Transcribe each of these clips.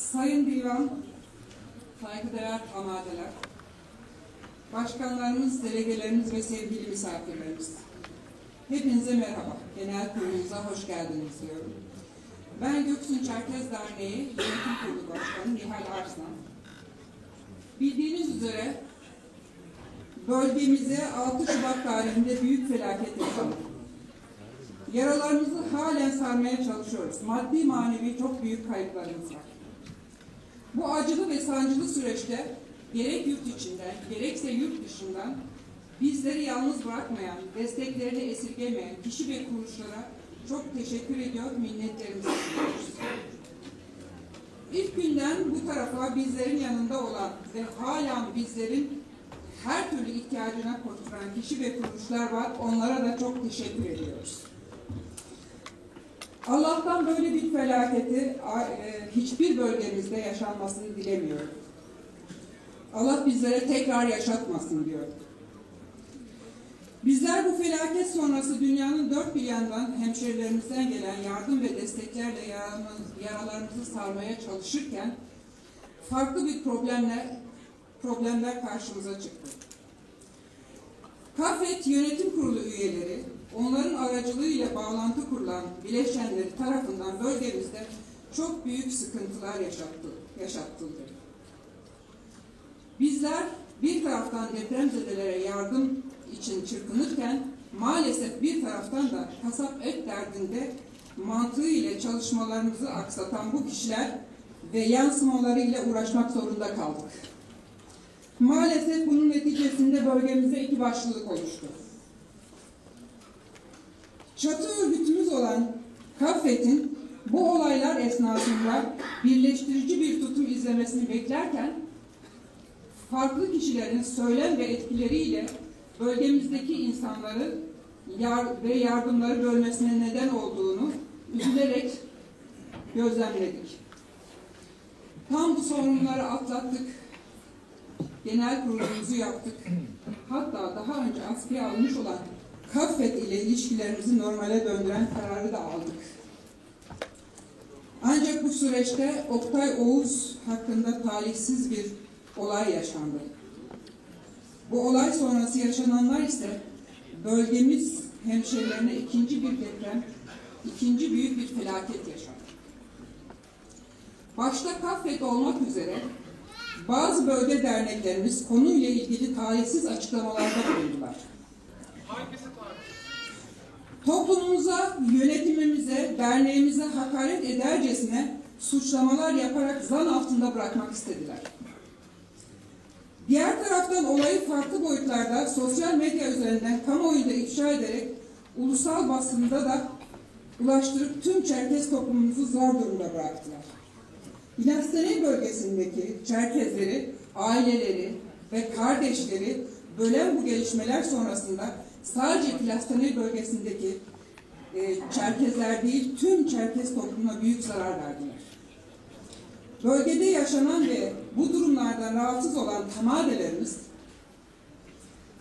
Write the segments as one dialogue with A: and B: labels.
A: Sayın Divan, saygıdeğer hamadeler, başkanlarımız, delegelerimiz ve sevgili misafirlerimiz. Hepinize merhaba. Genel kurulumuza hoş geldiniz diyorum. Ben Göksun Çerkez Derneği Yönetim Kurulu Başkanı Nihal Arslan. Bildiğiniz üzere bölgemize 6 Şubat tarihinde büyük felaket yaşandı. Yaralarımızı halen sarmaya çalışıyoruz. Maddi manevi çok büyük kayıplarımız var. Bu acılı ve sancılı süreçte gerek yurt içinden gerekse yurt dışından bizleri yalnız bırakmayan, desteklerini esirgemeyen kişi ve kuruluşlara çok teşekkür ediyor, minnetlerimizi sunuyoruz. İlk günden bu tarafa bizlerin yanında olan ve halen bizlerin her türlü ihtiyacına koşturan kişi ve kuruluşlar var. Onlara da çok teşekkür ediyoruz. Allah'tan böyle bir felaketi hiçbir bölgemizde yaşanmasını dilemiyorum. Allah bizlere tekrar yaşatmasın diyor. Bizler bu felaket sonrası dünyanın dört bir yandan hemşerilerimizden gelen yardım ve desteklerle yaralarımızı sarmaya çalışırken farklı bir problemler karşımıza çıktı. KAFET Yönetim Kurulu üyeleri, onların aracılığıyla bağlantı kurulan bileşenleri tarafından bölgemizde çok büyük sıkıntılar yaşatıldı. Bizler bir taraftan depremzedelere yardım için çırpınırken maalesef bir taraftan da kasap et derdinde mantığı ile çalışmalarımızı aksatan bu kişiler ve yansımalarıyla uğraşmak zorunda kaldık. Maalesef bunun neticesinde bölgemizde iki başlılık oluştu. Çatı örgütümüz olan KAFET'in bu olaylar esnasında birleştirici bir tutum izlemesini beklerken farklı kişilerin söylem ve etkileriyle bölgemizdeki insanları ve yardımları bölmesine neden olduğunu üzülerek gözlemledik. Tam bu sorunları atlattık, genel kurulumuzu yaptık. Hatta daha önce askıya alınmış olan KAFET ile ilişkilerimizi normale döndüren kararı da aldık. Ancak bu süreçte Oktay Oğuz hakkında talihsiz bir olay yaşandı. Bu olay sonrası yaşananlar ise bölgemiz hemşehrilerine ikinci bir deprem, ikinci büyük bir felaket yaşandı. Başta KAFET olmak üzere bazı bölge derneklerimiz konuyla ilgili talihsiz açıklamalarda bulundular. Toplumumuza, yönetimimize, derneğimize hakaret edercesine suçlamalar yaparak zan altında bırakmak istediler. Diğer taraftan olayı farklı boyutlarda sosyal medya üzerinden kamuoyunda ifşa ederek ulusal basında da ulaştırıp tüm Çerkez toplumumuzu zor durumda bıraktılar. İlaçsane bölgesindeki Çerkezleri, aileleri ve kardeşleri bölen bu gelişmeler sonrasında sadece İlaçsane bölgesindeki Çerkezler değil, tüm Çerkez toplumuna büyük zarar verdiler. Bölgede yaşanan ve bu durumlardan rahatsız olan tamadelerimiz,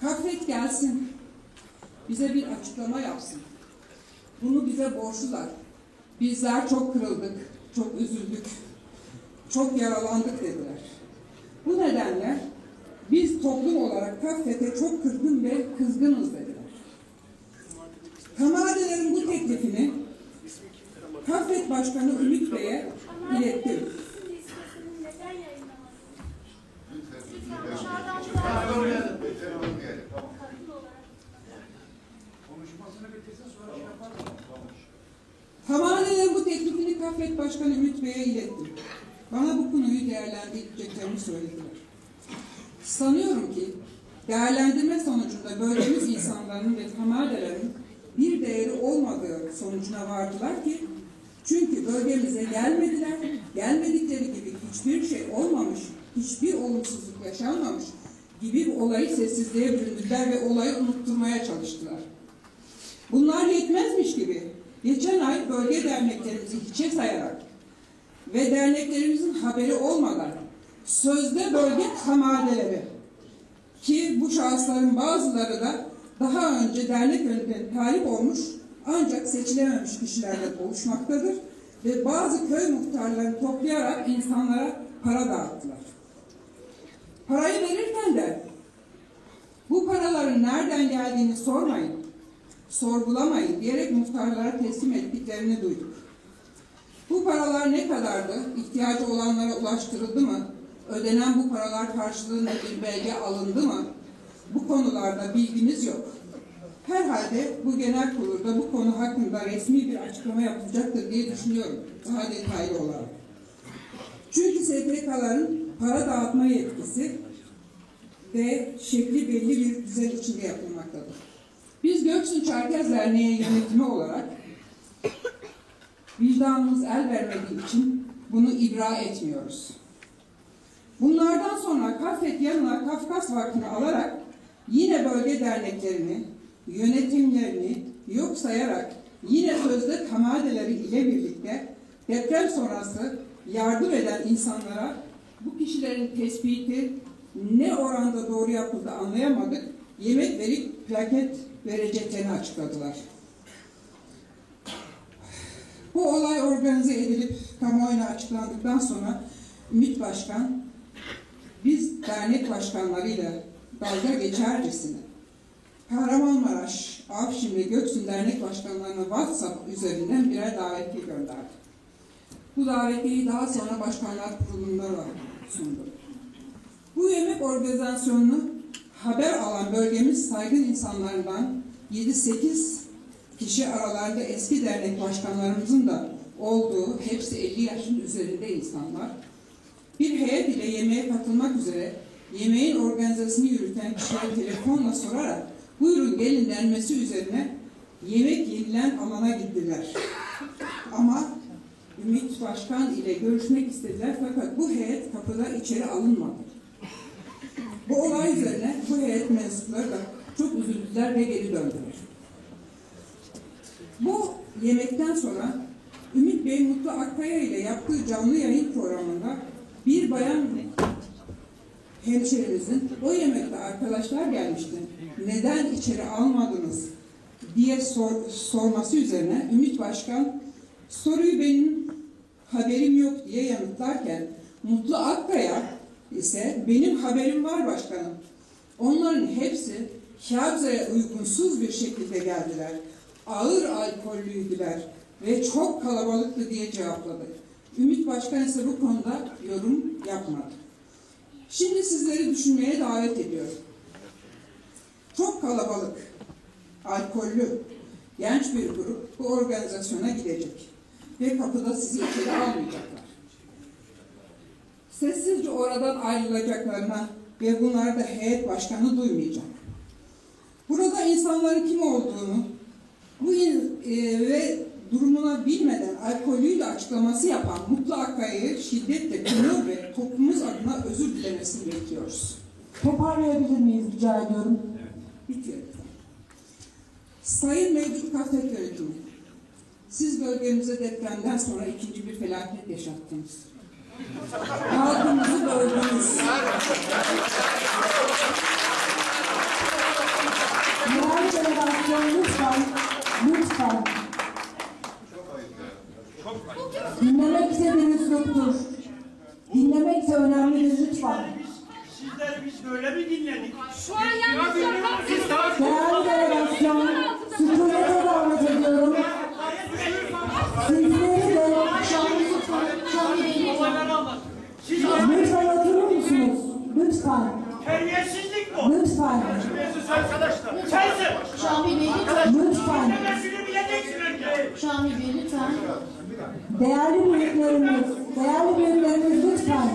A: KAFET gelsin, bize bir açıklama yapsın. Bunu bize borçlular. Bizler çok kırıldık, çok üzüldük, çok yaralandık dediler. Bu nedenle biz toplum olarak KAFET'e çok kızgın ve kızgınız dediler. Tamadelerin bu teklifini KAFET Başkanı Ümit Bey'e ilettim. Tamadelerin bu teklifini KAFET Başkanı Ümit Bey'e ilettim. Bana bu konuyu değerlendireceklerini söylediler. Sanıyorum ki değerlendirme sonucunda bölgemiz insanların ve tamadelerin bir değeri olmadığı sonucuna vardılar ki çünkü bölgemize gelmediler, gelmedikleri gibi hiçbir şey olmamış, hiçbir olumsuzluk yaşanmamış gibi bir olayı sessizliğe büründüler ve olayı unutturmaya çalıştılar. Bunlar yetmezmiş gibi geçen ay bölge derneklerimizi hiçe sayarak ve derneklerimizin haberi olmadan sözde bölge tamadeleri ki bu şahısların bazıları da daha önce dernek yönetimine talip olmuş ancak seçilememiş kişilerden oluşmaktadır. ve bazı köy muhtarlarını toplayarak insanlara para dağıttılar. Parayı verirken de bu paraların nereden geldiğini sormayın, sorgulamayın diyerek muhtarlara teslim ettiklerini duyduk. Bu paralar ne kadardı? İhtiyacı olanlara ulaştırıldı mı? Ödenen bu paralar karşılığında bir belge alındı mı? Bu konularda bilgimiz yok. Herhalde bu genel kurulda bu konu hakkında resmi bir açıklama yapılacaktır diye düşünüyorum. Daha detaylı olarak. Çünkü STK'ların para dağıtma yetkisi ve şekli belli bir düzen içinde yapılmaktadır. Biz Göksun Çerkez Derneği yönetimi olarak vicdanımız el vermediği için bunu ibra etmiyoruz. Bunlardan sonra Kaffet yanına Kafkas Vakfı'nı alarak yine bölge derneklerini, yönetimlerini yok sayarak yine sözde kamadeleri ile birlikte deprem sonrası yardım eden insanlara bu kişilerin tespiti ne oranda doğru yapıldı anlayamadık, yemek verip plaket vereceklerini açıkladılar. Bu olay organize edilip kamuoyuna açıklandıktan sonra Ümit Başkan, biz dernek başkanlarıyla dalga geçercesine Kahramanmaraş, Afşin ve Göksun dernek başkanlarına WhatsApp üzerinden birer davetiye gönderdi. Bu davetiyeyi daha sonra Başkanlar Kurulu'nda sundu. Bu yemek organizasyonunu haber alan bölgemiz saygın insanlarından 7-8 kişi aralarında eski dernek başkanlarımızın da olduğu, hepsi 50 yaşın üzerinde insanlar, bir heyet ile yemeğe katılmak üzere yemeğin organizasyonu yürüten kişilere telefonla sorarak buyurun gelin denmesi üzerine yemek yenilen alana gittiler. Ama Ümit Başkan ile görüşmek istediler fakat bu heyet kapıda içeri alınmadı. Bu olay üzerine bu heyet mensupları da çok üzüldüler ve geri döndüler. Bu yemekten sonra Ümit Bey Mutlu Akkaya ile yaptığı canlı yayın programında bir bayan hemşerimizin o yemekte arkadaşlar gelmişti, neden içeri almadınız diye sorması üzerine Ümit Başkan soruyu benim haberim yok diye yanıtlarken Mutlu Akkaya ise benim haberim var başkanım. Onların hepsi Kağıtze'ye uygunsuz bir şekilde geldiler. Ağır alkollüydüler ve çok kalabalıktı diye cevapladı. Ümit Başkan ise bu konuda yorum yapmadı. Şimdi sizleri düşünmeye davet ediyorum. Çok kalabalık, alkollü, genç bir grup bu organizasyona gidecek ve kapıda sizi içeri almayacaklar. Sessizce oradan ayrılacaklarına ve bunlar da heyet başkanı duymayacak. Burada insanların kim olduğunu ve durumuna bilmeden alkolüyle açıklaması yapan Mutlu Akkaya'yı şiddetle kınıyor ve toplumumuz adına özür dilemesini bekliyoruz.
B: Toparlayabilir miyiz rica ediyorum?
A: Bitiyor. Sayın Mevcut Kaffet Yönetimi, siz bölgemize depremden sonra ikinci bir felaket yaşattınız. Halkımızı böldünüz.
B: Yerel delegasyon lütfen. Dinlemek istediğiniz yoktur. Dinlemek de önemlidir lütfen.
C: Sizleri biz böyle mi dinledik?
D: Şu an yanlış yaparsınız.
B: Değerli delegasyon, sükunete davet ediyorum. Sizleri de lütfen oturur musunuz? Lütfen.
C: Terbiyesizlik bu.
B: Lütfen.
C: Terbiyesiz arkadaşlar. Sensin.
D: Şamil Bey
B: Lütfen.
C: Demesini bileceksin önce.
D: Şamil Bey lütfen.
B: Değerli büyüklerimiz lütfen.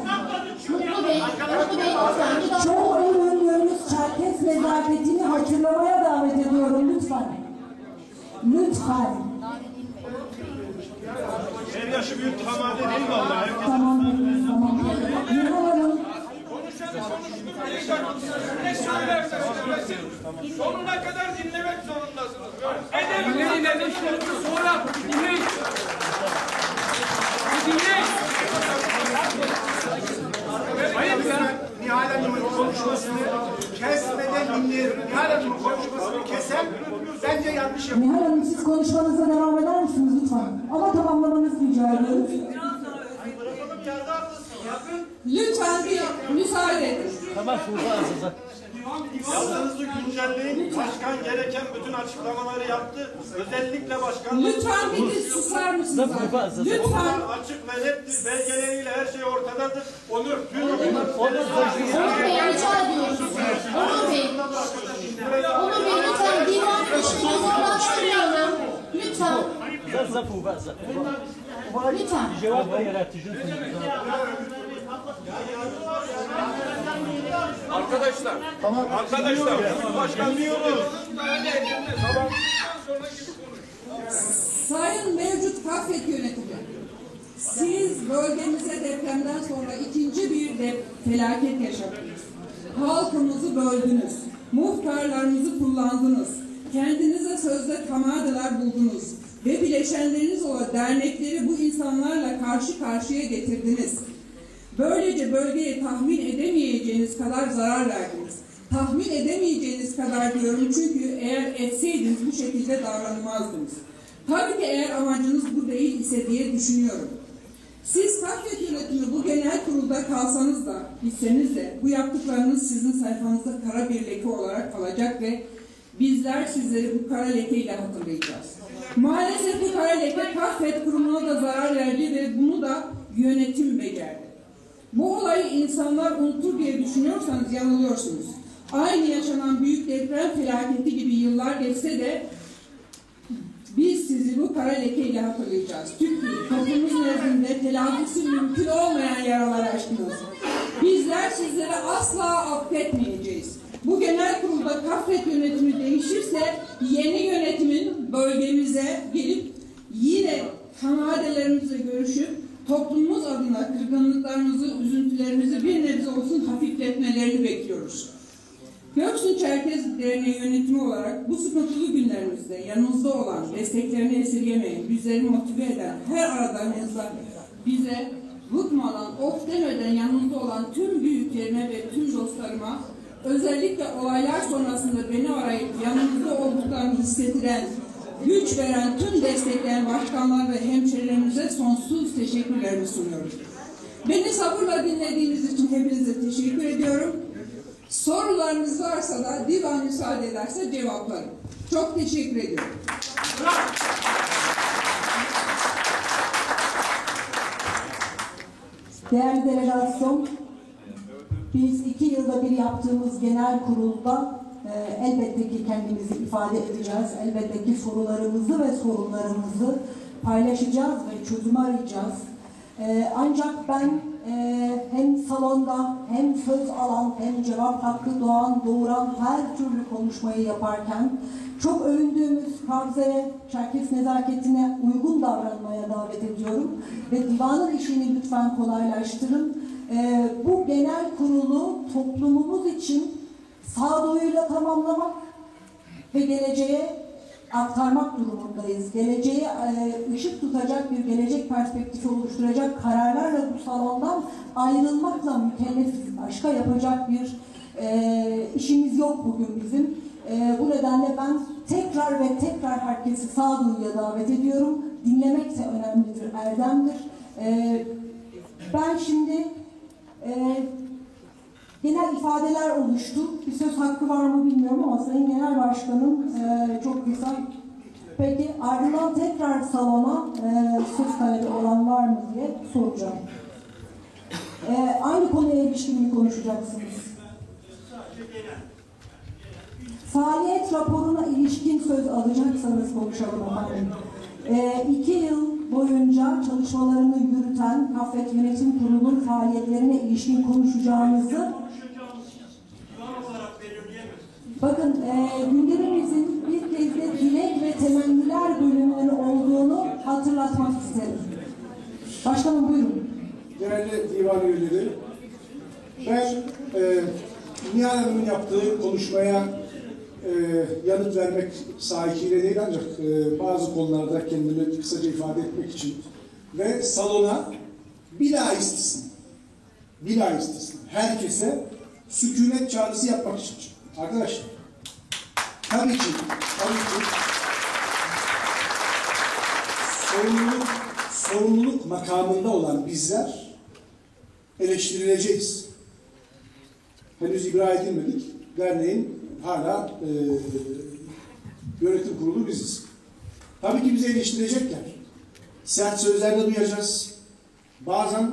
D: Mutlu Bey lütfen.
B: Çok övündüğümüz Çerkes nezaketini hatırlamaya davet ediyorum lütfen. Lütfen.
C: Her yaşı büyük tamade değil vallahi.
B: Tamam. Nihal Hanım.
E: Ne söylerse söylesin. Sonuna kadar dinlemek zorundasınız. Edebini dinlediklerini sonra dinleyin. Dinleyin.
F: Nihal Hanım'ın konuşmasını kesmeden dinleyelim. Nihal Hanım'ın konuşmasını kesen bence yanlış yapıyor.
B: Nihal Hanım siz konuşmanıza devam eder misiniz lütfen? Ama tamamlamanızı rica ediyoruz.
A: Lütfen bir müsaade edin.
C: Yazınızı güncelleyin. Başkan gereken bütün açıklamaları yaptı. Özellikle başkan.
A: Lütfen bir susar mısınız? Lütfen.
C: Onlar açık ve nettir. Belgeleriyle her şey ortadadır. Onur.
D: Onur Bey rica ediyoruz. Onur Bey. Onur Bey lütfen divan işini zorlaştırmayalım. Lütfen. Lütfen.
E: Arkadaşlar.
F: Tamam.
E: Arkadaşlar.
C: Başkan diyoruz.
A: Sayın mevcut Kafet yönetimi, siz bölgemize depremden sonra ikinci bir felaket yaşadınız. Halkımızı böldünüz, muhtarlarımızı kullandınız, kendinize sözde tamadalar buldunuz ve bileşenleriniz olan dernekleri bu insanlarla karşı karşıya getirdiniz. Böylece bölgeye tahmin edemeyeceğiniz kadar zarar verdiniz. Tahmin edemeyeceğiniz kadar diyorum çünkü eğer etseydiniz bu şekilde davranmazdınız. Tabii ki eğer amacınız bu değil ise diye düşünüyorum. Siz Kafet yönetimi bu genel kurulda kalsanız da, gitseniz de bu yaptıklarınız sizin sayfanızda kara bir leke olarak kalacak ve bizler sizleri bu kara lekeyle hatırlayacağız. Maalesef bu kara leke Kafet kurumuna da zarar verdi ve bunu da yönetim becerdi. Bu olayı insanlar unutur diye düşünüyorsanız yanılıyorsunuz. Aynı yaşanan büyük deprem felaketi gibi yıllar geçse de biz sizi bu kara lekeyle hatırlayacağız. Çünkü toplumumuz nezdinde telafisi mümkün olmayan yaralar açtınız. Bizler sizleri asla affetmeyeceğiz. Bu genel kurulda Kafet yönetimi değişirse yeni yönetimin bölgemize gelip yine kanadelerimizle görüşüp toplumumuz adına kırgınlıklarımızı, üzüntülerimizi bir nebze olsun hafifletmelerini bekliyoruz. Göksu Çerkez Derneği yönetimi olarak bu sıkıntılı günlerimizde yanımızda olan, desteklerini esirgemeyin, bizleri motive eden, her aradığımızda bize bıkmadan, of demeden yanımızda olan tüm büyüklerime ve tüm dostlarıma, özellikle olaylar sonrasında beni arayıp yanımızda olduklarını hissettiren, güç veren, tüm destekleyen başkanlar ve hemşerilerimize sonsuz teşekkürlerimi sunuyorum. Beni sabırla dinlediğiniz için hepinize teşekkür ediyorum. Sorularınız varsa da divan müsaade ederse cevaplarım. Çok teşekkür ediyorum.
B: Değerli delegasyon, biz 2 yılda bir yaptığımız genel kurulda elbette ki kendimizi ifade edeceğiz. Elbette ki sorularımızı ve sorunlarımızı paylaşacağız ve çözüm arayacağız. Ancak ben hem salonda hem söz alan hem cevap hakkı doğuran her türlü konuşmayı yaparken çok övündüğümüz Kavze Çerkes nezaketine uygun davranmaya davet ediyorum ve divanın işini lütfen kolaylaştırın. Bu genel kurulu toplumumuz için sağduyuyla tamamlamak ve geleceğe aktarmak durumundayız. Geleceğe ışık tutacak bir gelecek perspektifi oluşturacak kararlarla bu salondan ayrılmakla mükellefiz. Başka yapacak bir işimiz yok bugün bizim. Bu nedenle ben tekrar ve tekrar herkesi sağduyuya davet ediyorum. Dinlemek de önemlidir, erdemdir. Ben şimdi genel ifadeler oluştu. Bir söz hakkı var mı bilmiyorum ama Sayın Genel Başkanım çok kısa. Peki ardından tekrar salona söz talebi olan var mı diye soracağım. Aynı konuya ilişkin mi konuşacaksınız? Faaliyet raporuna ilişkin söz alacaksanız konuşalım efendim. 2 yıl boyunca çalışmalarını yürüten Kafet Yönetim Kurulu'nun faaliyetlerine ilişkin konuşacağımızı bakın gündemimizin bir kez de dilek ve temenniler bölümünün olduğunu hatırlatmak isterim. Başkanım buyurun.
F: Değerli divan üyeleri, ben Nihal Hanım'ın yaptığı konuşmaya yanıt vermek sahikiyle değil ancak bazı konularda kendimi kısaca ifade etmek için ve salona bila istisna herkese sükunet çağrısı yapmak için. Arkadaşlar Tabii ki sorumluluk makamında olan bizler eleştirileceğiz. Henüz ibra edilmedik. Derneğin hala yönetim kurulu biziz. Tabii ki bizi eleştirecekler. Sert sözler de duyacağız. Bazen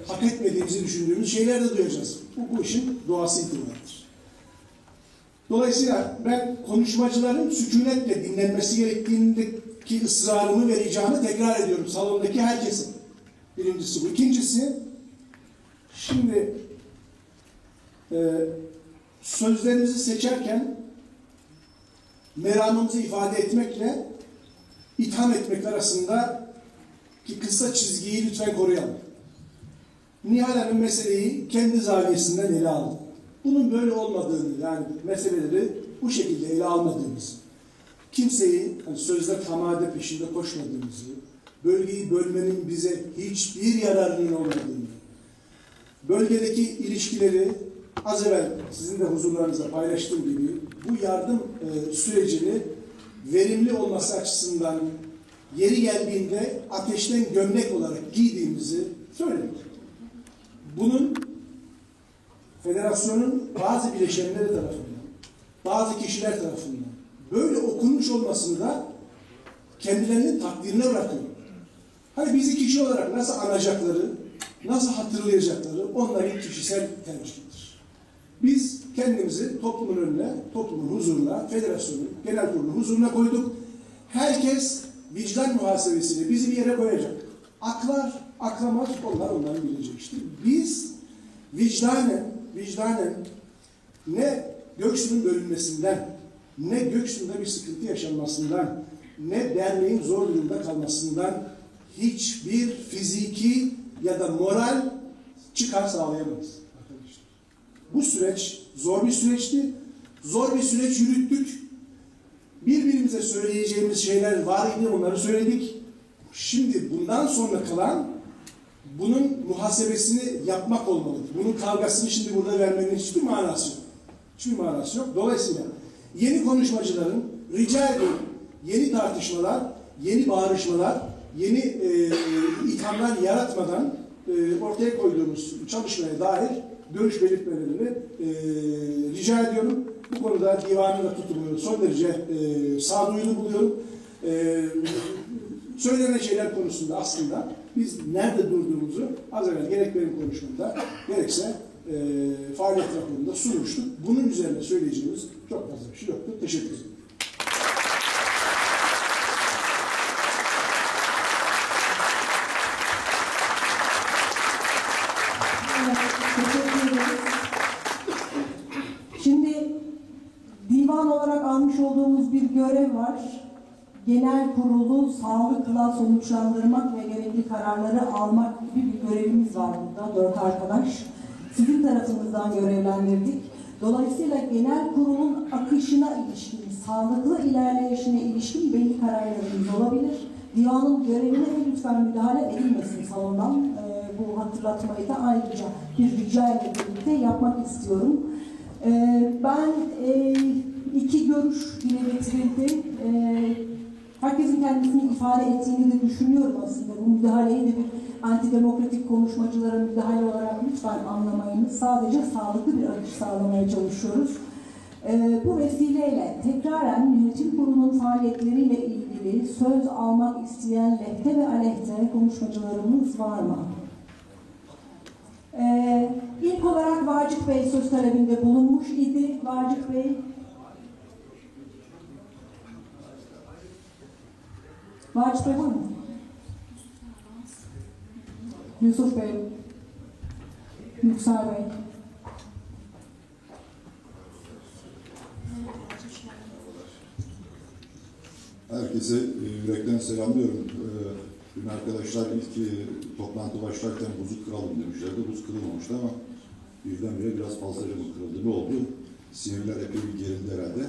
F: hak etmediğimizi düşündüğümüz şeyler de duyacağız. Bu işin doğası itibaridir. Dolayısıyla ben konuşmacıların sükunetle dinlenmesi gerektiğindeki ısrarımı ve ricamı tekrar ediyorum salondaki herkesin. Birincisi bu. İkincisi, şimdi sözlerimizi seçerken meramımızı ifade etmekle itham etmek arasında ki kısa çizgiyi lütfen koruyalım. Nihal Hanım meseleyi kendi zaviyesinden ele aldı. Bunun böyle olmadığını, yani meseleleri bu şekilde ele almadığımızı, kimseyi hani sözde tamade peşinde koşmadığımızı, bölgeyi bölmenin bize hiçbir yararının olmadığını, bölgedeki ilişkileri az evvel sizin de huzurlarınızda paylaştığım gibi bu yardım sürecini verimli olması açısından yeri geldiğinde ateşten gömlek olarak giydiğimizi söyledik. Bunun federasyonun bazı bileşenleri tarafından, bazı kişiler tarafından böyle okunmuş olmasını da kendilerinin takdirine bırakıyorum. Hani bizi kişi olarak nasıl anacakları, nasıl hatırlayacakları onların kişisel tercihidir. Biz kendimizi toplumun önüne, toplumun huzuruna, federasyonun, genel kurulun huzuruna koyduk. Herkes vicdan muhasebesiyle bizi bir yere koyacak. Aklar, aklamaz, onların bileceği işte. Biz vicdanen ne Göksu'nun bölünmesinden, ne Göksu'nda bir sıkıntı yaşanmasından, ne derneğin zor durumda kalmasından hiçbir fiziki ya da moral çıkar sağlayamayız arkadaşlar. Bu süreç zor bir süreçti. Zor bir süreç yürüttük. Birbirimize söyleyeceğimiz şeyler var idi, onları söyledik. Şimdi bundan sonra kalan bunun muhasebesini yapmak olmalı. Bunun kavgasını şimdi burada vermenin hiçbir manası yok. Hiçbir manası yok. Dolayısıyla yeni konuşmacıların rica ediyorum yeni tartışmalar, yeni bağırışmalar, yeni ithamlar yaratmadan ortaya koyduğumuz çalışmaya dair görüş belirtmelerini rica ediyorum. Bu konuda divanın da tutumunu son derece sağduyulu buluyorum. Söylenen şeyler konusunda aslında biz nerede durduğumuzu az evvel gerek benim konuşmamda gerekse faaliyet raporunda sunmuştuk. Bunun üzerine söyleyeceğimiz çok fazla bir şey yoktur. Teşekkür ederim.
B: Teşekkür ederiz. Şimdi divan olarak almış olduğumuz bir görev var. Genel kurulu sağlıkla sonuçlandırmak ve gerekli kararları almak gibi bir görevimiz var burada 4 arkadaş. Sizin tarafınızdan görevlendirdik. Dolayısıyla genel kurulun akışına ilişkin, sağlıklı ilerleyişine ilişkin belli kararlarımız olabilir. Divanın görevine lütfen müdahale edilmesin salondan. Bu hatırlatmayı da ayrıca bir rica ile birlikte yapmak istiyorum. Ben iki görüş dile getirildi. Herkesin kendisini ifade ettiğini de düşünüyorum aslında. Bu müdahaleyi de bir antidemokratik konuşmacılara müdahale olarak lütfen anlamayınız. Sadece sağlıklı bir akış sağlamaya çalışıyoruz. Bu vesileyle tekraren yönetim kurulunun faaliyetleriyle ilgili söz almak isteyen lehte ve aleyhte konuşmacılarımız var mı? İlk olarak Vacip Bey söz talebinde bulunmuş idi. Vacip Bey. Vacip Bey var mı? Yusuf Bey. Yüksel Bey.
G: Herkese yürekten selamlıyorum. Dün arkadaşlar ilk toplantı başlarken buzu kıralım demişlerdi. Buz kırılmamıştı ama birdenbire biraz fazlaca mı kırıldı? Ne oldu? Sinirler epey bir gerildi herhalde.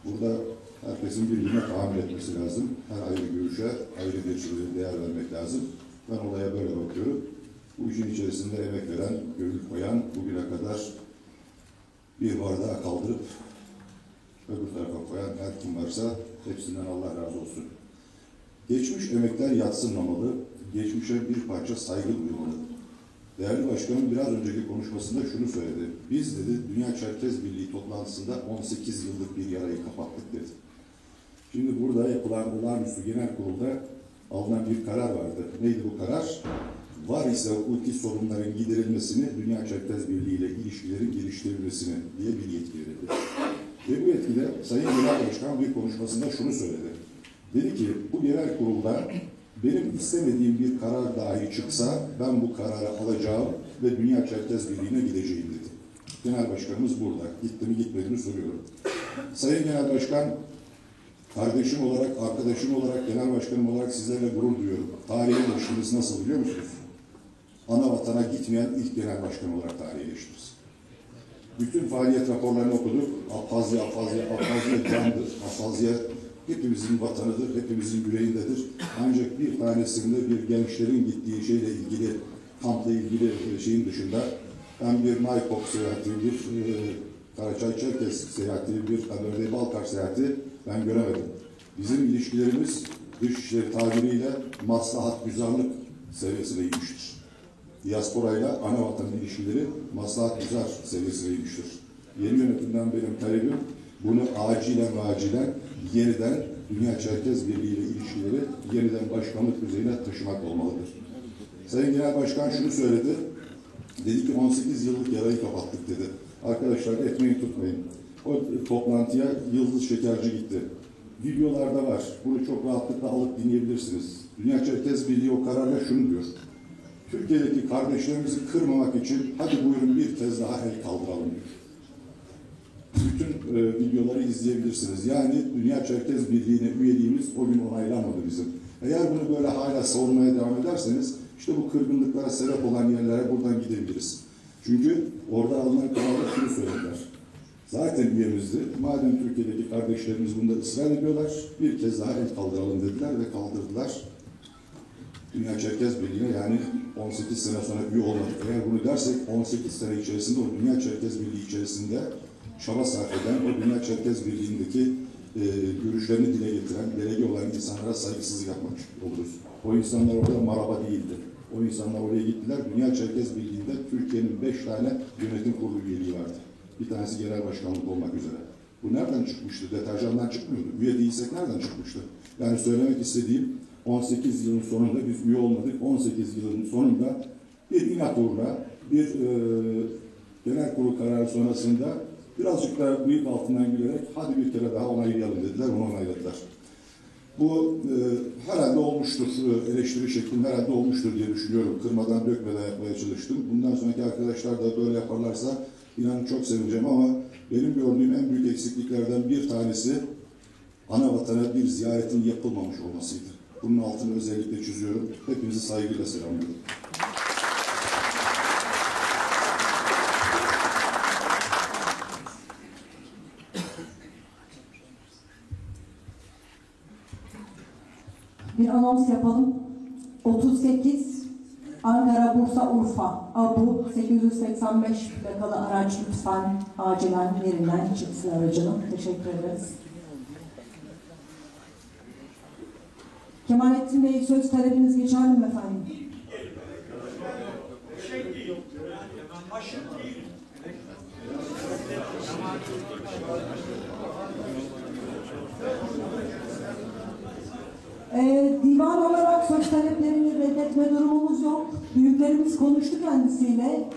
G: Burada herkesin birbirine tahammül etmesi lazım. Her ayrı görüşe ayrı bir değer vermek lazım. Ben olaya böyle bakıyorum. Bu işin içerisinde emek veren, gönül koyan, bugüne kadar bir bardağı kaldırıp öbür tarafa koyan her kim varsa hepsinden Allah razı olsun. Geçmiş emekler yadsınmamalı, geçmişe bir parça saygı duymalı. Değerli Başkanım biraz önceki konuşmasında şunu söyledi. Biz dedi Dünya Çerkez Birliği toplantısında 18 yıllık bir yarayı kapattık dedi. Şimdi burada yapılan olağanüstü genel kurulda alınan bir karar vardı. Neydi bu karar? Var ise hukuki sorunların giderilmesini, Dünya Çerkez Birliği ile ilişkilerin geliştirilmesini diye bir yetki verildi. Ve bu yetkide Sayın Genel Başkan bir konuşmasında şunu söyledi. Dedi ki bu genel kurulda benim istemediğim bir karar dahi çıksa ben bu kararı alacağım ve Dünya Çerkez Birliği'ne gideceğim dedi. Genel Başkanımız burada. Gitti mi gitmedi mi soruyorum. Sayın Genel Başkan, kardeşim olarak, arkadaşım olarak, genel başkanım olarak sizlerle gurur duyuyorum. Tarihe geçtiniz nasıl biliyor musunuz? Ana vatana gitmeyen ilk genel başkan olarak tarihe geçtiniz. Bütün faaliyet raporlarını okuduk. Abhazya candır. Abhazya hepimizin vatanıdır, hepimizin yüreğindedir. Ancak bir tanesinde bir gençlerin gittiği şeyle ilgili, kampla ilgili şeyin dışında ben bir Naykop seyahati, bir Karaçay-Çerkez seyahati, bir Karadağ-Balkar seyahati ben göremedim. Bizim ilişkilerimiz dışişleri tabiriyle maslahat güzarlık seviyesine inmiştir. Diaspora ile ana vatan ilişkileri maslahat güzar seviyesine inmiştir. Yeni yönetimden benim talebim bunu acilen yeniden Dünya Çerkez Birliği ile ilişkileri yeniden başkanlık düzeyine taşımak olmalıdır. Sayın Genel Başkan şunu söyledi. Dedi ki 18 yıllık yarayı kapattık dedi. Arkadaşlar etmeyin tutmayın. O toplantıya Yıldız Şekerci gitti. Videolarda var. Bunu çok rahatlıkla alıp dinleyebilirsiniz. Dünya Çerkez Birliği o kararla şunu diyor. Türkiye'deki kardeşlerimizi kırmamak için hadi buyurun bir kez daha el kaldıralım diyor. Bütün videoları izleyebilirsiniz. Yani Dünya Çerkez Birliği'ne üyeliğimiz o gün onaylanmadı bizim. Eğer bunu böyle hala savunmaya devam ederseniz işte bu kırgınlıklara sebep olan yerlere buradan gidebiliriz. Çünkü orada alınan kararda şunu söylediler. Zaten üyemizdi. Madem Türkiye'deki kardeşlerimiz bunda ısrar ediyorlar, bir kez daha el kaldıralım dediler ve kaldırdılar. Dünya Çerkez Birliği'ne yani 18 sene sonra üye olmadık. Eğer bunu dersek 18 sene içerisinde o Dünya Çerkez Birliği içerisinde çaba sarf eden, o Dünya Çerkez Birliği'ndeki görüşlerini dile getiren, delege olan insanlara saygısızlık yapmak oluruz. O insanlar orada maraba değildi. O insanlar oraya gittiler. Dünya Çerkez Birliği'nde Türkiye'nin 5 tane yönetim kurulu üyeliği vardı. Bir tanesi genel başkanlık olmak üzere. Bu nereden çıkmıştı? Deterjandan çıkmıyordu. Üye değilsek nereden çıkmıştı? Yani söylemek istediğim 18 yılın sonunda biz üye olmadık. 18 yılın sonunda bir inat uğruna bir genel kurul kararı sonrasında birazcık da bıyık altından gülerek hadi bir kere daha onaylayalım dediler. Onu onayladılar. Bu herhalde olmuştur. Eleştiri şeklim herhalde olmuştur diye düşünüyorum. Kırmadan dökmeden yapmaya çalıştım. Bundan sonraki arkadaşlar da böyle yaparlarsa inanın çok sevineceğim ama benim gördüğüm en büyük eksikliklerden bir tanesi ana vatana bir ziyaretin yapılmamış olmasıydı. Bunun altını özellikle çiziyorum. Hepinizi saygıyla selamlıyorum.
B: Bir anons yapalım. 38 Ankara, Bursa, Urfa. Abu 885 plakalı araç lütfen acilen yerinden çıksın aracının. Teşekkür ederiz. Kemalettin Bey söz talebiniz geçerli mi efendim? Divan olarak söz taleplerini reddetme durumumuz yok. Büyüklerimiz konuştu kendisiyle.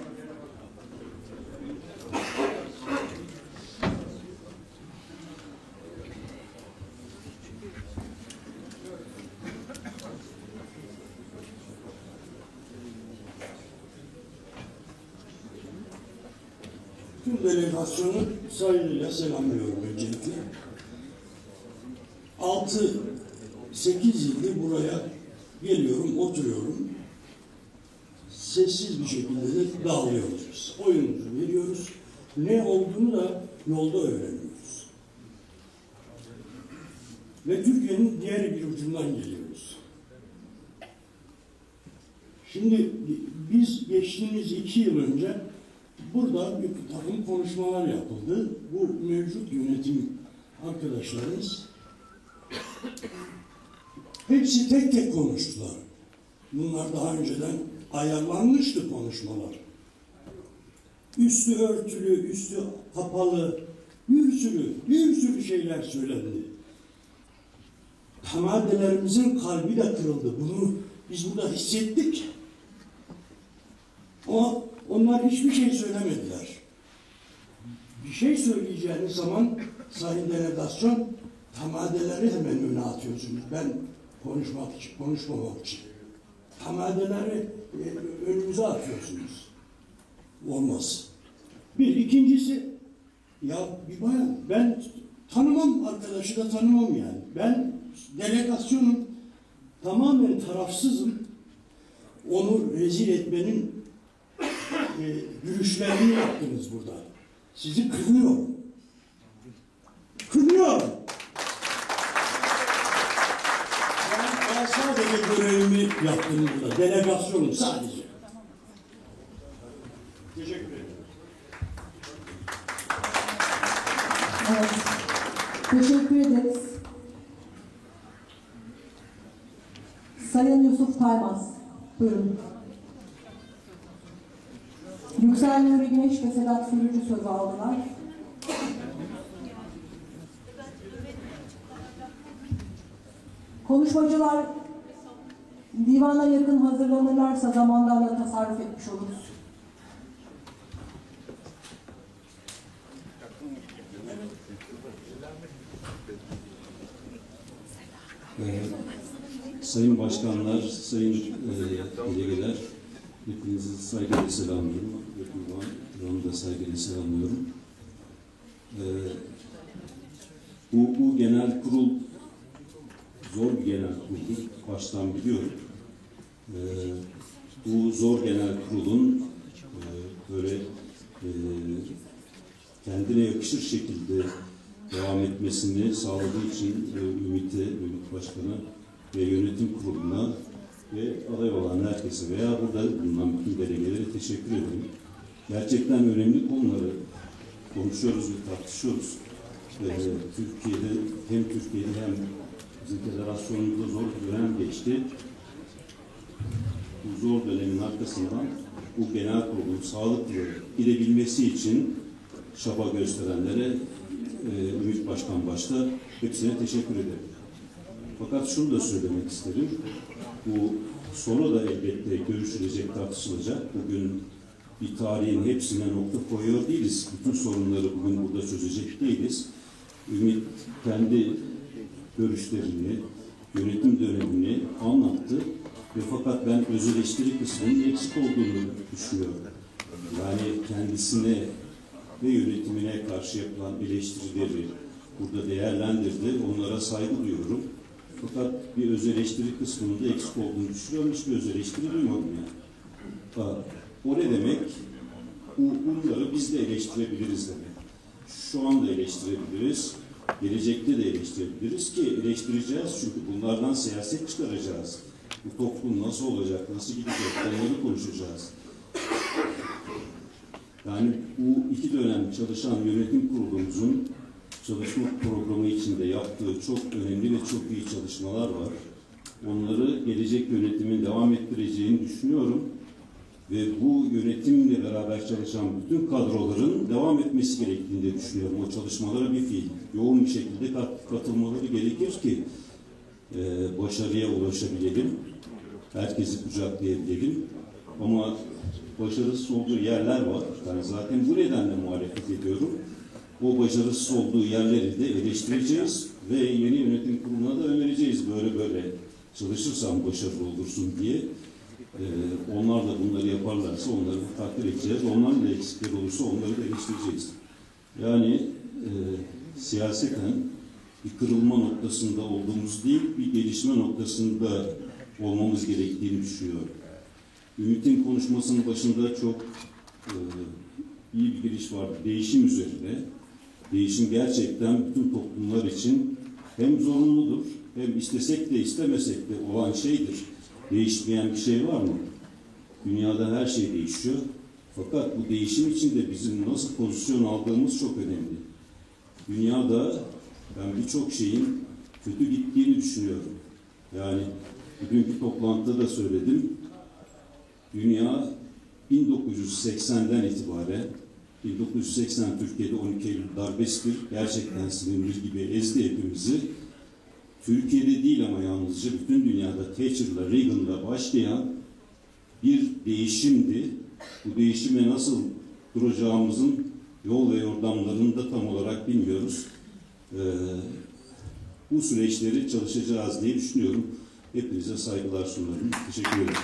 H: Tüm delegasyonu saygıyla selamlıyorum öncelikle. 8 yıldır buraya geliyorum, oturuyorum. Sessiz bir şekilde de dağılıyoruz biz. Oyunumuzu veriyoruz. Ne olduğunu da yolda öğreniyoruz. Ve Türkiye'nin diğer bir ucundan geliyoruz. Şimdi biz geçtiğimiz 2 yıl önce burada bir takım konuşmalar yapıldı. Bu mevcut yönetim arkadaşlarımız hepsi tek tek konuştular. Bunlar daha önceden ayarlanmıştı konuşmalar. Üstü örtülü, üstü kapalı, bir sürü şeyler söylendi. Hamadelerimizin kalbi de kırıldı. Bunu biz burada hissettik. Ama onlar hiçbir şey söylemediler. Bir şey söyleyeceğiniz zaman sayın delegasyon hamadeleri hemen öne atıyorsunuz. Ben konuşmamak için. Hamadeleri önümüze atıyorsunuz. Olmaz. Bir, ikincisi ya bir bayan, ben tanımam, arkadaşı da tanımam yani. Ben delegasyonum, tamamen tarafsızım. Onu rezil etmenin yürüyüşlerini yaptınız burada. Sizi kınıyorum. Kınıyorum. Ben sadece görevimi yaptım burada. Delegasyonum sadece. Teşekkür ederim.
B: Evet. Teşekkür ederiz. Sayın Yusuf Taymaz, buyurun. Yüksel Nuri Güneş ve Sedat Sürücü söz aldılar. Konuşmacılar divana yakın hazırlanırlarsa zamandan da tasarruf etmiş oluruz.
I: Sayın başkanlar, sayın delegeler, hepinizi saygıyla selamlıyorum. Onu da saygıyla selamlıyorum. Bu genel kurul zor bir genel kuruldur. Baştan biliyorum. Bu zor genel kurulun böyle kendine yakışır şekilde devam etmesini sağladığı için Ümit Başkan'a ve yönetim kuruluna ve aday olan herkese veya burada bulunan bütün delegelere teşekkür ederim. Gerçekten önemli konuları konuşuyoruz ve tartışıyoruz. Türkiye'de hem bizim federasyonumuzda zor bir dönem geçti. Bu zor dönemin arkasından bu genel kurulun sağlıklı gidebilmesi için çaba gösterenlere Ümit Başkan başta hepsine teşekkür ederim. Fakat şunu da söylemek isterim. Bu sonra da elbette görüşülecek, tartışılacak. Bugün bir tarihin hepsine nokta koyuyor değiliz. Bütün sorunları bugün burada çözecek değiliz. Ümit kendi görüşlerini, yönetim dönemini anlattı ve fakat ben öz eleştiri kısmının eksik olduğunu düşünüyorum. Yani kendisine ve yönetimine karşı yapılan eleştirileri burada değerlendirdi. Onlara saygı duyuyorum. Fakat bir öz eleştiri kısmının da eksik olduğunu düşünüyorum. Hiçbir öz eleştiri duymadım yani. O ne demek? Bunları biz de eleştirebiliriz demek. Şu anda eleştirebiliriz. Gelecekte de eleştirebiliriz ki eleştireceğiz. Çünkü bunlardan siyaset çıkaracağız. Bu toplum nasıl olacak, nasıl gidecek, onları konuşacağız. Yani bu iki dönem çalışan yönetim kurulumuzun çalışma programı içinde yaptığı çok önemli ve çok iyi çalışmalar var. Onları gelecek yönetimin devam ettireceğini düşünüyorum. Ve bu yönetimle beraber çalışan bütün kadroların devam etmesi gerektiğini de düşünüyorum. O çalışmalara bir fiil, yoğun bir şekilde katılmaları gerekir ki başarıya ulaşabilelim. Herkesi kucaklayabilelim. Ama başarısız olduğu yerler var. Yani zaten bu nedenle muhalefet ediyorum. O başarısız olduğu yerleri de eleştireceğiz ve yeni yönetim kuruluna da önereceğiz. Böyle çalışırsan başarılı olursun diye. Onlar da bunları yaparlarsa onları takdir edeceğiz. Onların da eksikleri olursa onları da eleştireceğiz. Yani siyaseten bir kırılma noktasında olduğumuz değil, bir gelişme noktasında olmamız gerektiğini düşünüyorum. Ümit'in konuşmasının başında çok iyi bir giriş vardı. Değişim üzerine. Değişim gerçekten bütün toplumlar için hem zorunludur, hem istesek de istemesek de olan şeydir. Değişmeyen bir şey var mı? Dünyada her şey değişiyor. Fakat bu değişim içinde bizim nasıl pozisyon aldığımız çok önemli. Dünyada Ben birçok şeyin kötü gittiğini düşünüyorum. Yani bugünkü toplantıda da söyledim. Dünya 1980'den itibaren 1980 Türkiye'de 12 Eylül darbesidir. Gerçekten sinirli gibi ezdi hepimizi. Türkiye'de değil ama yalnızca bütün dünyada Thatcher'la Reagan'la başlayan bir değişimdi. Bu değişime nasıl duracağımızın yol ve yordamlarını da tam olarak bilmiyoruz. Bu süreçleri çalışacağız diye düşünüyorum. Hepinize saygılar sunarım. Teşekkür ederim.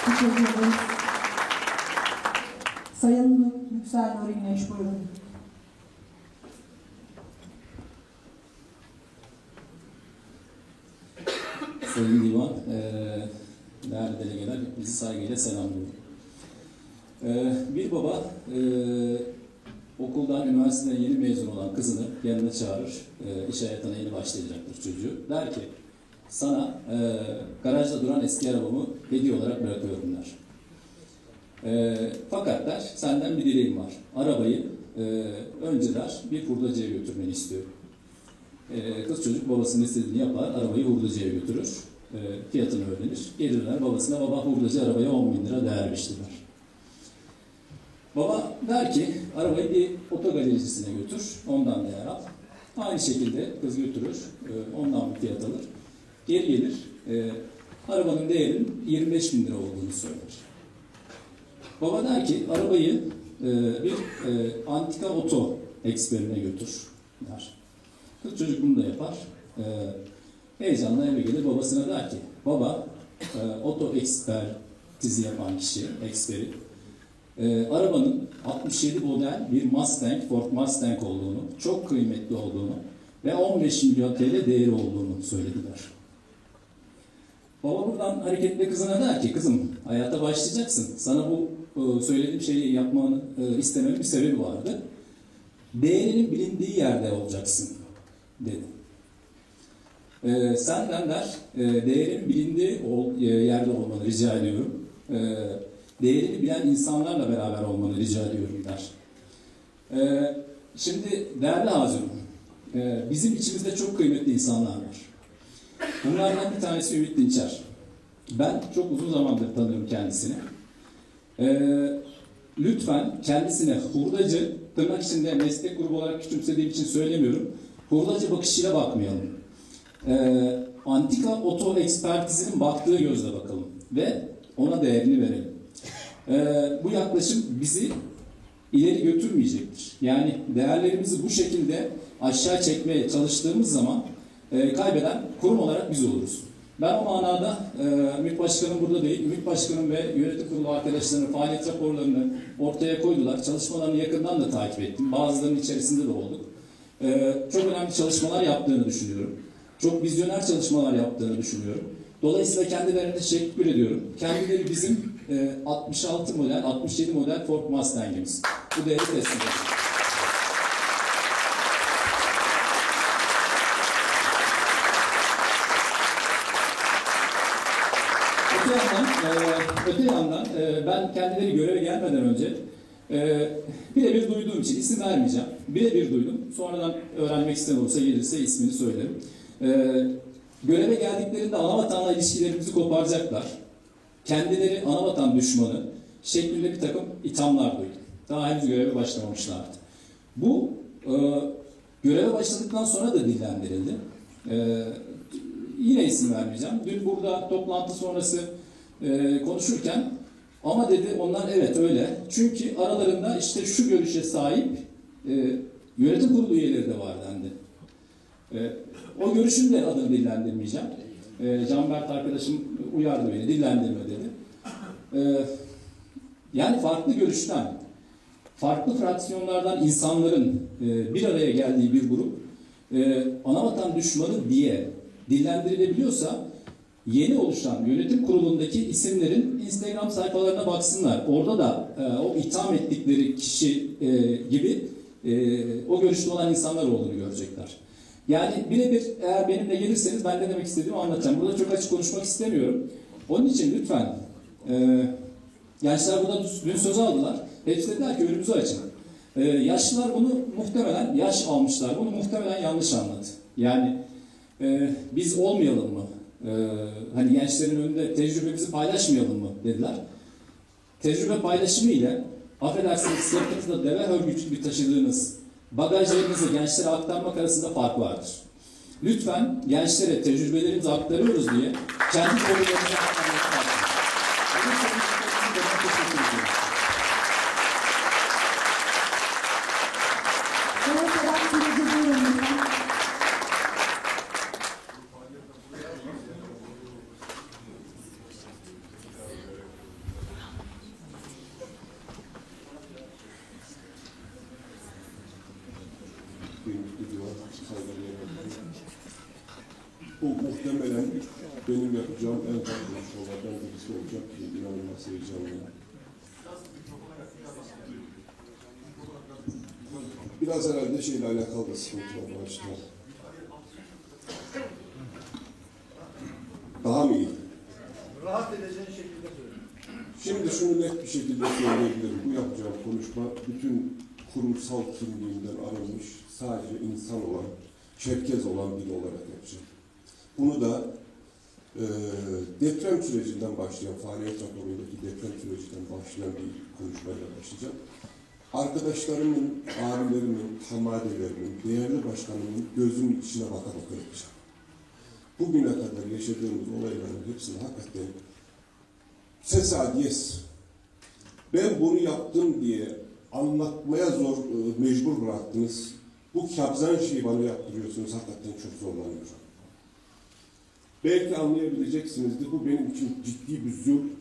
B: Teşekkür ederim. Sayın Yüksel Nuri Güneş, buyurun.
J: Sayın Divan, değerli delegeler, hepinizi saygıyla selamlıyorum. Bir baba okuldan, üniversiteden yeni mezun olan kızını yanına çağırır, iş hayatına yeni başlayacaktır çocuğu. Der ki, sana garajda duran eski arabamı hediye olarak bırakıyorum der. Fakat der, senden bir dileğim var. Arabayı önce der, bir hurdacıya götürmeni istiyorum. Kız çocuk babasının istediğini yapar, arabayı hurdacıya götürür, fiyatını öğrenir, gelirler babasına, baba hurdacı arabaya 10.000 lira değer biçti der. Baba der ki, arabayı bir otogalericisine götür, ondan değer al. Aynı şekilde kız götürür, ondan bir fiyat alır. Geri gelir, arabanın değerinin 25.000 lira olduğunu söyler. Baba der ki, arabayı bir antika oto eksperine götür der. Kız çocuk bunu da yapar. Heyecanla eve gelir, babasına der ki, baba, oto ekspertizi yapan kişi, eksperi, arabanın 67 model bir Mustang, Ford Mustang olduğunu, çok kıymetli olduğunu ve 15 milyon TL değeri olduğunu söylediler. Baba buradan hareketle kızına der ki, kızım hayata başlayacaksın. Sana bu söylediğim şeyi yapmanı istememin bir sebebi vardı. Değerinin bilindiği yerde olacaksın dedi. Senden der, değerinin bilindiği yerde olmanı rica ediyorum. Değerini bilen insanlarla beraber olmanı rica ediyorum der. Şimdi değerli hazırım, bizim içimizde çok kıymetli insanlar var. Bunlardan bir tanesi Ümit Dinçer. Ben çok uzun zamandır tanıyorum kendisini. Lütfen kendisine hurdacı, tırnak içinde meslek grubu olarak küçümsediğim için söylemiyorum, hurdacı bakışıyla bakmayalım. Antika oto ekspertizinin baktığı gözle bakalım ve ona değerini verelim. Bu yaklaşım bizi ileri götürmeyecektir. Yani değerlerimizi bu şekilde aşağı çekmeye çalıştığımız zaman kaybeden kurum olarak biz oluruz. Ben o manada MİT Başkanım burada değil, MİT Başkanım ve yönetim kurulu arkadaşlarının faaliyet raporlarını ortaya koydular. Çalışmalarını yakından da takip ettim. Bazılarının içerisinde de olduk. Çok önemli çalışmalar yaptığını düşünüyorum. Çok vizyoner çalışmalar yaptığını düşünüyorum. Dolayısıyla kendilerine teşekkür ediyorum. Kendileri bizim 66 model, 67 model Ford Mustang'imiz. Bu değeri teslim ediyoruz. Öte yandan ben kendileri göreve gelmeden önce birebir duyduğum için isim vermeyeceğim. Birebir duydum. Sonradan öğrenmek isteyen olursa gelirse ismini söylerim. Göreve geldiklerinde anavatanla ilişkilerimizi koparacaklar. Kendileri anavatan düşmanı şeklinde bir takım ithamlar duydum. Daha henüz göreve başlamamışlardı. Bu göreve başladıktan sonra da dillendirildi. Yine isim vermeyeceğim. Dün burada toplantı sonrası konuşurken ama dedi onlar evet öyle. Çünkü aralarında işte şu görüşe sahip yönetim kurulu üyeleri de var dendi. O görüşün de adını dillendirmeyeceğim. Canberk arkadaşım uyardı beni, dillendirme dedi. Yani farklı görüşten, farklı fraksiyonlardan insanların bir araya geldiği bir grup anavatan düşmanı diye dillendirilebiliyorsa yeni oluşan yönetim kurulundaki isimlerin Instagram sayfalarına baksınlar. Orada da o itham ettikleri kişi gibi o görüşte olan insanlar olduğunu görecekler. Yani birebir eğer benimle gelirseniz ben ne demek istediğimi anlatacağım. Burada çok açık konuşmak istemiyorum. Onun için lütfen gençler burada dün söz aldılar. Hepsi dediler ki önümüzü açın. Yaşlılar bunu muhtemelen, yaş almışlar bunu muhtemelen yanlış anladı. Yani biz olmayalım mı? Hani gençlerin önünde tecrübemizi paylaşmayalım mı dediler. Tecrübe paylaşımı ile affedersiniz sırtınızda deve hörgücü gibi taşıdığınız bagajlarınızı gençlere aktarmak arasında fark vardır. Lütfen gençlere tecrübelerimizi aktarıyoruz diye kendi konularınızı aktarmak lazım.
K: Bu muhtemelen benim yapacağım en farklı konuşmalardan birisi olacak ki inanılmaz heyecanlıyım. Biraz herhalde şeyle alakalı da sıkıntı var başta. Daha mı iyi?
C: Rahat edeceğin şekilde söyle.
K: Şimdi şunu net bir şekilde söyleyebilirim. Bu yapacağım konuşma bütün kurumsal kimliğimden arınmış, sadece insan olan, Çerkez olan biri olarak yapacağım. Bunu da deprem sürecinden başlayan, faaliyet raporundaki deprem sürecinden başlayan bir konuşmayla başlayacağım. Arkadaşlarımın, abilerimin, hamadelerimin, değerli başkanımın gözünün içine bakarak yapacağım. Bugüne kadar yaşadığımız olayların hepsini hakikaten ses ben bunu yaptım diye anlatmaya mecbur bıraktınız. Bu kabzan şeyi bana yaptırıyorsunuz. Hakikaten çok zorlanıyorum. Belki anlayabileceksinizdir. Bu benim için ciddi bir zulm.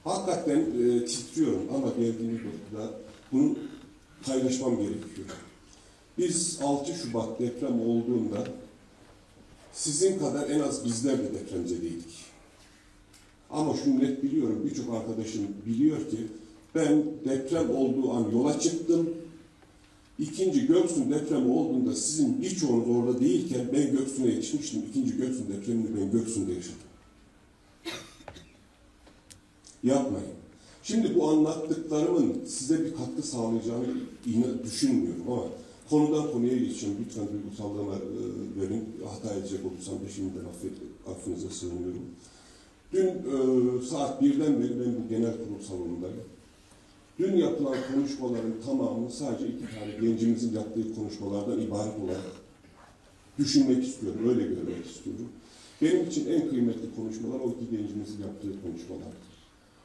K: Hakikaten titriyorum ama geldiğimiz noktada bunu paylaşmam gerekiyor. Biz 6 Şubat deprem olduğunda sizin kadar en az bizler de depremzedeydik. Ama şunu net biliyorum, birçok arkadaşım biliyor ki ben deprem olduğu an yola çıktım. İkinci Göksun depremi olduğunda sizin birçoğunuz orada değilken ben Göksun'a yetişmiştim. İkinci Göksun depremini ben Göksun'da yaşadım. Yapmayın. Şimdi bu anlattıklarımın size bir katkı sağlayacağını düşünmüyorum ama konudan konuya geçiyorum. Lütfen duygusallığıma verin. Hata edecek olursam da şimdiden affınıza sığınıyorum. Dün saat 1'den beri ben bu genel kurul salonundayım. Dün yapılan konuşmaların tamamını sadece 2 tane gencimizin yaptığı konuşmalardan ibaret olarak düşünmek istiyorum, öyle görmek istiyorum. Benim için en kıymetli konuşmalar o 2 gencimizin yaptığı konuşmalardır.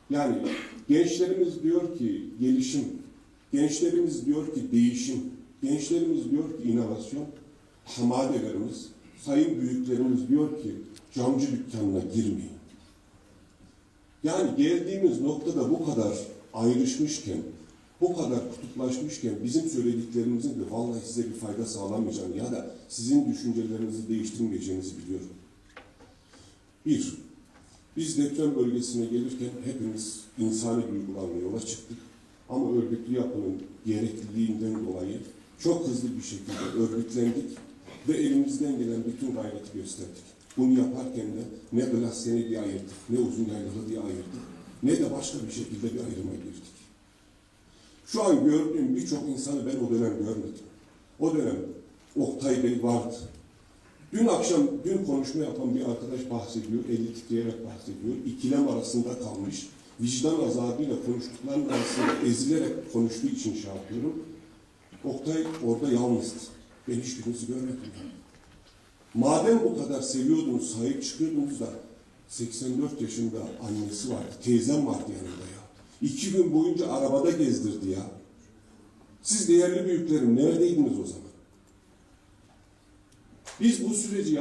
K: Yani gençlerimiz diyor ki gelişim, gençlerimiz diyor ki değişim, gençlerimiz diyor ki inovasyon, hamadelerimiz, sayın büyüklerimiz diyor ki camcı dükkanına girmeyin. Yani geldiğimiz noktada bu kadar ayrışmışken, bu kadar kutuplaşmışken bizim söylediklerimizin de vallahi size bir fayda sağlamayacağını ya da sizin düşüncelerinizi değiştirmeyeceğinizi biliyorum. 1. Biz deprem bölgesine gelirken hepimiz insani duygularla yola çıktık. Ama örgütlü yapının gerekliliğinden dolayı çok hızlı bir şekilde örgütlendik ve elimizden gelen bütün gayreti gösterdik. Bunu yaparken de ne Glassen'i diye ayırdık, ne Uzun Yaylalı diye ayırdık, ne de başka bir şekilde bir ayrıma girdik. Şu an gördüğüm birçok insanı ben o dönem görmedim. O dönem Oktay Bey vardı. Dün konuşma yapan bir arkadaş bahsediyor, eli titreyerek bahsediyor. İkilem arasında kalmış, vicdan azabıyla konuştuklarının arasında ezilerek konuştuğu için şey yapıyorum. Oktay orada yalnızdı. Ben hiçbirinizi görmedim. Madem bu kadar seviyordunuz, sahip çıkıyordunuz da 84 yaşında annesi vardı, teyzem vardı yanında ya. 2 gün boyunca arabada gezdirdi ya. Siz değerli büyüklerim neredeydiniz o zaman? Biz bu süreci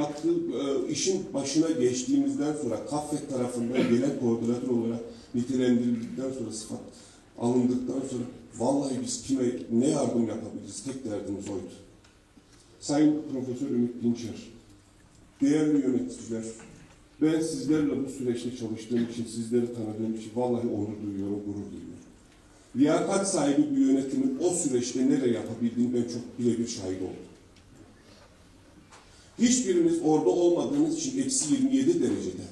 K: işin başına geçtiğimizden sonra Kaffet tarafından gelen koordinatör olarak nitelendirildikten sonra sıfat alındıktan sonra vallahi biz kime ne yardım yapabiliriz? Tek derdimiz oydu. Sayın Profesör Ümit Dinçer, değerli yöneticiler, ben sizlerle bu süreçte çalıştığım için, sizleri tanıdığım için vallahi onur duyuyorum, gurur duyuyorum. Liyakat sahibi bir yönetimin o süreçte nereye yapabildiğini ben çok birebir şahit oldum. Hiçbiriniz orada olmadığınız için -27 derecede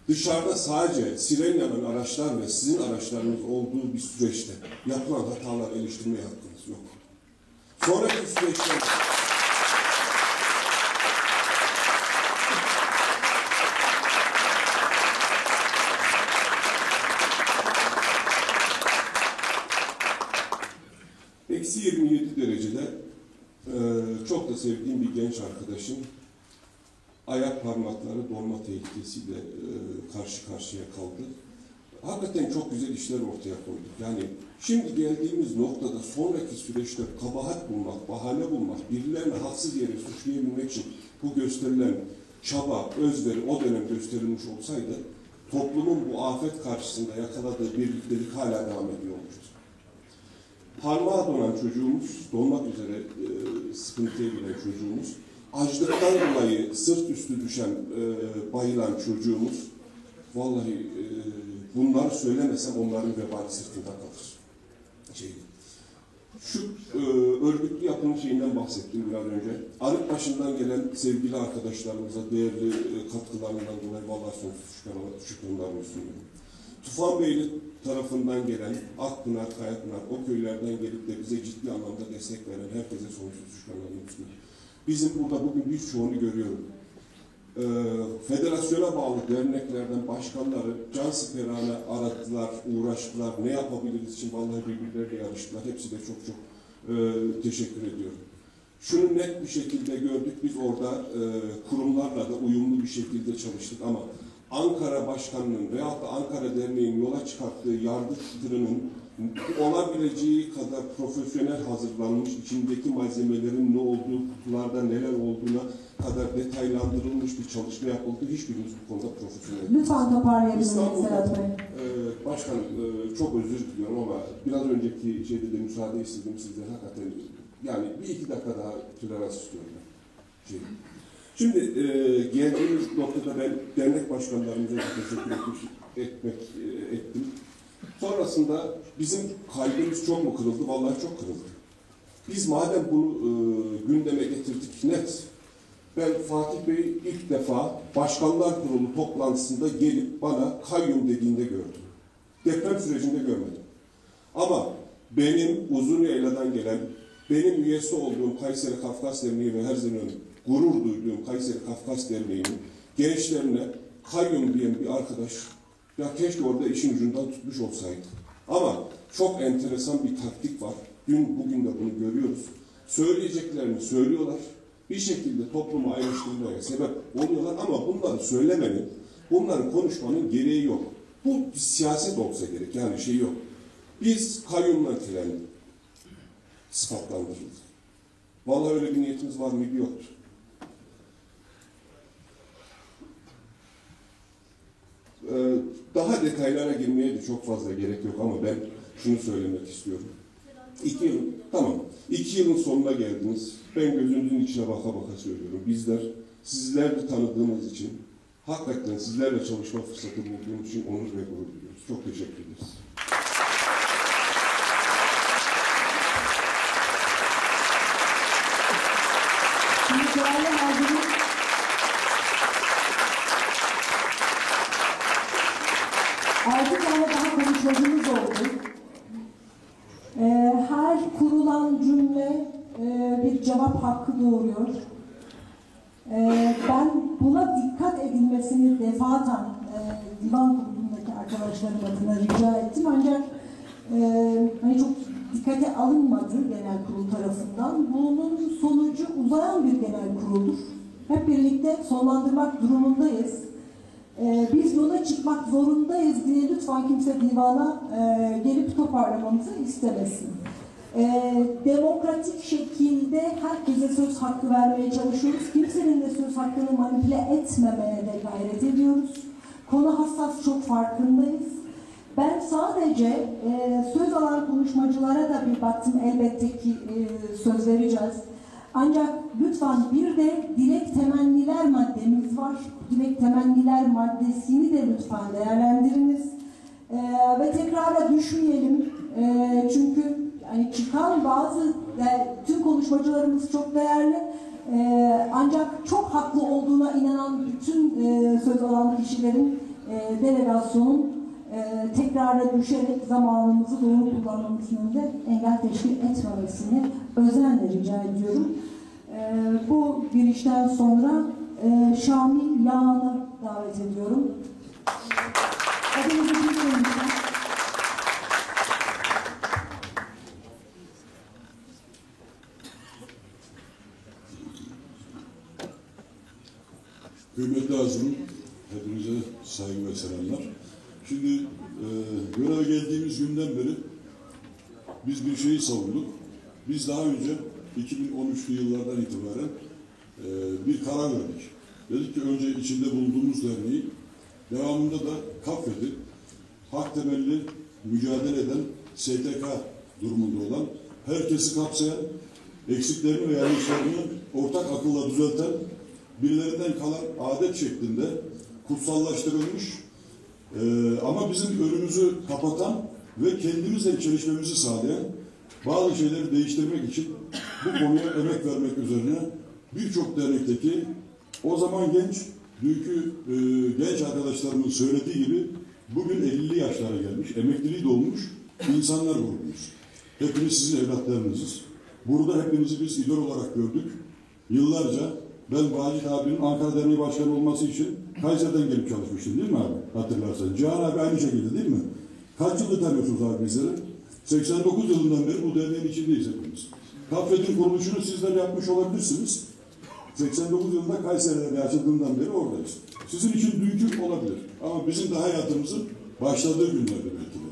K: Dışarıda sadece siren yanan araçlar ve sizin araçlarınız olduğu bir süreçte yapılan hatalar eleştirmeye hakkınız yok. Sonraki süreçte eksi 27 derecede çok da sevdiğim bir genç arkadaşım ayak parmakları donma tehlikesiyle karşı karşıya kaldı. Hakikaten çok güzel işler ortaya koyduk. Yani şimdi geldiğimiz noktada sonraki süreçte kabahat bulmak, bahane bulmak, birilerini haksız yere suçlayabilmek için bu gösterilen çaba, özveri o dönem gösterilmiş olsaydı toplumun bu afet karşısında yakaladığı birliktelik hala devam ediyor olmuştu. Parmağı donan çocuğumuz, donmak üzere sıkıntıya giren çocuğumuz, açlıktan dolayı sırt üstü düşen, bayılan çocuğumuz, vallahi bunları söylemesem onların vebali sırtında kalır. Şu örgütlü yapının şeyinden bahsettim biraz önce. Arıkbaşı'ndan gelen sevgili arkadaşlarımıza değerli katkılarından dolayı vallahi sonsuz şükranlarımı sunuyorum. Tufanbeyli tarafından gelen Akpınar, Kayapınar, o köylerden gelip de bize ciddi anlamda destek veren herkese sonsuz şükranlarımı sunuyorum. Bizim burada bugün birçoğunu görüyorum. Federasyona bağlı derneklerden başkanları cansiperane aradılar, uğraştılar, ne yapabiliriz için vallahi birbirleriyle yarıştılar. Hepsi de çok çok teşekkür ediyorum. Şunu net bir şekilde gördük, biz orada kurumlarla da uyumlu bir şekilde çalıştık ama Ankara Başkanı'nın veyahut da Ankara Derneği'nin yola çıkarttığı yargı tırının olabileceği kadar profesyonel hazırlanmış, içindeki malzemelerin ne olduğu, kutularda neler olduğuna kadar detaylandırılmış bir çalışma yapıldı. Hiçbirimiz bu konuda profesyonel.
B: Lütfen toparlayabilir miyim Serhat Bey?
K: Başkanım, çok özür diliyorum ama biraz önceki şeyde de müsaade istedim sizden hakikaten. Yani bir iki dakika daha tolerans istiyorum. Şimdi geldiğimiz noktada ben dernek başkanlarımıza teşekkür ettim. Sonrasında bizim kalbimiz çok mu kırıldı? Vallahi çok kırıldı. Biz madem bunu gündeme getirdik net. Ben Fatih Bey'i ilk defa Başkanlar Kurulu toplantısında gelip bana kayyum dediğinde gördüm. Deprem sürecinde görmedim. Ama benim Uzunyayla'dan gelen, benim üyesi olduğum Kayseri Kafkas Derneği ve her zaman gurur duyduğum Kayseri Kafkas Derneği'nin gençlerine kayyum diyen bir arkadaş, ya keşke orada işin ucundan tutmuş olsaydı. Ama çok enteresan bir taktik var. Dün bugün de bunu görüyoruz. Söyleyeceklerini söylüyorlar. Bir şekilde toplumu ayrıştırmaya sebep oluyorlar ama bunları söylemenin, bunları konuşmanın gereği yok. Bu bir siyaset olsa gerek, yani şey yok. Biz kayyumla nitelendik, sıfatlandırıldık. Vallahi öyle bir niyetimiz var mıydı? Yoktu. Daha detaylara girmeye de çok fazla gerek yok ama ben şunu söylemek istiyorum. 2 yılın sonuna geldiniz. Ben gözünüzün içine baka baka söylüyorum. Bizler, sizler tanıdığımız için, hakikaten sizlerle çalışma fırsatı bulduğumuz için onur ve gurur duyuyoruz. Çok teşekkür ederiz.
B: Artık ama daha konuşmacımız oldu. Her kurulan cümle bir cevap hakkı doğuruyor. Ben buna dikkat edilmesini defaten divan kurulundaki arkadaşlarım adına rica ettim. Ancak hani çok dikkate alınmadı genel kurul tarafından. Bunun sonucu uzayan bir genel kuruldur. Hep birlikte sonlandırmak durumundayız. Biz yola çıkmak zorundayız diye lütfen kimse divana gelip toparlamamızı istemesin. Demokratik şekilde herkese söz hakkı vermeye çalışıyoruz. Kimsenin de söz hakkını manipüle etmemeye de gayret ediyoruz. Konu hassas, çok farkındayız. Ben sadece söz alan konuşmacılara da bir baktım, elbette ki söz vereceğiz. Ancak lütfen bir de dilek temenniler maddemiz var. Dilek temenniler maddesini de lütfen değerlendiriniz. Ve tekrara düşmeyelim. Çünkü yani çıkan bazı, tüm konuşmacılarımız çok değerli. Ancak çok haklı olduğuna inanan bütün söz alan kişilerin delegasyonun tekrara düşerek zamanımızı doğru kullanmamız yönünde engel teşkil etmemesini özenle rica ediyorum. Bu girişten sonra Şamil Yağan'ı davet ediyorum. Adınızı bilmiyorum.
L: Kıymetli hazırım, hepinize saygı ve selamlar. Şimdi göreve geldiğimiz günden beri biz bir şeyi savunduk. Biz daha önce 2013'lü yıllardan itibaren bir karar verdik. Dedik ki önce içinde bulunduğumuz derneği, devamında da KAFED'i, hak temelli mücadele eden STK durumunda olan, herkesi kapsayan, eksiklerini ve yanlışlarını ortak akılla düzelten, birilerinden kalan adet şeklinde kutsallaştırılmış ama bizim önümüzü kapatan ve kendimizle çelişmemizi sağlayan bazı şeyleri değiştirmek için bu konuya emek vermek üzerine birçok dernekteki o zaman genç, dünkü genç arkadaşlarımın söylediği gibi bugün 50'li yaşlara gelmiş, emekliliği dolmuş insanlar grubumuz. Hepimiz sizin evlatlarınızız. Burada hepimizi biz idol olarak gördük. Yıllarca ben Vacit abinin Ankara Derneği Başkanı olması için Kayseri'den gelip çalışmıştım değil mi abi? Hatırlarsan. Cihan abi aynı şekilde değil mi? Kaç yıldır tanıyorsunuz abi bizleri? 89 yılından beri bu derneğin içindeyiz hepimiz. KAFED'in kuruluşunu sizler yapmış olabilirsiniz. 89 yılında Kayseri'de açıldığından beri oradayız. Sizin için dünkü olabilir. Ama bizim de hayatımızın başladığı günlerdi belki de.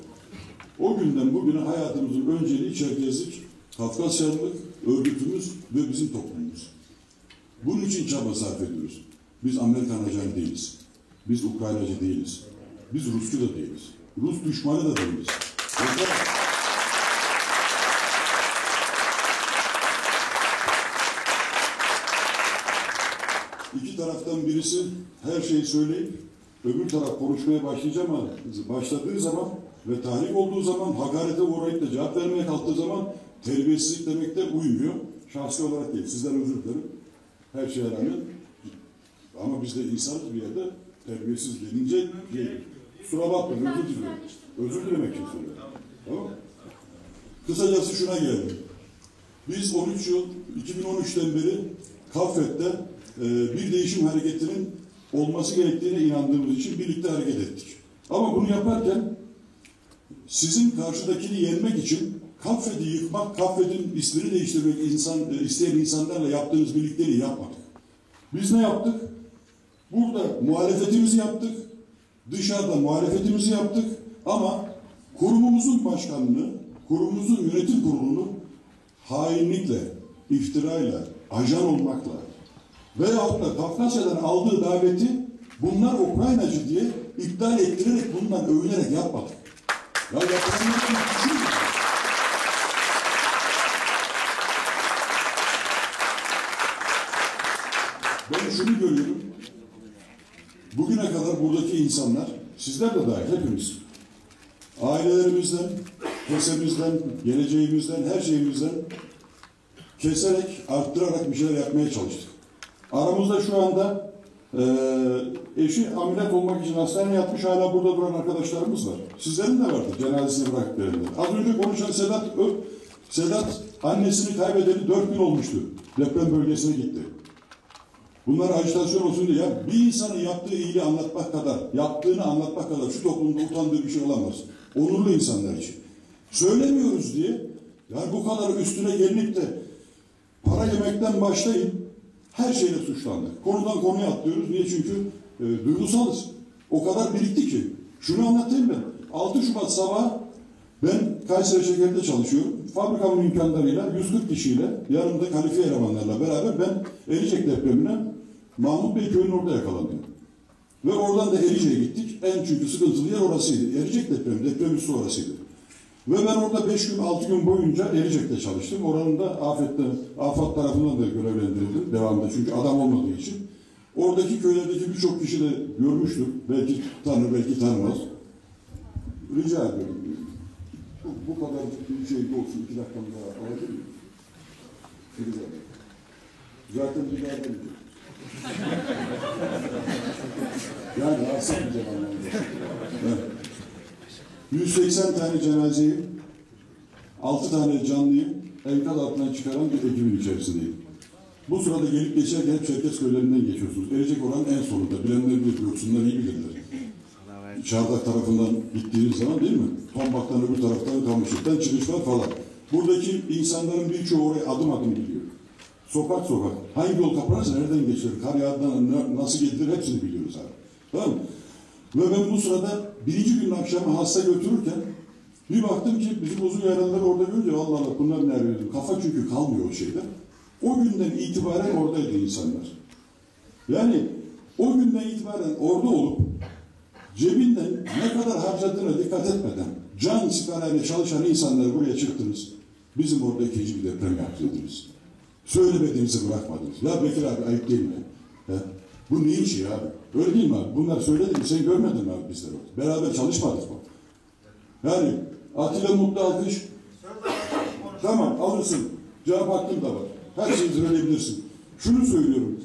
L: O günden bugüne hayatımızın önceliği Çerkezlik, Kafkasyanlık, örgütümüz ve bizim toplumumuz. Bunun için çaba sarf ediyoruz. Biz Amerikan ajanı değiliz. Biz Ukraynacı değiliz. Biz Rusçu da değiliz. Rus düşmanı da değiliz. İki taraftan birisi her şeyi söyleyip öbür taraf konuşmaya başlayacak ama başladığı zaman ve tahrik olduğu zaman, hakarete uğrayıp da cevap vermeye kalktığı zaman terbiyesizlik demek de uymuyor. Şahsi olarak değil. Sizden özür dilerim. Her şeye rağmen. Ama biz de insanız bir yerde, terbiyesiz gelince değil. Kusura bakmayın, özür diliyorum. Özür dilemek için söylüyorum. Tamam. Kısacası şuna geldim. Biz 13 yıl, 2013'ten beri KAFED'de bir değişim hareketinin olması gerektiğine inandığımız için birlikte hareket ettik. Ama bunu yaparken sizin karşıdakini yenmek için KAFED'i yıkmak, KAFED'in ismini değiştirmek isteyen insanlarla yaptığımız birlikteliği yapmadık. Biz ne yaptık? Burada muhalefetimizi yaptık, dışarıda muhalefetimizi yaptık ama kurumumuzun başkanını, kurumumuzun yönetim kurulunu hainlikle, iftirayla, ajan olmakla veyahut da Kafkasya'dan aldığı daveti bunlar Ukraynacı diye iptal ettirerek bundan övünerek yapmadık. Ya yapılanları düşünün. Ben şunu görüyorum. Bugüne kadar buradaki insanlar, sizler de dahil hepimiz, ailelerimizden, kesemizden, geleceğimizden, her şeyimizden keserek, arttırarak bir şeyler yapmaya çalıştık. Aramızda şu anda eşi ameliyat olmak için hastaneye yatmış hala burada duran arkadaşlarımız var. Sizlerin de vardı cenazesini bırakıp verenler. Az önce konuşan Sedat annesini kaybedeli 4 gün olmuştu. Deprem bölgesine gitti. Bunlar ajitasyon olsun diye. Bir insanın yaptığı iyiliği anlatmak kadar, yaptığını anlatmak kadar şu toplumda utandığı bir şey olamaz. Onurlu insanlar için. Söylemiyoruz diye, yani bu kadar üstüne gelinip de para yemekten başlayıp her şeyle suçlandık. Konudan konuya atlıyoruz. Niye? Çünkü duygusalız. O kadar birikti ki. Şunu anlatayım ben. 6 Şubat sabahı ben Kayseri Şeker'de çalışıyorum. Fabrikamın imkanlarıyla 140 kişiyle yanımda kalifiye elemanlarla beraber ben Erecek depremine Mahmut Bey köyünün orada yakalandım. Ve oradan da Erecek'e gittik. En çünkü sıkıntılı yer orasıydı. Erecek deprem üssü orasıydı. Ve ben orada 5 gün 6 gün boyunca Erecek'te çalıştım. Oranın da AFAD tarafından da görevlendirildim devamında. Çünkü adam olmadığı için. Oradaki köylerdeki birçok kişi de görmüştür. Belki tanır, belki tanımaz. Rica ediyorum. Bu kadar bir şey olsun. 2 dakikamı daha alabilir miyim? Zaten bir daha demeyeceğim. Yani Basit bir cevap. Evet. 180 tane cenazeyi, 6 tane canlıyı enkaz altından çıkaran bir ekibin içerisindeyim. Bu sırada gelip geçerken hep Çerkezköylerinden geçiyorsunuz. Erecek olan en sonunda. Bilenler bilir, yoksunlar iyi bilirler. Çardak tarafından gittiğiniz zaman değil mi? Tombak'tan öbür taraftan Kamışlık'tan çıkış var falan. Buradaki insanların birçoğu oraya adım adım gidiyor. Sokak sokak. Hangi yol kapanırsa nereden geçilir, kar yağdan nasıl gelir hepsini biliyoruz abi. Tamam mı? Ve ben bu sırada birinci gün akşamı hasta götürürken bir baktım ki bizim uzun yaralıları orada görünce Allah Allah bunlar nerede dedim. Kafa çünkü kalmıyor o şeyde. O günden itibaren oradaydı insanlar. Yani o günden itibaren orada olup cebinden ne kadar harcadığına dikkat etmeden can siparişine çalışan insanlar buraya çıktınız. Bizim orada ikinci bir deprem yaptırdınız. Söylemediğinizi bırakmadınız. Ya Bekir abi ayıp değil mi? He? Bu ne işi abi? Öyle değil mi abi? Bunlar söyledi mi? Sen görmedin mi abi bizler orada? Beraber çalışmadık mı? Yani Atilla Mutlu alkış. Tamam alırsın. Cevap hakkım da var. Her şeyi söyleyebilirsin. Şunu söylüyorum.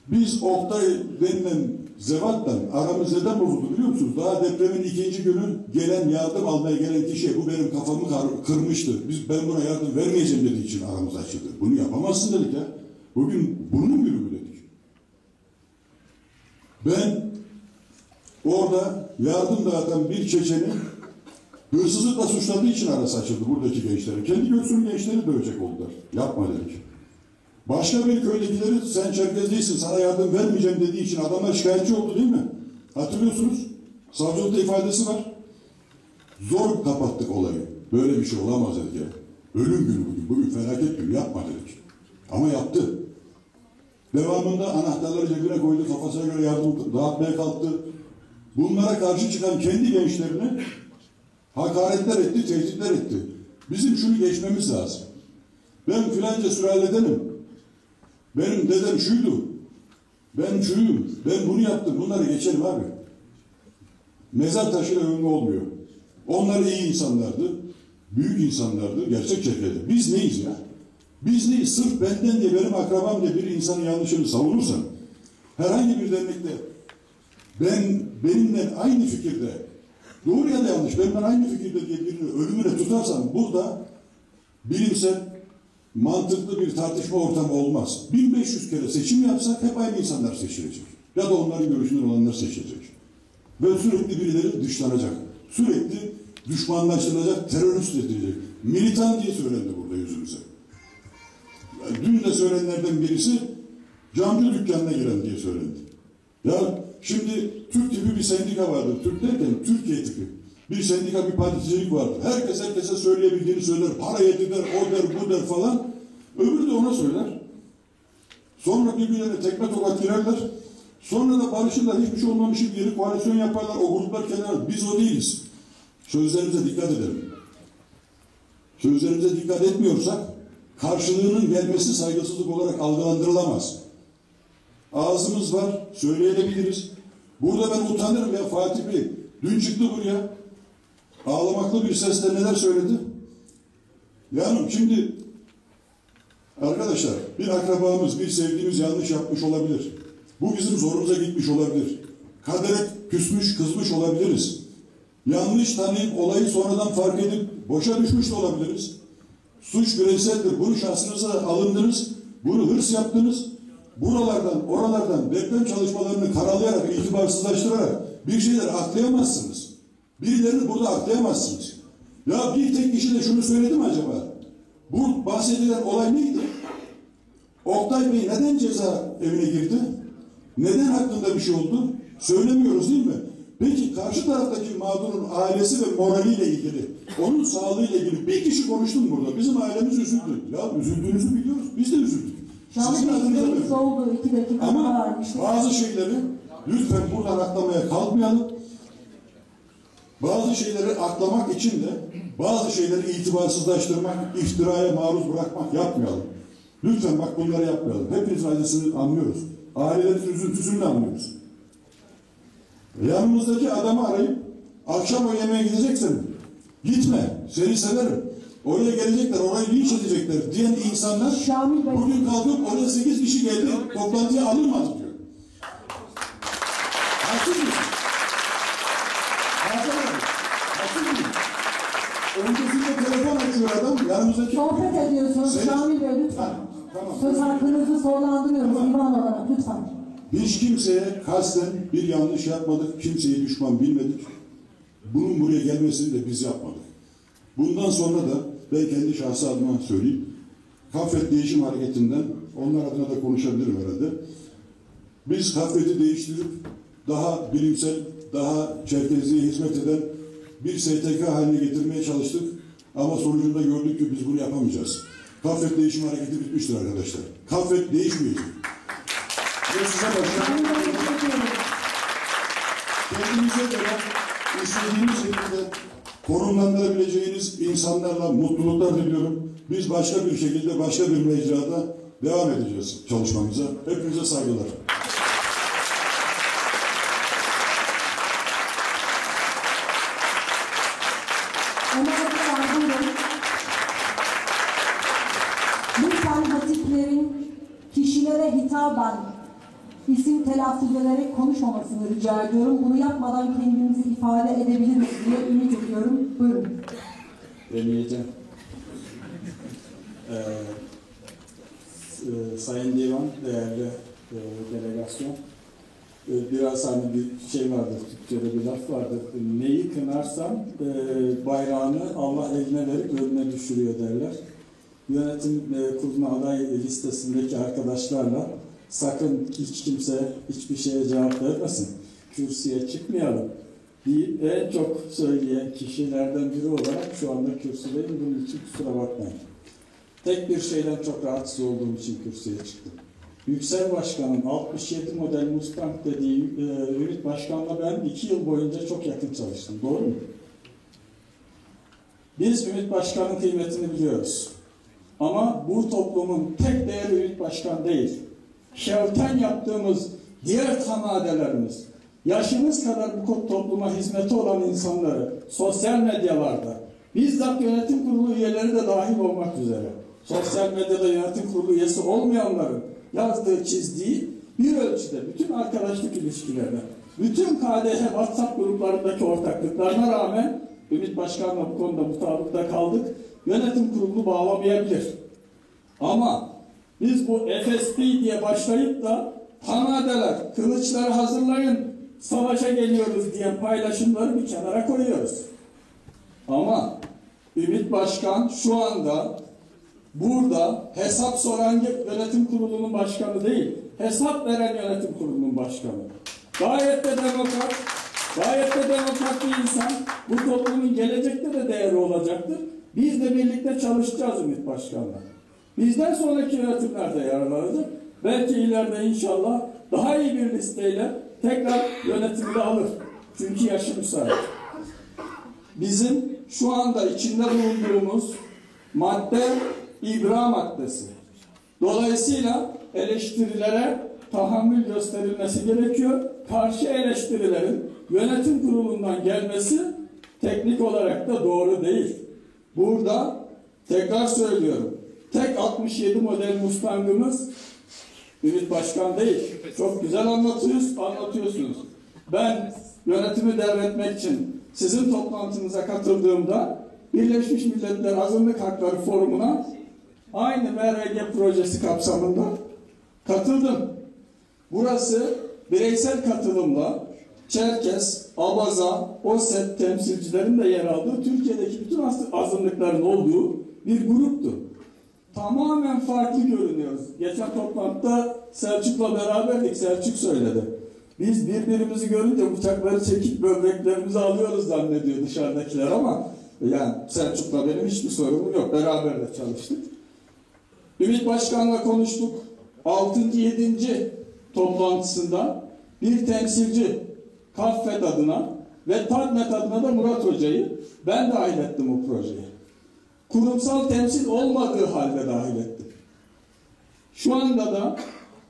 L: Biz Oktay denilen zevatla aramız neden bozuldu biliyor musunuz? Daha depremin ikinci günü gelen yardım almaya gelen kişi bu benim kafamı kırmıştı. Ben buna yardım vermeyeceğim dediği için aramız açıldı. Bunu yapamazsın dedik ya. Bugün bunun günü mü dedik. Ben orada yardım dağıtan bir Çeçeni hırsızlıkla suçladığı için arası açıldı buradaki gençlerin. Kendi göğsünün gençlerini dövecek oldular. Yapma dedik. Başka bir köydekileri sen Çerkez değilsin sana yardım vermeyeceğim dediği için adamlar şikayetçi oldu değil mi? Hatırlıyorsunuz. Savcılıkta ifadesi var. Zor kapattık olayı. Böyle bir şey olamaz dedik ya. Ölüm günü bugün. Bugün felaket günü. Yapma dedik. Ama yaptı. Devamında anahtarları cebine koydu. Kafasına göre yardım dağıtmaya kalktı. Bunlara karşı çıkan kendi gençlerine hakaretler etti, tehditler etti. Bizim şunu geçmemiz lazım. Ben filanca sülaledenim. Benim dedem şuydu. Ben şuyum. Ben bunu yaptım. Bunları geçelim abi. Mezar taşıyla övünme olmuyor. Onlar iyi insanlardı. Büyük insanlardı. Gerçek Çerkez'de. Biz neyiz ya? Biz neyiz? Sırf benden diye benim akrabam diye bir insanın yanlışını savunursam herhangi bir dernekte benimle aynı fikirde doğru ya da yanlış benimle aynı fikirde diye birini ölümüne tutarsam burada bilimsel mantıklı bir tartışma ortamı olmaz. 1500 kere seçim yapsak hep aynı insanlar seçilecek. Ya da onların görüşünden olanlar seçilecek. Ve sürekli birileri dışlanacak. Sürekli düşmanlaştırılacak, terörist edilecek. Militan diye söylendi burada yüzümüze. Yani dün de söylenenlerden birisi camcı dükkanına giren diye söylendi. Ya şimdi Türk tipi bir sendika vardır. Türk derken Türkiye tipi. Bir sendika, bir particilik vardır. Herkes herkese söyleyebildiğini söyler. Para yediler, o der, bu der falan. Öbürü de ona söyler. Sonra birbirlerine tekme tokat girerler. Sonra da barışırlar. Hiçbir şey olmamış gibi yeni koalisyon yaparlar. O gruplar kenara. Biz o değiliz. Sözlerimize dikkat edelim. Sözlerimize dikkat etmiyorsak karşılığının gelmesi saygısızlık olarak algılandırılamaz. Ağzımız var. Söyleyebiliriz. Burada ben utanırım ya Fatih Bey. Dün çıktı buraya. Ağlamaklı bir sesle neler söyledi? Yani şimdi arkadaşlar bir akrabamız, bir sevdiğimiz yanlış yapmış olabilir. Bu bizim zorumuza gitmiş olabilir. Kadere küsmüş, kızmış olabiliriz. Yanlış tanıyıp olayı sonradan fark edip boşa düşmüş de olabiliriz. Suç bireyseldir. Bunu şahsınıza alındınız. Bunu hırs yaptınız. Buralardan, oralardan deprem çalışmalarını karalayarak, itibarsızlaştırarak bir şeyler aklayamazsınız. Birilerini burada aklayamazsınız. Ya bir tek kişi de şunu söyledi mi acaba? Bu bahsedilen olay neydi? Oktay Bey neden ceza evine girdi? Neden hakkında bir şey oldu? Söylemiyoruz değil mi? Peki karşı taraftaki mağdurun ailesi ve moraliyle ilgili, onun sağlığıyla ilgili bir kişi konuştu mu burada? Bizim ailemiz üzüldü. Ya üzüldüğünüzü biliyoruz. Biz de üzüldük. Sizin adınıza
B: oldu 2 dakika.
L: Ama bazı şeyleri lütfen buradan aklamaya kalkmayalım. Bazı şeyleri aklamak için de bazı şeyleri itibarsızlaştırmak, iftiraya maruz bırakmak yapmayalım. Lütfen bak bunları yapmayalım. Hepinizin acısını anlıyoruz. Ailelerin üzüntüsünü de anlıyoruz. Yanımızdaki adamı arayıp akşam o yemeğe gideceksin. Gitme. Seni severim. Oraya gelecekler, orayı linç edecekler diyen insanlar bugün kalkıp oraya 8 kişi geldi, toplantıya alınmadı diyor. Haksız
F: mıyız? Hakan abi, haksız mıyız? Öncesinde telefon açıyor adam, yanımızdaki...
B: Sohbet ediyorsunuz Şamil Bey lütfen.
F: Tamam.
B: Söz hakkınızı sonlandırıyoruz divan olarak lütfen.
L: Biz kimseye kasten bir yanlış yapmadık, kimseyi düşman bilmedik. Bunun buraya gelmesini de biz yapmadık. Bundan sonra da ben kendi şahsi adıma söyleyeyim. Kaffet Değişim Hareketi'nden, onlar adına da konuşabilirim herhalde. Biz Kaffet'i değiştirip daha bilimsel, daha Çerkezli'ye hizmet eden bir STK haline getirmeye çalıştık. Ama sonucunda gördük ki biz bunu yapamayacağız. Kaffet Değişim Hareketi bitmiştir arkadaşlar. Kaffet değişmeyecek. Ve size başlayalım. Kendinize göre istediğiniz şekilde konumlandırabileceğiniz insanlarla mutluluklar diliyorum. Biz başka bir şekilde, başka bir mecrada devam edeceğiz çalışmamıza. Hepinize saygılar.
B: Lütfen hatiplerin kişilere hitaben isim telaffuz ederek konuşmamasını rica ediyorum. Bunu yapmadan kendimizi ifade edebiliriz diye ümit ediyorum. Buyurun.
M: Deneyeceğim. Sayın Divan, değerli delegasyon, biraz hani bir şey vardır, Türkçe'de bir laf vardır. Neyi kınarsam bayrağını Allah eline verip önüne düşürüyor derler. Yönetim kurulu aday listesindeki arkadaşlarla sakın hiç kimse hiçbir şeye cevap vermesin, kürsüye çıkmayalım deyip en çok söyleyen kişilerden biri olarak şu anda kürsüdeyim. Bunun için kusura bakmayın. Tek bir şeyden çok rahatsız olduğum için kürsüye çıktım. Yüksel Başkan'ın 67 model Mustang dediği Ümit Başkan'la ben 2 yıl boyunca çok yakın çalıştım. Doğru mu? Biz Ümit Başkan'ın kıymetini biliyoruz. Ama bu toplumun tek değeri Ümit Başkan değil. Şevten yaptığımız diğer kanadelerimiz, yaşımız kadar bu topluma hizmeti olan insanları sosyal medyalarda, bizzat yönetim kurulu üyeleri de dahil olmak üzere, sosyal medyada yönetim kurulu üyesi olmayanların yazdığı, çizdiği bir ölçüde bütün arkadaşlık ilişkilerine, bütün KDH WhatsApp gruplarındaki ortaklıklarına rağmen Ümit Başkan'la bu konuda mutabıkta kaldık. Yönetim kurulunu bağlamayabilir. Ama biz bu FSP diye başlayıp da kanadeler, kılıçları hazırlayın, savaşa geliyoruz diye paylaşımları bir kenara koyuyoruz. Ama Ümit Başkan şu anda burada hesap soran yönetim kurulunun başkanı değil, hesap veren yönetim kurulunun başkanı. Gayet de demokrat, gayet de demokrat bir insan. Bu toplumun gelecekte de değeri olacaktır. Biz de birlikte çalışacağız Ümit Başkan'la. Bizden sonraki yönetimler de yararlanacak. Belki ileride inşallah daha iyi bir listeyle tekrar yönetimde alır. Çünkü yaşı müsait. Bizim şu anda içinde bulunduğumuz madde ibra maddesi. Dolayısıyla eleştirilere tahammül gösterilmesi gerekiyor. Karşı eleştirilerin yönetim kurulundan gelmesi teknik olarak da doğru değil. Burada tekrar söylüyorum. Tek 67 model Mustang'ımız Ümit Başkan değil. Çok güzel anlatıyorsunuz. Ben yönetimi devretmek için sizin toplantınıza katıldığımda Birleşmiş Milletler Azınlık Hakları Forumu'na aynı MRG projesi kapsamında katıldım. Burası bireysel katılımla Çerkes, Abaza, OSET temsilcilerin de yer aldığı Türkiye'deki bütün azınlıkların olduğu bir gruptu. Tamamen farklı görünüyoruz. Geçen toplantıda Selçuk'la beraberdik. Selçuk söyledi. Biz birbirimizi görünce bıçakları çekip böbreklerimizi alıyoruz zannediyor dışarıdakiler ama yani Selçuk'la benim hiçbir sorunum yok. Beraber de çalıştık. Ümit Başkan'la konuştuk. 6. 7. toplantısında bir temsilci Kaffet adına ve Tadmet adına da Murat Hoca'yı ben dahil ettim o projeye. Kurumsal temsil olmadığı halde dahil ettim. Şu anda da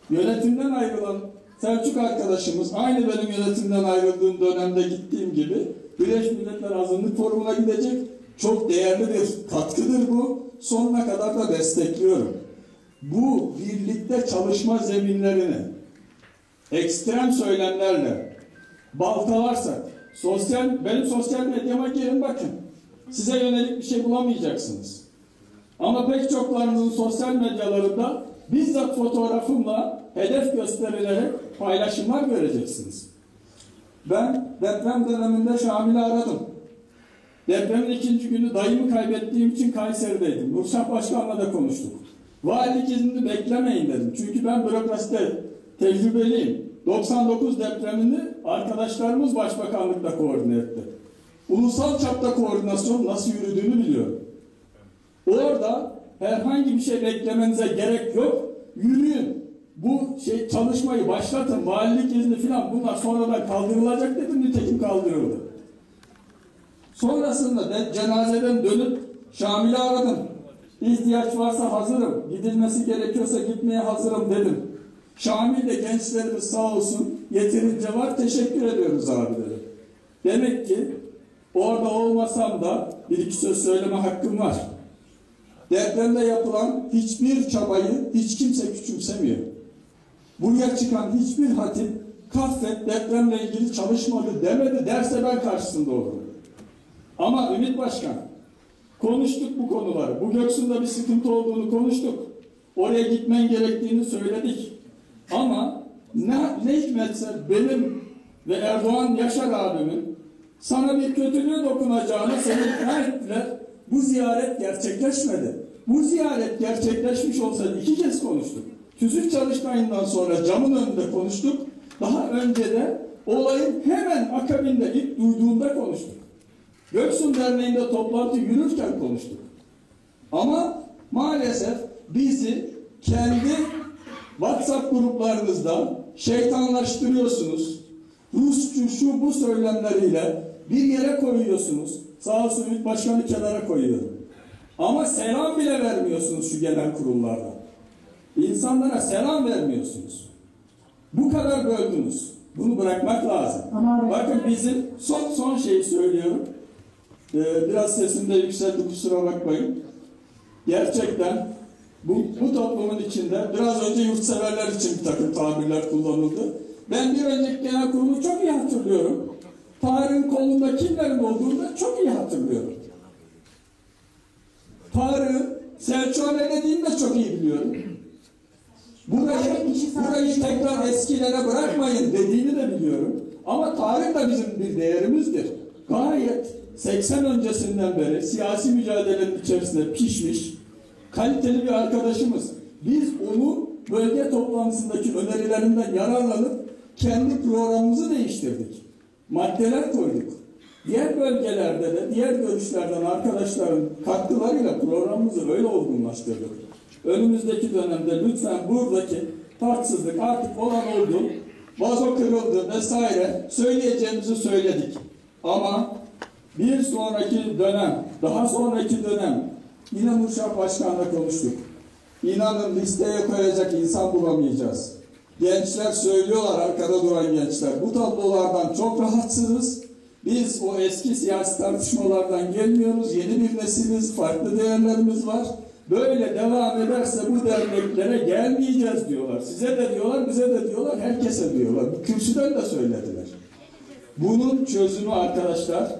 M: yönetimden ayrılan Selçuk arkadaşımız aynı benim yönetimden ayrıldığım dönemde gittiğim gibi Birleşmiş Milletler Azınlık Forumu'na gidecek. Çok değerli bir katkıdır bu. Sonuna kadar da destekliyorum. Bu birlikte çalışma zeminlerini ekstrem söylemlerle baltalarsak, benim sosyal medyama girin bakın. Size yönelik bir şey bulamayacaksınız. Ama pek çoklarınızın sosyal medyalarında bizzat fotoğrafımla hedef gösterilerek paylaşımlar göreceksiniz. Ben deprem döneminde Şamil'i aradım. Depremin 2. günü dayımı kaybettiğim için Kayseri'deydim. Nurşah Başkan'la da konuştuk. Valilik iznini beklemeyin dedim. Çünkü ben bürokraside tecrübeliyim. 99 depremini arkadaşlarımız başbakanlıkla koordine etti. Ulusal çapta koordinasyon nasıl yürüdüğünü biliyorum. Orada herhangi bir şey beklemenize gerek yok. Yürüyün. Bu çalışmayı başlatın. Valilik izni falan bunlar sonradan kaldırılacak dedim. Nitekim kaldırıldı. Sonrasında cenazeden dönüp Şamil'i aradım. İhtiyaç varsa hazırım. Gidilmesi gerekiyorsa gitmeye hazırım dedim. Şamil de gençlerimiz sağ olsun yeterince var. Teşekkür ediyoruz abi dedi. Demek ki orada olmasam da bir iki söz söyleme hakkım var. Depremde yapılan hiçbir çabayı hiç kimse küçümsemiyor. Buraya çıkan hiçbir hatip Kaffet depremle ilgili çalışmadı demedi derse ben karşısında olurum. Ama Ümit Başkan, konuştuk bu konuları. Bu Göksu'nda bir sıkıntı olduğunu konuştuk. Oraya gitmen gerektiğini söyledik. Ama ne hikmetse benim ve Erdoğan Yaşar abimin sana bir kötülüğü dokunacağını söylediler. Bu ziyaret gerçekleşmedi. Bu ziyaret gerçekleşmiş olsaydı 2 kez konuştuk. Tüzük çalıştayından sonra camın önünde konuştuk. Daha önce de olayın hemen akabinde ilk duyduğumda konuştuk. Göksun Derneği'nde toplantı yürürken konuştuk. Ama maalesef bizi kendi WhatsApp gruplarınızda şeytanlaştırıyorsunuz. Rusçu şu bu söylemleriyle bir yere koyuyorsunuz. Sağ olsun Ümit Başkanı kenara koyuyor. Ama selam bile vermiyorsunuz şu genel kurullarda. İnsanlara selam vermiyorsunuz. Bu kadar böldünüz. Bunu bırakmak lazım. Bakın bizim son şeyi söylüyorum. Biraz sesimde yükseldi, kusura bakmayın. Gerçekten bu toplumun içinde biraz önce yurtseverler için bir takım tabirler kullanıldı. Ben bir önceki genel kurulu çok iyi hatırlıyorum. Tarık'ın kolunda kimlerin olduğunu da çok iyi hatırlıyorum. Tarık'ı Selçuk'a ne dediğini de çok iyi biliyorum. Burayı tekrar eskilere bırakmayın dediğini de biliyorum. Ama Tarık da bizim bir değerimizdir. Gayet 80 öncesinden beri siyasi mücadelenin içerisinde pişmiş, kaliteli bir arkadaşımız. Biz onu bölge toplantısındaki önerilerinden yararlanıp kendi programımızı değiştirdik. Maddeler koyduk. Diğer bölgelerde de diğer görüşlerden arkadaşların katkılarıyla programımızı öyle olgunlaştırdık. Önümüzdeki dönemde lütfen buradaki tatsızlık artık olan oldu, vazo kırıldı vesaire söyleyeceğimizi söyledik. Ama bir sonraki dönem, daha sonraki dönem yine Nurşah Başkan'la konuştuk. İnanın listeye koyacak insan bulamayacağız. Gençler söylüyorlar, arkada duran gençler. Bu tablolardan çok rahatsızız. Biz o eski siyasi tartışmalardan gelmiyoruz. Yeni bir nesiliz, farklı değerlerimiz var. Böyle devam ederse bu derneklere gelmeyeceğiz diyorlar. Size de diyorlar, bize de diyorlar, herkese diyorlar. Bu kürsüden de söylediler. Bunun çözümü arkadaşlar,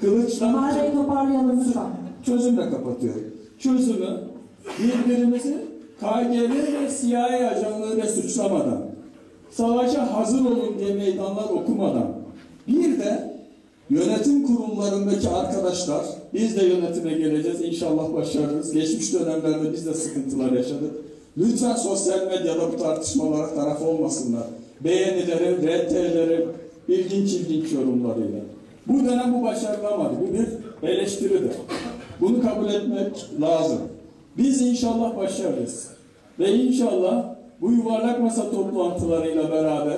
M: kılıçla...
B: Mağarayı toparlayalım lütfen.
M: Çözümle kapatıyorum. Çözümü birbirimizi KGB ve CIA ajanlığıyla suçlamadan, savaşa hazır olun diye meydanlar okumadan, bir de yönetim kurullarındaki arkadaşlar, biz de yönetime geleceğiz, inşallah başarırız. Geçmiş dönemlerde biz de sıkıntılar yaşadık. Lütfen sosyal medyada bu tartışmalara taraf olmasınlar. Beğenileri, RT'leri, ilginç yorumlarıyla. Bu dönem bu başarılamadı. Bu bir eleştiridir. Bunu kabul etmek lazım. Biz inşallah başarırız. Ve inşallah bu yuvarlak masa toplantılarıyla beraber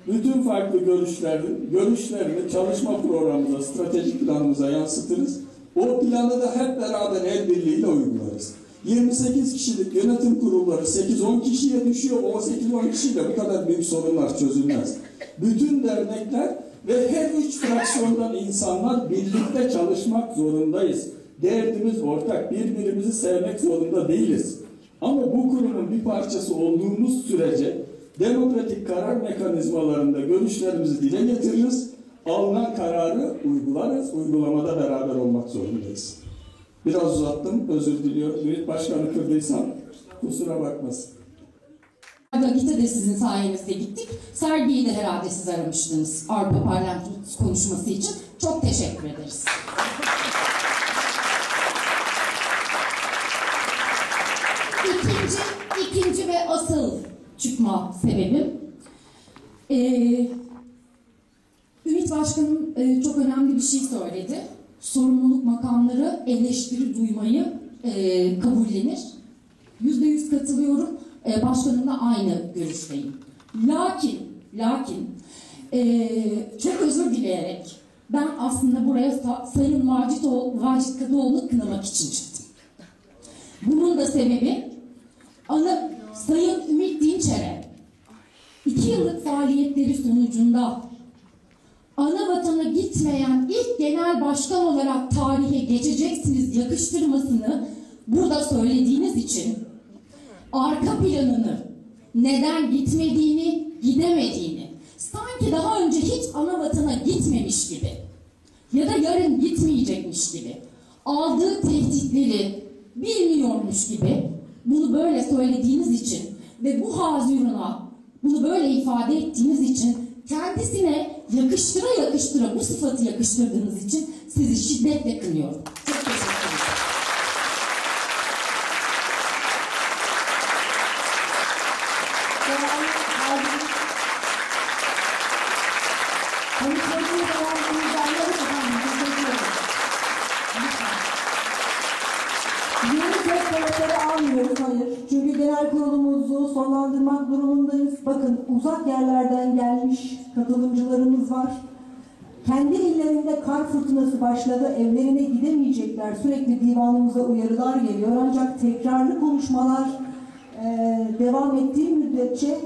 M: bütün farklı görüşlerini çalışma programımıza, stratejik planımıza yansıtırız. O planı da hep beraber el birliğiyle uygularız. 28 kişilik yönetim kurulları 8-10 kişiye düşüyor. O 8-10 kişiyle bu kadar büyük sorunlar çözülmez. Bütün dernekler ve her 3 fraksiyondan insanlar birlikte çalışmak zorundayız. Derdimiz ortak. Birbirimizi sevmek zorunda değiliz. Ama bu kurumun bir parçası olduğumuz sürece demokratik karar mekanizmalarında görüşlerimizi dile getiririz. Alınan kararı uygularız. Uygulamada beraber olmak zorundayız. Biraz uzattım. Özür diliyorum. Mürit Başkanı kırdıysam kusura bakmasın.
D: Git'e de sizin sayenizde gittik. Sergiyi de herhalde siz aramıştınız Avrupa Parlamentosu konuşması için. Çok teşekkür ederiz. İkinci ve asıl çıkma sebebim, Ümit Başkanım çok önemli bir şey söyledi. Sorumluluk makamları eleştiri duymayı kabullenir. %100 katılıyorum. Başkanımla aynı görüşteyim. Lakin çok özür dileyerek ben aslında buraya Sayın Vacit Kadıoğlu'nu kınamak için çıktım. Bunun da sebebi Sayın Ümit Dinçer'e 2 yıllık faaliyetleri sonucunda ana vatana gitmeyen ilk genel başkan olarak tarihe geçeceksiniz yakıştırmasını burada söylediğiniz için arka planını, neden gitmediğini, gidemediğini, sanki daha önce hiç ana vatana gitmemiş gibi ya da yarın gitmeyecekmiş gibi, aldığı tehditleri bilmiyormuş gibi bunu böyle söylediğiniz için ve bu hazırına bunu böyle ifade ettiğiniz için kendisine yakıştıra bu sıfatı yakıştırdığınız için sizi şiddetle kınıyorum. Çok teşekkür ederim.
B: Hayır. Çünkü genel kurulumuzu sonlandırmak durumundayız. Bakın uzak yerlerden gelmiş katılımcılarımız var. Kendi illerinde kar fırtınası başladı. Evlerine gidemeyecekler. Sürekli divanımıza uyarılar geliyor. Ancak tekrarlı konuşmalar devam ettiği müddetçe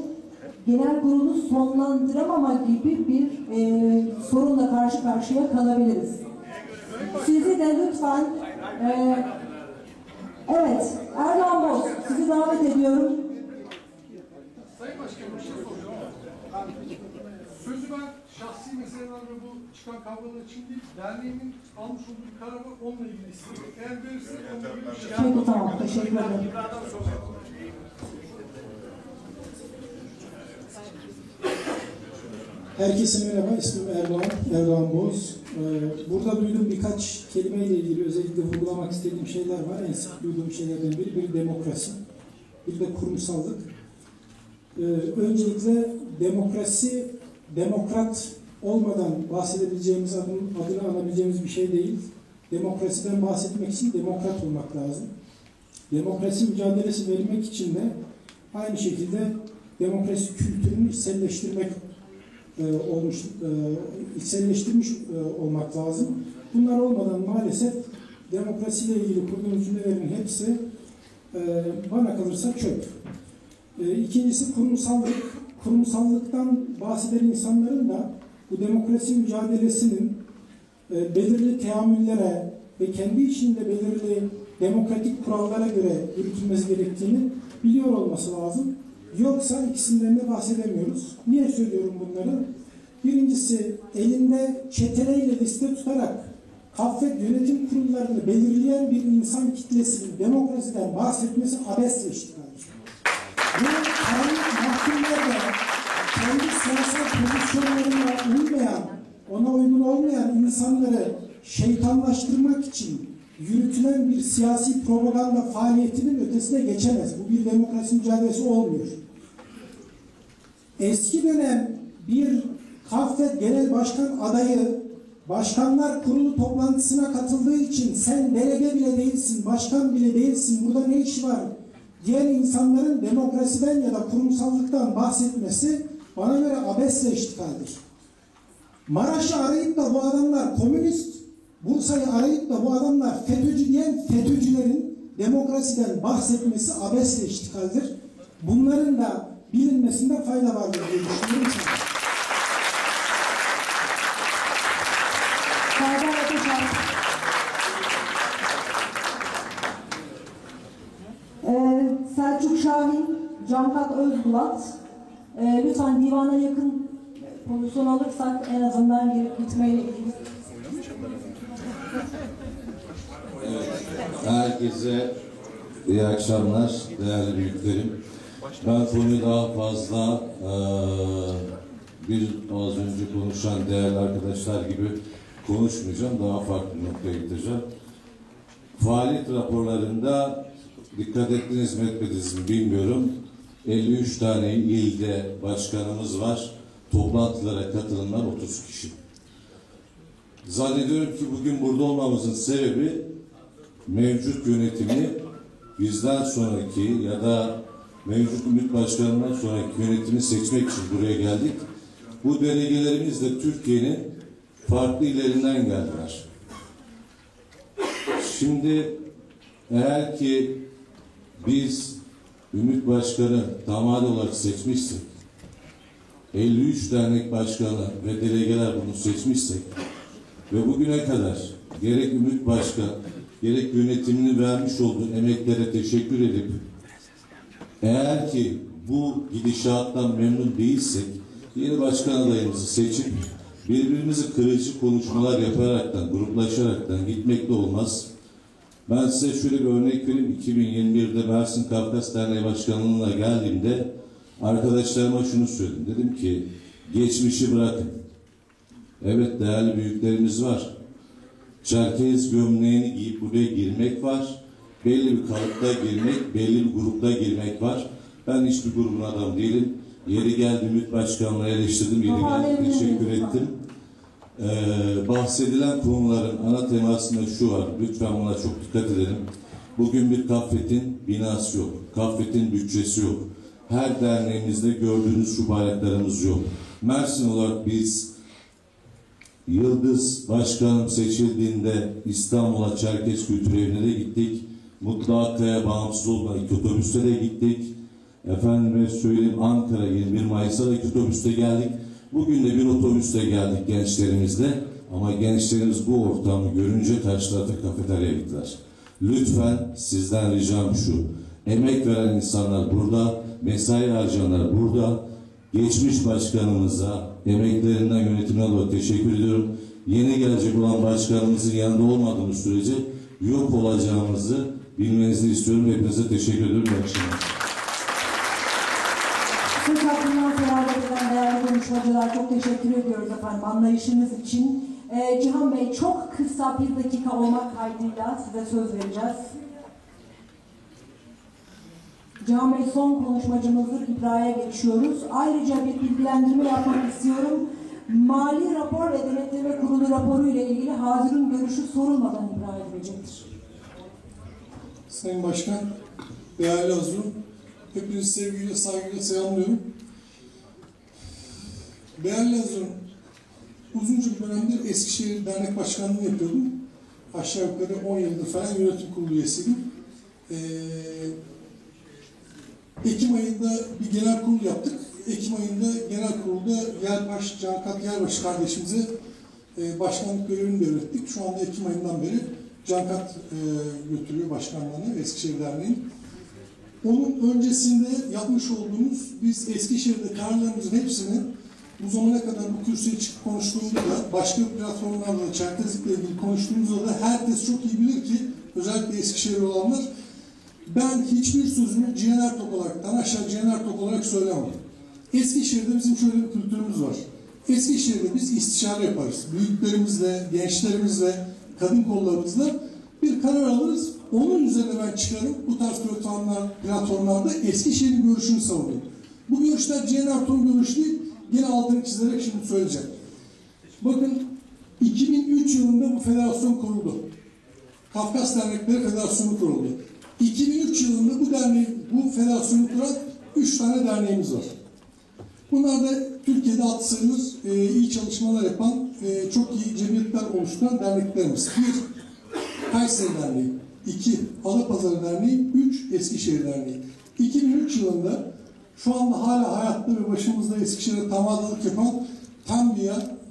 B: genel kurulu sonlandıramama gibi bir sorunla karşı karşıya kalabiliriz. Sizi de lütfen evet, Erdoğan Boz, sizi davet ediyorum.
N: Sayın Başkanım, bir şey soracağım. Sözü ben şahsi meseleler ve bu çıkan kavgalar için değil, derneğimin almış olduğu bir karar var, onunla ilgili istiyorum. Eğer verirse onunla ilgili bir şey yapalım.
B: Peki, tamam, teşekkür ederim.
F: Herkese merhaba, ismim Erdoğan Boz. Burada duyduğum birkaç kelimeyle ilgili özellikle vurgulamak istediğim şeyler var. En sık duyduğum şeylerden biri demokrasi, bir de kurumsallık. Öncelikle demokrasi, demokrat olmadan bahsedebileceğimiz, adını anabileceğimiz bir şey değil. Demokrasiden bahsetmek için demokrat olmak lazım. Demokrasi mücadelesi vermek için de aynı şekilde demokrasi kültürünü içselleştirmiş olmak lazım. Bunlar olmadan maalesef demokrasiyle ilgili kurduğumuz cümlelerin hepsi bana kalırsa çöp. İkincisi kurumsallık. Kurumsallıktan bahseden insanların da bu demokrasi mücadelesinin belirli teamüllere ve kendi içinde belirli demokratik kurallara göre yürütülmesi gerektiğini biliyor olması lazım. Yoksa ikisinden de bahsedemiyoruz. Niye söylüyorum bunları? Birincisi, elinde çeteleyle liste tutarak Kaffet yönetim kurullarını belirleyen bir insan kitlesinin demokrasiden bahsetmesi abesle iştigaldir. Bu mahkumlarda kendi siyasal pozisyonlarına uymayan, ona uygun olmayan insanları şeytanlaştırmak için yürütülen bir siyasi propaganda faaliyetinin ötesine geçemez. Bu bir demokrasi mücadelesi olmuyor. Eski dönem bir Kaffet Genel Başkan adayı Başkanlar Kurulu toplantısına katıldığı için sen delege bile değilsin, başkan bile değilsin, burada ne işi var diğer insanların demokrasiden ya da kurumsallıktan bahsetmesi bana göre abesle iştigaldir. Maraş'ı arayıp da bu adamlar komünist, Bursa'yı arayıp da bu adamlar FETÖ'cü diyen FETÖ'cülerin demokrasiden bahsetmesi abesle iştigaldir. Bunların da bilinmesinde fayda vardır diye düşünüyorum.
B: Selçuk Şahin, Cankat Özbulat, Lütfen divana yakın pozisyon alırsak en azından gelip gitmeyle ilgili.
O: Herkese iyi akşamlar değerli büyüklerim. Ben konuyu daha fazla az önce konuşan değerli arkadaşlar gibi konuşmayacağım. Daha farklı bir noktaya gideceğim. Faaliyet raporlarında dikkat ettiniz mi etmediniz mi bilmiyorum. 53 tane ilde başkanımız var. Toplantılara katılanlar 30 kişi. Zannediyorum ki bugün burada olmamızın sebebi mevcut yönetimi bizden sonraki ya da mevcut ümit başkanından sonraki yönetimi seçmek için buraya geldik. Bu delegelerimiz de Türkiye'nin farklı illerinden geldiler. Şimdi eğer ki biz ümit başkanı damat olarak seçmişsek, 53 dernek başkanı ve delegeler bunu seçmişsek ve bugüne kadar gerek ümit başkan gerek yönetimini vermiş olduğu emeklere teşekkür edip eğer ki bu gidişattan memnun değilsek yeni başkan adayımızı seçip birbirimizi kırıcı konuşmalar yaparaktan, gruplaşaraktan gitmek de olmaz. Ben size şöyle bir örnek vereyim. 2021'de Mersin Kafkas Derneği Başkanlığı'na geldiğimde arkadaşlarıma şunu söyledim. Dedim ki geçmişi bırakın. Evet değerli büyüklerimiz var. Çerkez gömleğini giyip buraya girmek var. Belli bir kalıpta girmek, belli bir grupta girmek var. Ben hiçbir grubun adam değilim. Yeri geldi Ümit Başkanı'na eleştirdim, yeri geldi teşekkür ettim. Bahsedilen konuların ana temasında şu var. Lütfen buna çok dikkat edelim. Bugün bir Kaffet'in binası yok. Kaffet'in bütçesi yok. Her derneğimizde gördüğünüz şu bayraklarımız yok. Mersin olarak biz Yıldız Başkanım seçildiğinde İstanbul'a Çerkez Kültür Evi'ne de gittik. Mutlu Akkaya bağımsız olan iki otobüste de gittik. Efendime söyleyeyim Ankara 21 Mayıs'a da iki otobüste geldik. Bugün de bir otobüste geldik gençlerimizle. Ama gençlerimiz bu ortamı görünce karşı tarafa kafeteryaya gittiler. Lütfen sizden ricam şu. Emek veren insanlar burada, mesai harcayanlar burada. Geçmiş başkanımıza, emeklerinden yönetimine dolayı teşekkür ediyorum. Yeni gelecek olan başkanımızın yanında olmadığımız sürece yok olacağımızı bilmenizi istiyorum. Hepinize teşekkür ediyorum. İyi akşamlar.
B: Söz hakkından feragat eden değerli konuşmacılar çok teşekkür ediyoruz efendim anlayışınız için. Cihan Bey çok kısa bir dakika olmak kaydıyla size söz vereceğiz. Cihan Bey son konuşmacımızdır. İbra'ya geçiyoruz. Ayrıca bir bilgilendirme yapmak istiyorum. Mali rapor ve denetleme kurulu raporu ile ilgili hazirin görüşü sorulmadan ibra edilecektir.
N: Sayın Başkan, değerli Hazırım, hepinizi sevgiyle, saygıyla selamlıyorum. Değerli Hazırım, uzunca bir dönemdir Eskişehir Dernek Başkanlığı yapıyordum. Aşağı yukarı 10 yıldır falan yönetim kurulu üyesiydim. Ekim ayında bir genel kurul yaptık. Ekim ayında genel kurulda Cankat Yelbaş kardeşimize başkanlık görevini devrettik. Şu anda Ekim ayından beri Cankat götürüyor başkanlığını Eskişehir Derneği'nin. Onun öncesinde yapmış olduğumuz, biz Eskişehir'de kararlarımızın hepsini bu zamana kadar bu kürsüye çıkıp konuştuğumuzda da, başka platformlarda da Çerkezlik'le ilgili konuştuğumuzda da herkes çok iyi bilir ki, özellikle Eskişehir olanlar, ben hiçbir sözümü Cihan Ertok olarak, aşağı Cihan Ertok olarak söylemem. Eskişehir'de bizim şöyle bir kültürümüz var. Eskişehir'de biz istişare yaparız. Büyüklerimizle, gençlerimizle, kadın kollarımızla bir karar alırız. Onun üzerine ben çıkarım. Bu tarz platformlarda Eskişehir'in görüşünü savunurum. Bu görüşler Cihan Ertok'un görüşü değil. Yine altını çizerek şimdi söyleyeceğim. Bakın 2003 yılında bu federasyon kuruldu. Kafkas Dernekleri Federasyonu kuruldu. 2003 yılında bu federasyonu kuran 3 tane derneğimiz var. Bunlar da Türkiye'de ad sayılır, iyi çalışmalar yapan, çok iyi cemiyetler oluşturan derneklerimiz. 1. Kayseri Derneği, 2. Adapazarı Derneği, 3. Eskişehir Derneği. 2003 yılında şu anda hala hayatta ve başımızda Eskişehir'e tamadılık yapan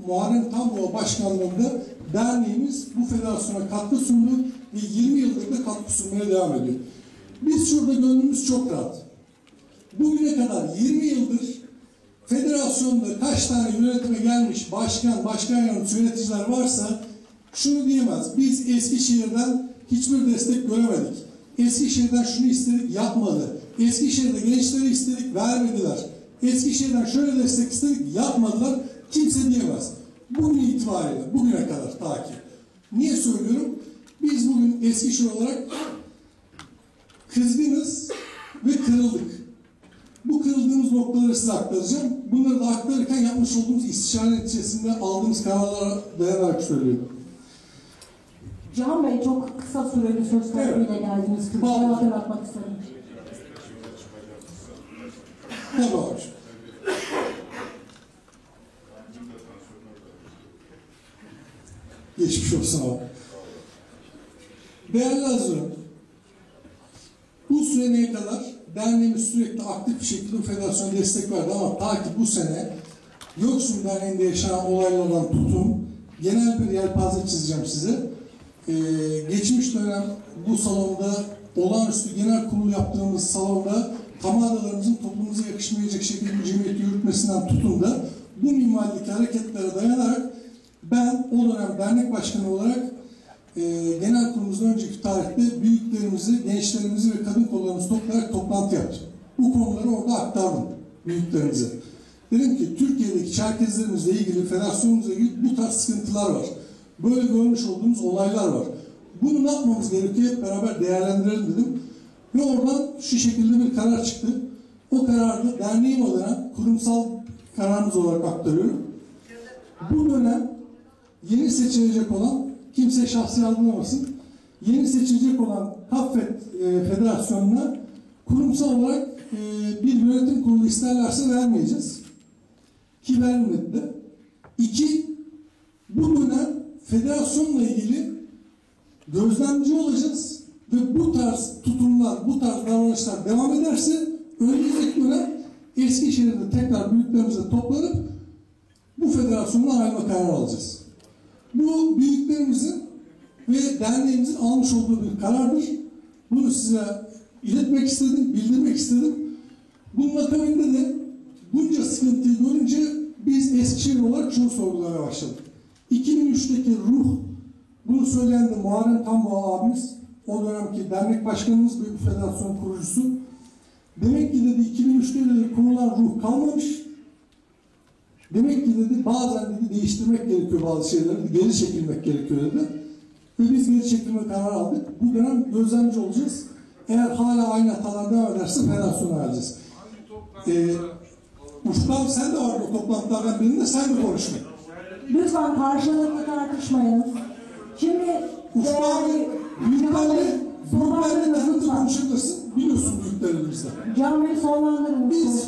N: Muharrem Tanbuğa başkanlığında derneğimiz bu federasyona katkı sundu ve 20 yıldır da katkı sunmaya devam ediyor. Biz şurada gönlümüz çok rahat. Bugüne kadar 20 yıldır
F: federasyonda kaç tane yönetime gelmiş başkan yardımcısı, yöneticiler varsa şunu diyemez. Biz Eskişehir'den hiçbir destek göremedik. Eskişehir'den şunu istedik, yapmadı. Eskişehir'de gençleri istedik, vermediler. Eskişehir'den şöyle destek istedik, yapmadılar. Kimse diyemez. Bugün itibariyle, bugüne kadar takip. Niye söylüyorum? Biz bugün Eskişehir olarak kızgınız ve kırıldık. Bu kırıldığımız noktaları size aktaracağım. Bunları da aktarırken yapmış olduğumuz istişare neticesinde aldığımız kararlara dayanarak söylüyorum.
B: Cihan Bey, çok kısa süreli söz talebiyle geldiniz. Cevabı atmak istedim.
F: Tamam. Geçmiş olsun abi. Değerli Hazırım, bu süreye kadar derneğimiz sürekli aktif bir şekilde bu federasyona destek verdi ama ta ki bu sene Göksun Derneği'nde yaşanan olaylardan tutun, genel bir yelpaze çizeceğim size. Geçmiş dönem bu salonda olağanüstü genel kurul yaptığımız salonda tamadalarımızın toplumumuza yakışmayacak şekilde bir cemiyeti yürütmesinden tutun da bu minvaldeki hareketlere dayanarak ben o dönem dernek başkanı olarak genel kurulumuzdan önceki tarihte büyüklerimizi, gençlerimizi ve kadın kollarımızı toplayarak toplantı yaptım. Bu konuları orada aktardım büyüklerimize. Dedim ki Türkiye'deki Çerkezlerimizle ilgili, federasyonumuzla ilgili bu tarz sıkıntılar var. Böyle görmüş olduğumuz olaylar var. Bunu ne yapmamız gerekiyor? Hep beraber değerlendirelim dedim. Ve oradan şu şekilde bir karar çıktı. O kararı derneğim adına kurumsal kararımız olarak aktarıyorum. Bu dönem yeni seçilecek olan, kimse şahsi algılamasın, yeni seçilecek olan KAFET Federasyonu'na kurumsal olarak bir yönetim kurulu isterlerse vermeyeceğiz. Ki vermedi de. 2. Bu dönem federasyonla ilgili gözlemci olacağız ve bu tarz tutumlar, bu tarz davranışlar devam ederse önümüzdeki dönem Eskişehir'de tekrar büyüklerimizle toplanıp bu federasyonla ayrılma kararı alacağız. Bu büyüklerimizin ve derneğimizin almış olduğu bir karardır. Bunu size iletmek istedim, bildirmek istedim. Bunun akabinde de bunca sıkıntıyı görünce biz Eskişehir olarak şunu sorgulamaya başladık. 2003'teki ruh, bunu söyleyen de Muharrem Tanboğa abimiz, o dönemki dernek başkanımız ve federasyon kurucusu. Demek ki dedi 2003'te dedi kurulan ruh kalmamış. Demek ki dedi bazen dedi değiştirmek gerekiyor bazı şeyleri, geri çekilmek gerekiyor dedi. Ve biz geri çekilme kararı aldık. Bu dönem gözlemci olacağız. Eğer hala aynı hatalar devam ederse federasyona vereceğiz. Ufuk'um sen de var o toplantılardan birinde, sen de konuşma.
B: Lütfen karşılıklı tartışmayın. Şimdi
F: Ufuk'um büyüklerle tanıtı konuşabilirsin. Biliyorsun büyüklerimizden.
B: Can Bey sonlandırın
F: biz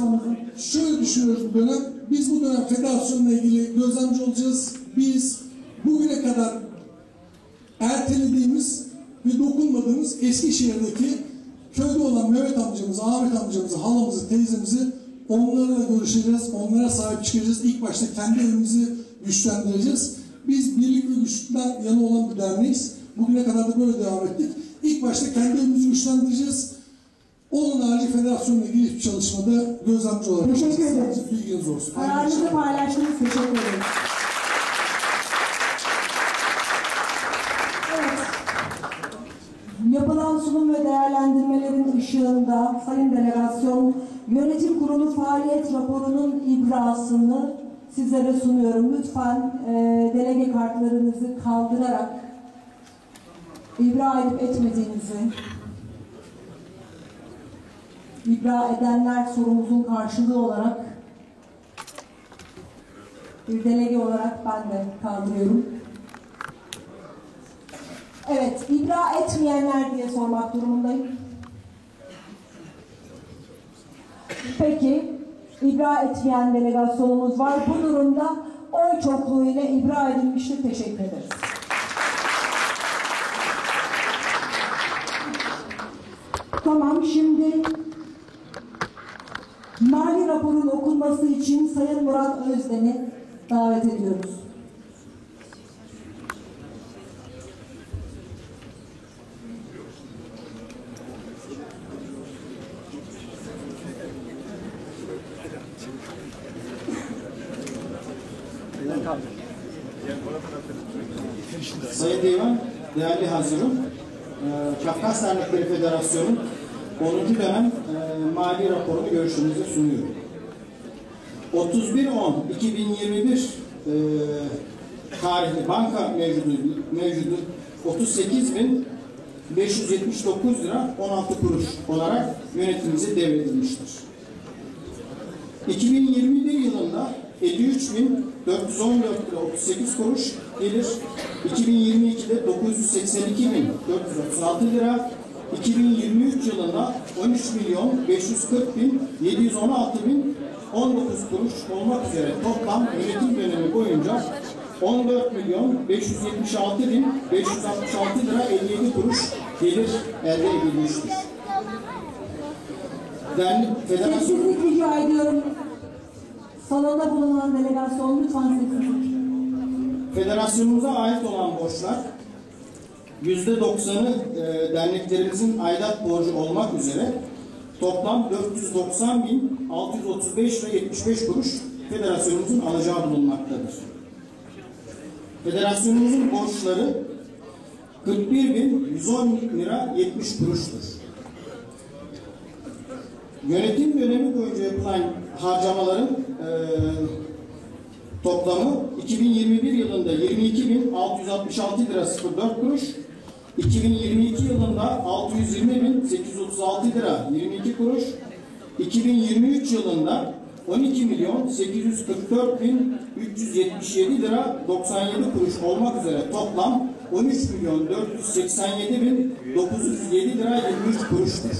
F: şöyle düşünüyoruz bu dönem. Biz bu dönem federasyonla ilgili gözlemci olacağız. Biz bugüne kadar ertelediğimiz ve dokunmadığımız Eskişehir'deki köyde olan Mehmet amcamızı, Ahmet amcamızı, halamızı, teyzemizi onlarla görüşeceğiz, onlara sahip çıkacağız. İlk başta kendi evimizi güçlendireceğiz. Biz birlik ve güçten yana olan bir derneğiz. Bugüne kadar da böyle devam ettik. İlk başta kendi evimizi güçlendireceğiz. Onun harici federasyonla ilgili bir çalışmada gözlemci olarak
B: teşekkür ederiz.
F: Bilginiz olsun.
B: Kararınızı paylaştınız. Teşekkür ederiz. Evet. Yapılan sunum ve değerlendirmelerin ışığında Sayın Delegasyon Yönetim Kurulu faaliyet raporunun ibrasını sizlere sunuyorum. Lütfen delege kartlarınızı kaldırarak ibra edip etmediğinizi, ibra edenler sorumuzun karşılığı olarak bir delege olarak ben de kaldırıyorum. Evet, ibra etmeyenler diye sormak durumundayım. Peki, ibra etmeyen delegasyonumuz var. Bu durumda oy çokluğuyla ibra edilmiştir. Teşekkür ederiz. Tamam, şimdi mali raporun okunması için Sayın Murat Özden'i davet ediyoruz.
P: Sayın Divan, değerli hazırım, Kafkas Dernekleri Federasyonu 10. dönem mali raporunu görüşünüze sunuyorum. 31.10.2021 tarihli banka mevcudu 38.579 lira 16 kuruş olarak yönetimimize devredilmiştir. 2021 yılında 53.414 lira 38 kuruş gelir. 2022'de 982.436 lira. 2023 yılında 13.540.716.019 kuruş olmak üzere toplam yönetim dönemi boyunca 14.576.566 lira 57 kuruş gelir elde edilmiştir.
B: Sessizlik rica ediyorum. Salonda bulunan delegasyon lütfen sessizlik.
P: Federasyonumuza ait olan borçlar %90'ı derneklerimizin aidat borcu olmak üzere toplam 490.635 lira 75 kuruş federasyonumuzun alacağı bulunmaktadır. Federasyonumuzun borçları 41.110 lira 70 kuruştur. Yönetim dönemi boyunca yapılan harcamaların toplamı 2021 yılında 22.666 lira 04 kuruş, 2022 yılında 620.836 lira 22 kuruş, 2023 yılında 12.844.377 lira 97 kuruş olmak üzere toplam 13.487.907 lira 23 kuruştur.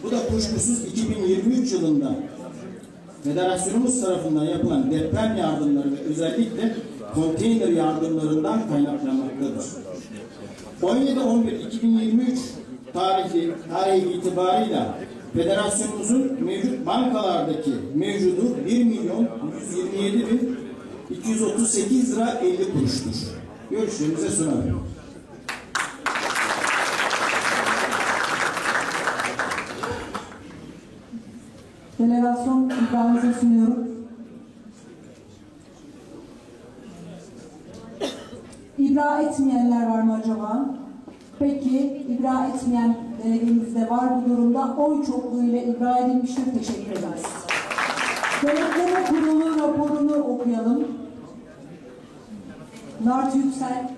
P: Bu da kuşkusuz 2023 yılında federasyonumuz tarafından yapılan deprem yardımları ve özellikle konteyner yardımlarından kaynaklanmaktadır. 17.11.2023 tarihi itibarıyla federasyonumuzun mevcut bankalardaki mevcudu 1.127.238 lira 50 kuruştur. Görüşlerinize sunarım.
B: Delegasyon ikramınızı sunuyorum. İbra etmeyenler var mı acaba? Peki, ibra etmeyen delegemiz de var bu durumda. Oy çokluğuyla ibra edilmiştir. Teşekkür ederiz. Denetleme Kurulu raporunu okuyalım. Nart Yüksel.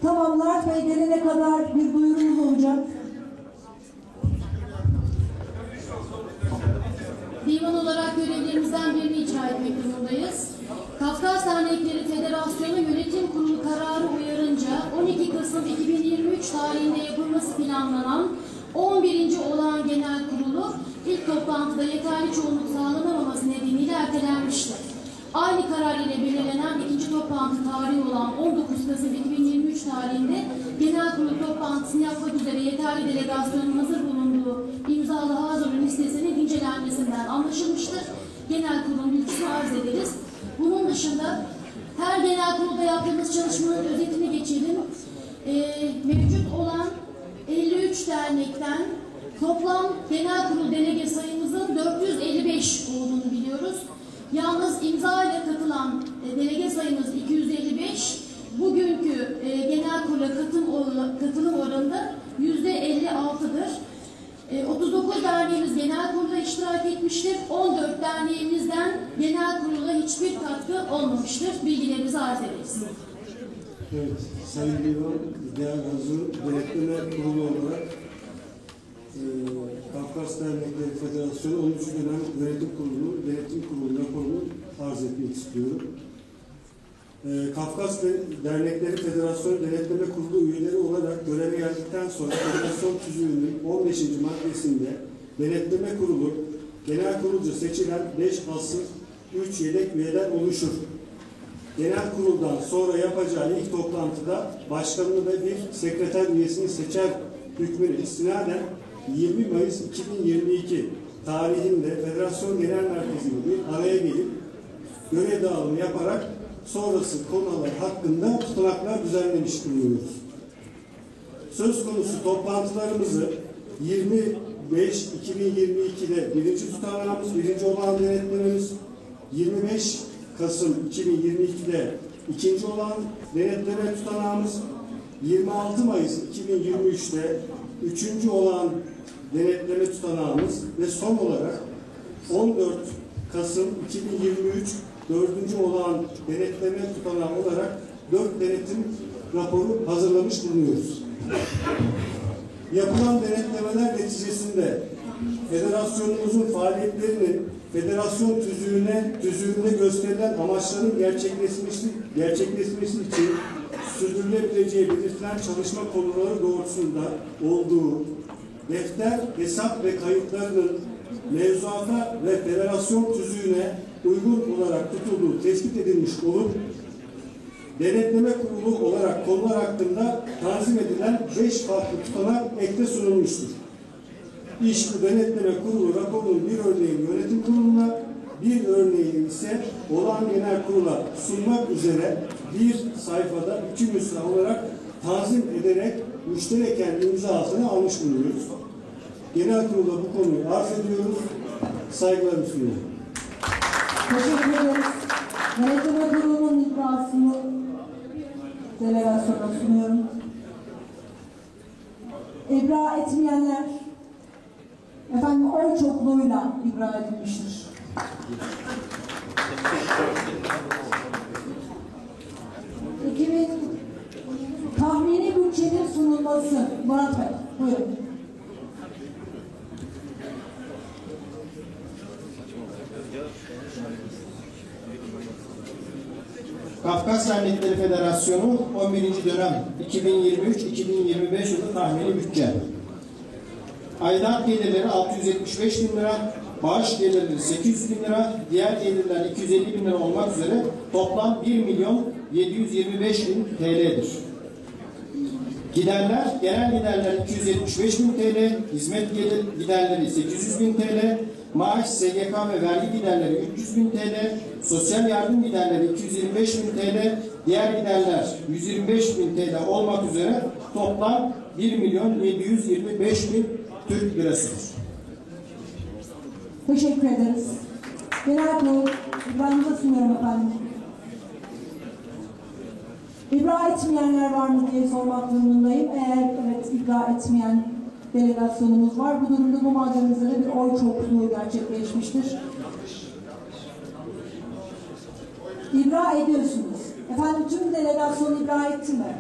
B: Tamam, Nart Bey gelene kadar bir duyurumuz olacak.
D: Divan olarak görevlerimizden birini icra etmek durumundayız. Kafkas Dernekleri Federasyonu Yönetim Kurulu kararı uyarınca 12 Kasım 2023 tarihinde yapılması planlanan 11. olağan genel kurulu ilk toplantıda yeterli çoğunluk sağlanamaması nedeniyle ertelenmiştir. Aynı karar ile belirlenen ikinci toplantı tarihi olan 19 Kasım 2023 tarihinde genel kurulu toplantısını yapmak üzere yeterli delegasyonun hazır bulunduğu imzalı hazırlı listesinin incelenmesinden anlaşılmıştır. Genel kurulun bilgisini arz ederiz. Bunun dışında her genel kurulda yaptığımız çalışmanın özetini geçelim. Mevcut olan 53 dernekten toplam genel kurul delege sayımızın 455 olduğunu biliyoruz. Yalnız imza ile katılan delege sayımız 255. Bugünkü genel kurula katılım oranı %56'dır. 39 derneğimiz genel kurula iştirak etmiştir. 14 derneğimizden genel kurula hiçbir katkı olmamıştır. Bilgilerimizi arz ederiz.
Q: Evet, Sayın Divan, değerli hazır denetleme kurulu olarak Kafkas Dernekleri Federasyonu 13. dönem denetim kurulu raporunu arz etmek istiyorum. Kafkas Dernekleri Federasyonu Denetleme Kurulu üyeleri olarak göreve geldikten sonra federasyon tüzüğünün 15. maddesinde denetleme kurulu genel kurulca seçilen 5 asıl 3 yedek üyeden oluşur. Genel kuruldan sonra yapacağı ilk toplantıda başkanını ve bir sekreter üyesini seçer hükmüne istinaden 20 Mayıs 2022 tarihinde Federasyon Genel Merkezi'nin bir araya gelip görev dağılımı yaparak sonrası konular hakkında tutanaklar düzenlemiş bulunuyoruz. söz konusu toplantılarımızı 25-2022'de birinci tutanağımız, birinci olan denetlememiz, 25 Kasım 2022'de ikinci olan denetleme tutanağımız, 26 Mayıs 2023'te üçüncü olan denetleme tutanağımız ve son olarak 14 Kasım 2023 dördüncü olan denetleme tutanağı olarak 4 denetim raporu hazırlamış bulunuyoruz. Yapılan denetlemeler neticesinde federasyonumuzun faaliyetlerinin federasyon tüzüğünde gösterilen amaçların gerçekleşmesi için sürdürülebileceği belirtilen çalışma konuları doğrultusunda olduğu, defter, hesap ve kayıtlarının mevzuata ve federasyon tüzüğüne uygun olarak tutulduğu tespit edilmiş olup, denetleme kurulu olarak konular hakkında tanzim edilen 5 farklı tutanak ekte sunulmuştur. İşte denetleme kurulu raporunun bir örneğini yönetim kuruluna, bir örneğini ise olağan genel kurula sunmak üzere bir sayfada 2 nüsha olarak tanzim ederek müştereken imzasını almış bulunuyoruz. Genel kurula bu konuyu arz ediyoruz. Saygılarımı sunuyorum.
B: Teşekkür ederiz. Denetleme kurulunun iddiasını delegasyona sunuyorum. İbra etmeyenler efendim oy çokluğuyla ibra edilmiştir. Tahmini bütçenin sunulması. Murat Bey, buyurun.
P: Kafkas Dernekleri Federasyonu 11. dönem 2023-2025 yılı tahmini bütçe. Aidat gelirleri 675 bin lira, bağış gelirleri 800 bin lira, diğer gelirler 250 bin lira olmak üzere toplam 1 milyon 725 bin TL'dir. Giderler, genel giderler 275 bin TL, hizmet giderleri 800 bin TL, maaş, SGK ve vergi giderleri 300 bin TL, sosyal yardım giderleri 225 bin TL, diğer giderler 125 bin TL olmak üzere toplam 1 milyon 725 bin Türk lirasıdır.
B: Teşekkür ederiz. Genel kurul, İbrahim'e sunuyorum efendim. İbra etmeyenler var mı diye sormak durumundayım. Eğer evet ibra etmeyen delegasyonumuz var. Bu durumda bu maddemizde de bir oy çokluğu gerçekleşmiştir. İbra ediyorsunuz. Efendim tüm delegasyon ibra etti mi?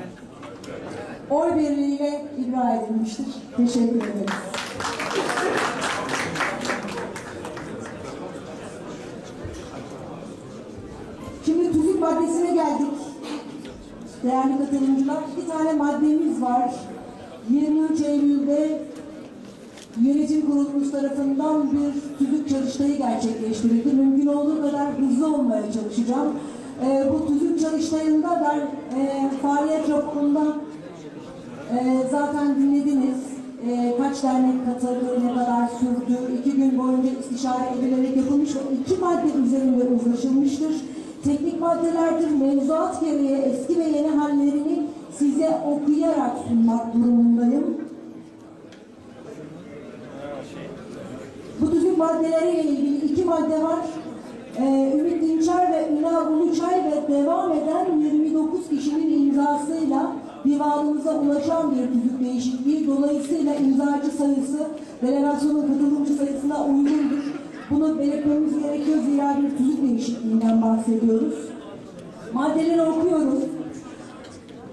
B: Oy birliğiyle ibra edilmiştir. Teşekkür ederiz. Şimdi tüzük maddesine geldik. Değerli katılımcılar, 2 tane maddemiz var. 23 Eylül'de yönetim kurulumuz tarafından bir tüzük çalıştayı gerçekleştirildi. Mümkün olduğu kadar hızlı olmaya çalışacağım. Bu tüzük çalıştayında ben faaliyet raporundan zaten dinlediniz. Kaç dernek katıldı, ne kadar sürdü, 2 gün boyunca istişare edilerek yapılmış ve 2 madde üzerinde uzlaşılmıştır. Teknik maddelerdir, mevzuat gereği eski ve yeni hallerini size okuyarak sunmak durumundayım. Bu tüzük maddeleriyle ilgili 2 madde var. Ümit Dinçer ve Ünal Uluçay ve devam eden 29 kişinin imzasıyla divanımıza ulaşan bir tüzük değişikliği. Dolayısıyla imzacı sayısı delegasyonun katılımcı sayısına uygundur. Bunu belirtmemiz gerekiyor, zira bir tüzük değişikliğinden bahsediyoruz. Maddeleri okuyoruz.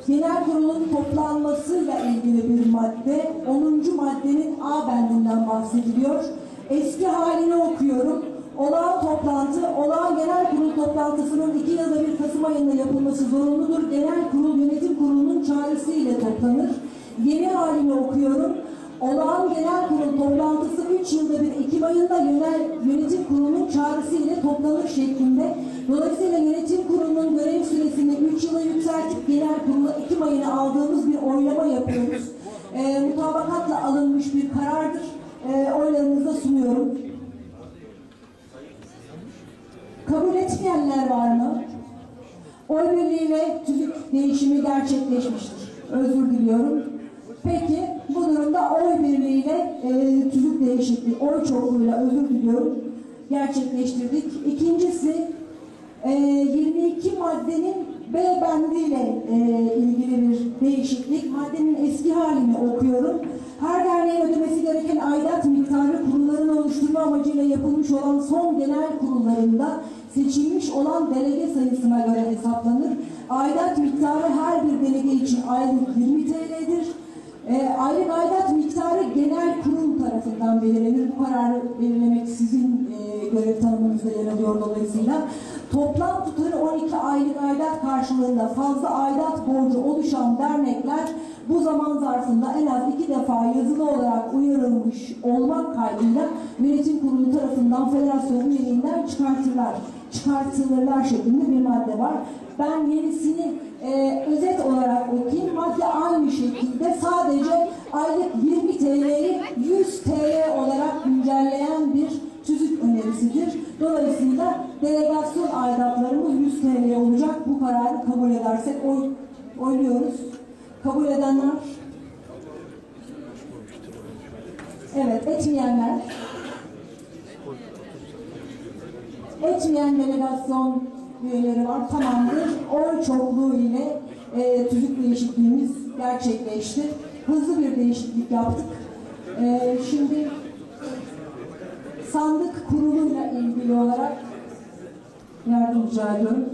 B: Genel kurulun toplanmasıyla ilgili bir madde, 10. maddenin A bendinden bahsediliyor. Eski halini okuyorum. Olağan toplantı, olağan genel kurul toplantısının 2 yılda bir Kasım ayında yapılması zorunludur. Genel kurul yönetim kurulunun çağrısıyla toplanır. Yeni halini okuyorum. Olağan genel kurul toplantısı 3 yılda bir Ekim ayında yönetim kurulunun çağrısı ile toplanır şeklinde. Dolayısıyla yönetim kurulunun görev süresini 3 yıla yükseltip genel kurula Ekim ayına aldığımız bir oylama yapıyoruz. Mutabakatla alınmış bir karardır. Oylarınıza sunuyorum. Kabul etmeyenler var mı? Oy birliğiyle tüzük değişimi gerçekleşmiştir. Özür diliyorum. Peki bu durumda oy birliğiyle tüzük değişikliği, oy çokluğuyla özür diliyorum gerçekleştirdik. İkincisi 22 maddenin B bendiyle ilgili bir değişiklik. Maddenin eski halini okuyorum. Her derneğin ödemesi gereken aidat miktarı kurulların oluşturma amacıyla yapılmış olan son genel kurullarında seçilmiş olan delege sayısına göre hesaplanır. Aidat miktarı her bir delege için aylık 20 TL'dir. Aylık aidat miktarı genel kurul tarafından belirlenir. Bu kararı belirlemek sizin görev tanımınızda yer alıyor dolayısıyla. Toplam tutarı 12 aylık aidat karşılığında fazla aidat borcu oluşan dernekler bu zaman zarfında en az 2 defa yazılı olarak uyarılmış olmak kaydıyla yönetim kurulu tarafından federasyon üyeliğinden çıkartılırlar şeklinde bir madde var. Ben yenisini özet olarak okuyayım. Madde aynı şekilde sadece aylık 20 TL'yi 100 TL olarak güncelleyen bir tüzük önerisidir. Dolayısıyla delegasyon aidatlarımız 100 TL olacak. Bu kararı kabul edersek oyluyoruz. Kabul edenler? Evet, etmeyenler? Etmeyen delegasyon üyeleri var. Tamamdır. Oy çokluğu ile tüzük değişikliğimiz gerçekleşti. Hızlı bir değişiklik yaptık. Şimdi sandık kuruluyla ilgili olarak yardım rica ediyorum.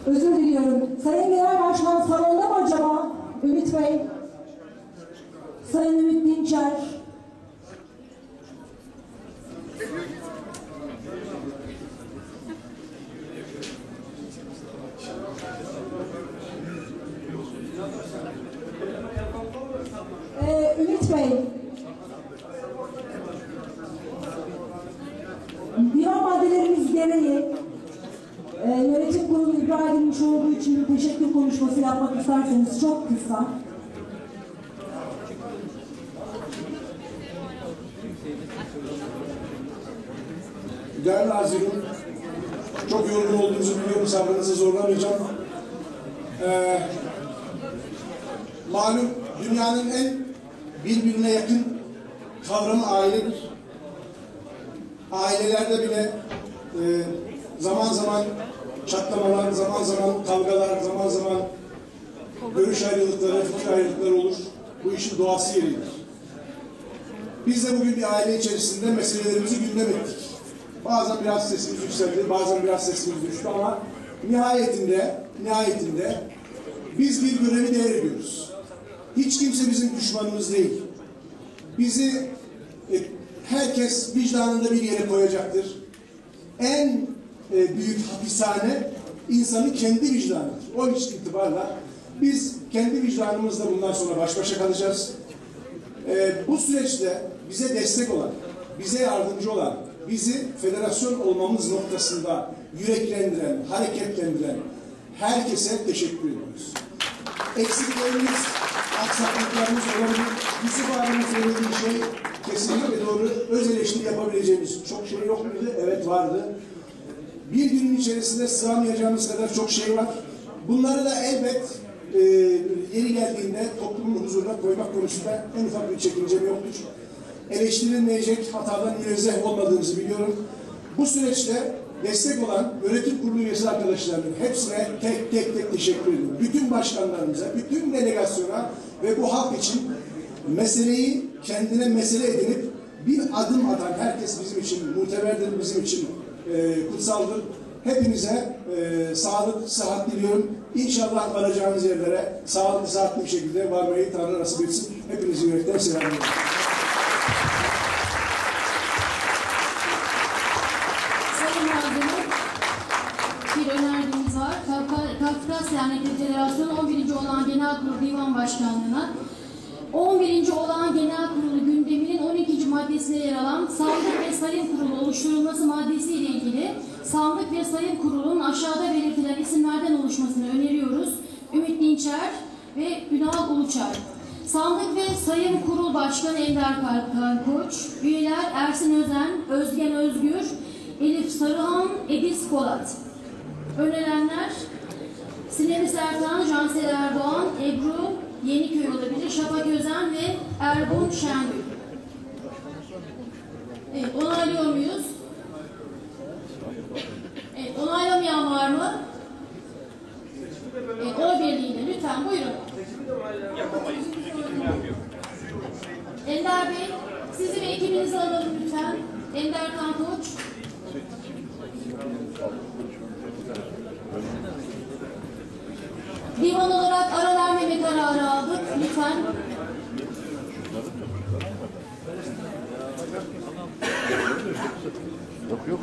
B: Özür diliyorum. Sayın Genel Başkan salonda mı acaba? Ümit Bey. Sayın Ümit Dinçer. Ümit Bey. Divan maddelerimiz gereği yönetim kurulu ibra edilmiş olduğu için bir teşekkür konuşması yapmak isterseniz çok kısa.
F: Değerli Haziran, çok yorgun olduğunuzu biliyorum, sabrınızı zorlamayacağım. Malum dünyanın en birbirine yakın kavramı ailedir. Ailelerde bile zaman zaman çatlamalar, zaman zaman kavgalar, zaman zaman görüş ayrılıkları, fikir ayrılıkları olur. Bu işin doğası gereğidir. Biz de bugün bir aile içerisinde meselelerimizi gündem ettik. Bazen biraz sesimiz yükseldi, bazen biraz sesimiz düştü ama nihayetinde biz bir görevi değer ediyoruz. Hiç kimse bizim düşmanımız değil. Bizi herkes vicdanında bir yere koyacaktır. En büyük hapishane insanın kendi vicdanıdır. O itibarla biz kendi vicdanımızla bundan sonra baş başa kalacağız. Bu süreçte bize destek olan, bize yardımcı olan, bizi federasyon olmamız noktasında yüreklendiren, hareketlendiren herkese teşekkür ediyoruz. Eksiklerimiz, aksaklıklarımız olabilir. Yusuf abinin söylediği şey kesinlikle doğru. Öz eleştiri yapabileceğimiz çok şey yok muydu? Evet vardı. Bir günün içerisinde sığamayacağımız kadar çok şey var. Bunları da elbet yeri geldiğinde toplumun huzuruna koymak konusunda en ufak bir çekincem yoktur. Eleştirilmeyecek hatadan münezzeh olmadığımızı biliyorum. Bu süreçte destek olan yönetim kurulu üyesi arkadaşlarımın hepsine tek tek teşekkür ediyorum. Bütün başkanlarımıza, bütün delegasyona ve bu halk için meseleyi kendine mesele edinip bir adım atan herkes bizim için muteberdir, bizim için kutsaldır. Hepinize sağlık, sıhhat diliyorum. İnşallah varacağınız yerlere sağlıklı, sıhhatli bir şekilde varmayı Tanrı nasip etsin. Hepinizi yürekten selamlıyorum.
D: Sayın Vazirim, bir önergemiz var. Kafkas Dernekleri Federasyonu 11. olan Genel Kurulu Divan Başkanlığı'na 11. olan Genel Kurulu gündeminin 12. maddesine yer alan Sandık ve Sayım Kurulu oluşturulması maddesiyle ilgili Sandık ve Sayım Kurulu'nun aşağıda belirtilen isimlerden oluşmasını öneriyoruz. Ümit Dinçer ve Ünal Uluçay. Sandık ve Sayım Kurulu Başkanı Ender Koç, üyeler Ersin Özen, Özgen Özgür, Elif Sarıhan, Edis Polat. Önerilenler Sinemi Sertan, Cansel Erdoğan, Ebru Yeniköy olabilir, Şafak Özen ve Ergun Şengül. Evet, onaylıyor muyuz? Evet, onaylamayan var mı? Evet, oy birliğiyle lütfen buyurun. Ender Bey, sizi ve ekibinizi alalım lütfen. Ender Kankoç. Divan olarak ara vermeme kararı aldık. Lütfen.
L: Yok.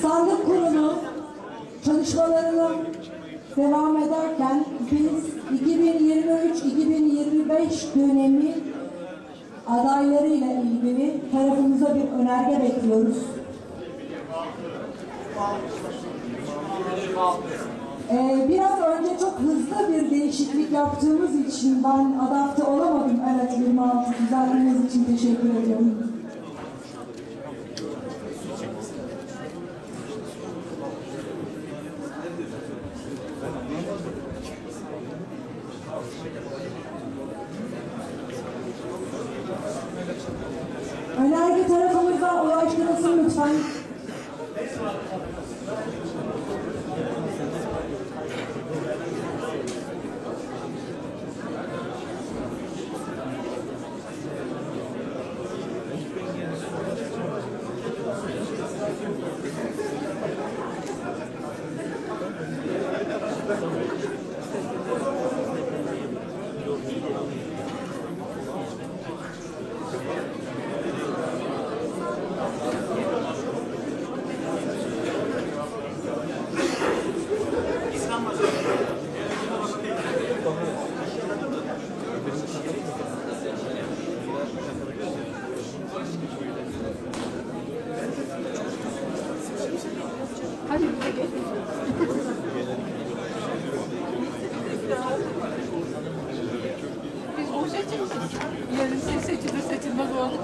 B: Sandık kurulu çalışmalarına devam ederken biz 2023-2025 dönemi adaylarıyla ilgili tarafımıza bir önerge bekliyoruz. Biraz önce çok hızlı bir değişiklik yaptığımız için ben adapte olamadım. Evet, 26 düzenlemeniz için teşekkür ediyorum. Önerge tarafımıza ulaştırılsın lütfen.
R: Hadi bize gel. Biz boş açıyoruz. Yarın seçilir seçilmez o anda.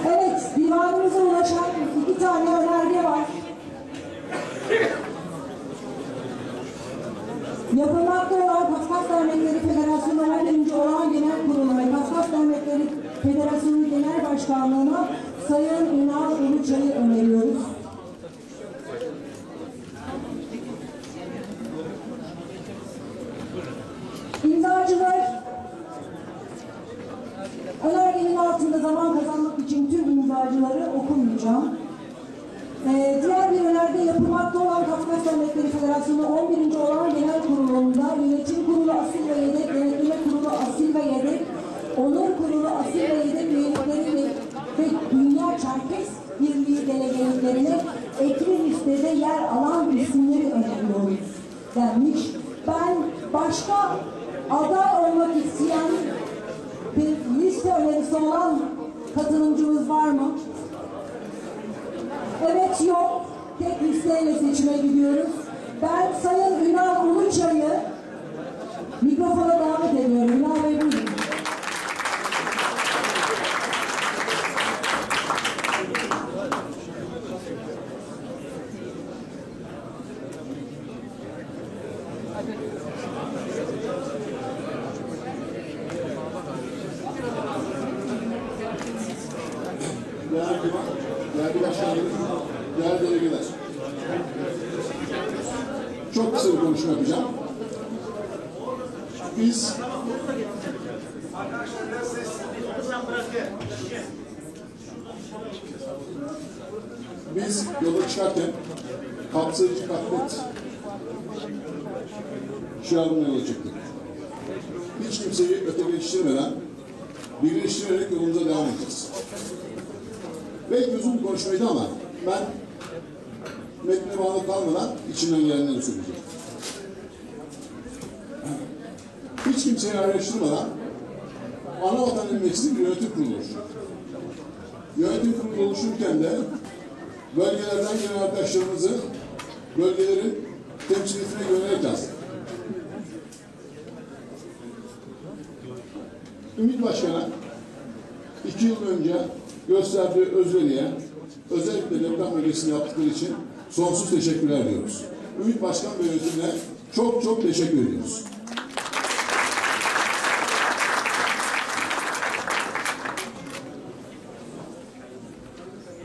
B: Evet, divanımıza ulaşan 2 tane önerge var. Yapılmakta olan Kafkas Dernekleri Federasyonu'nun 1. Olağan Genel Kurulu ve Kafkas Dernekleri Federasyonu Genel Başkanlığı'na Sayın Ünal Uluçay'ı öneriyoruz. İmzacılar önergenin altında zaman kazanmışlar. icracıları okumayacağım. Diğer bir önerde yapılmakta olan Kafkas Dernekleri Federasyonu 11. olan genel kurulunda yönetim kurulu asil ve yedek, denetleme kurulu asil ve yedek, onur kurulu asil ve yedek üyelikleri ve Dünya Çerkes Birliği delegeliklerine ekli listede yer alan isimleri öneriyoruz denmiş. Ben başka aday olmak isteyen bir liste önerisi olan katılımcımız var mı? Evet, yok. Tek listeyle seçime gidiyoruz. Ben Sayın Ünal Uluçay'ı mikrofona davet ediyorum. Ünal Bey, buyurun.
L: Değerli başkanlarım, değerli delegeler. Çok kısa bir konuşma yapacağım. Biz yola çıkarken kapsayıcı katlet şiarına yola çıktık. Hiç kimseyi ötekileştirmeden birleştirerek yolumuza devam edeceğiz. Belki uzun bir konuşmaydı ama ben metne bağlı kalmadan içinden gelenleri söyleyeceğim. Hiç kimseyi ayrıştırmadan ana vatan emniyetinin bir yönetim kurulu oluşuyor. Yönetim kurulu oluşurken de bölgelerden gelen arkadaşlarımızı bölgelerin temsiliyetine göndererek yazdık. Ümit Başkan'a 2 yıl önce gösterdiği özveriye, özellikle deprem bölgesinde yaptıkları için sonsuz teşekkürler diyoruz. Ümit Başkan ve yönetimine çok çok teşekkür ediyoruz.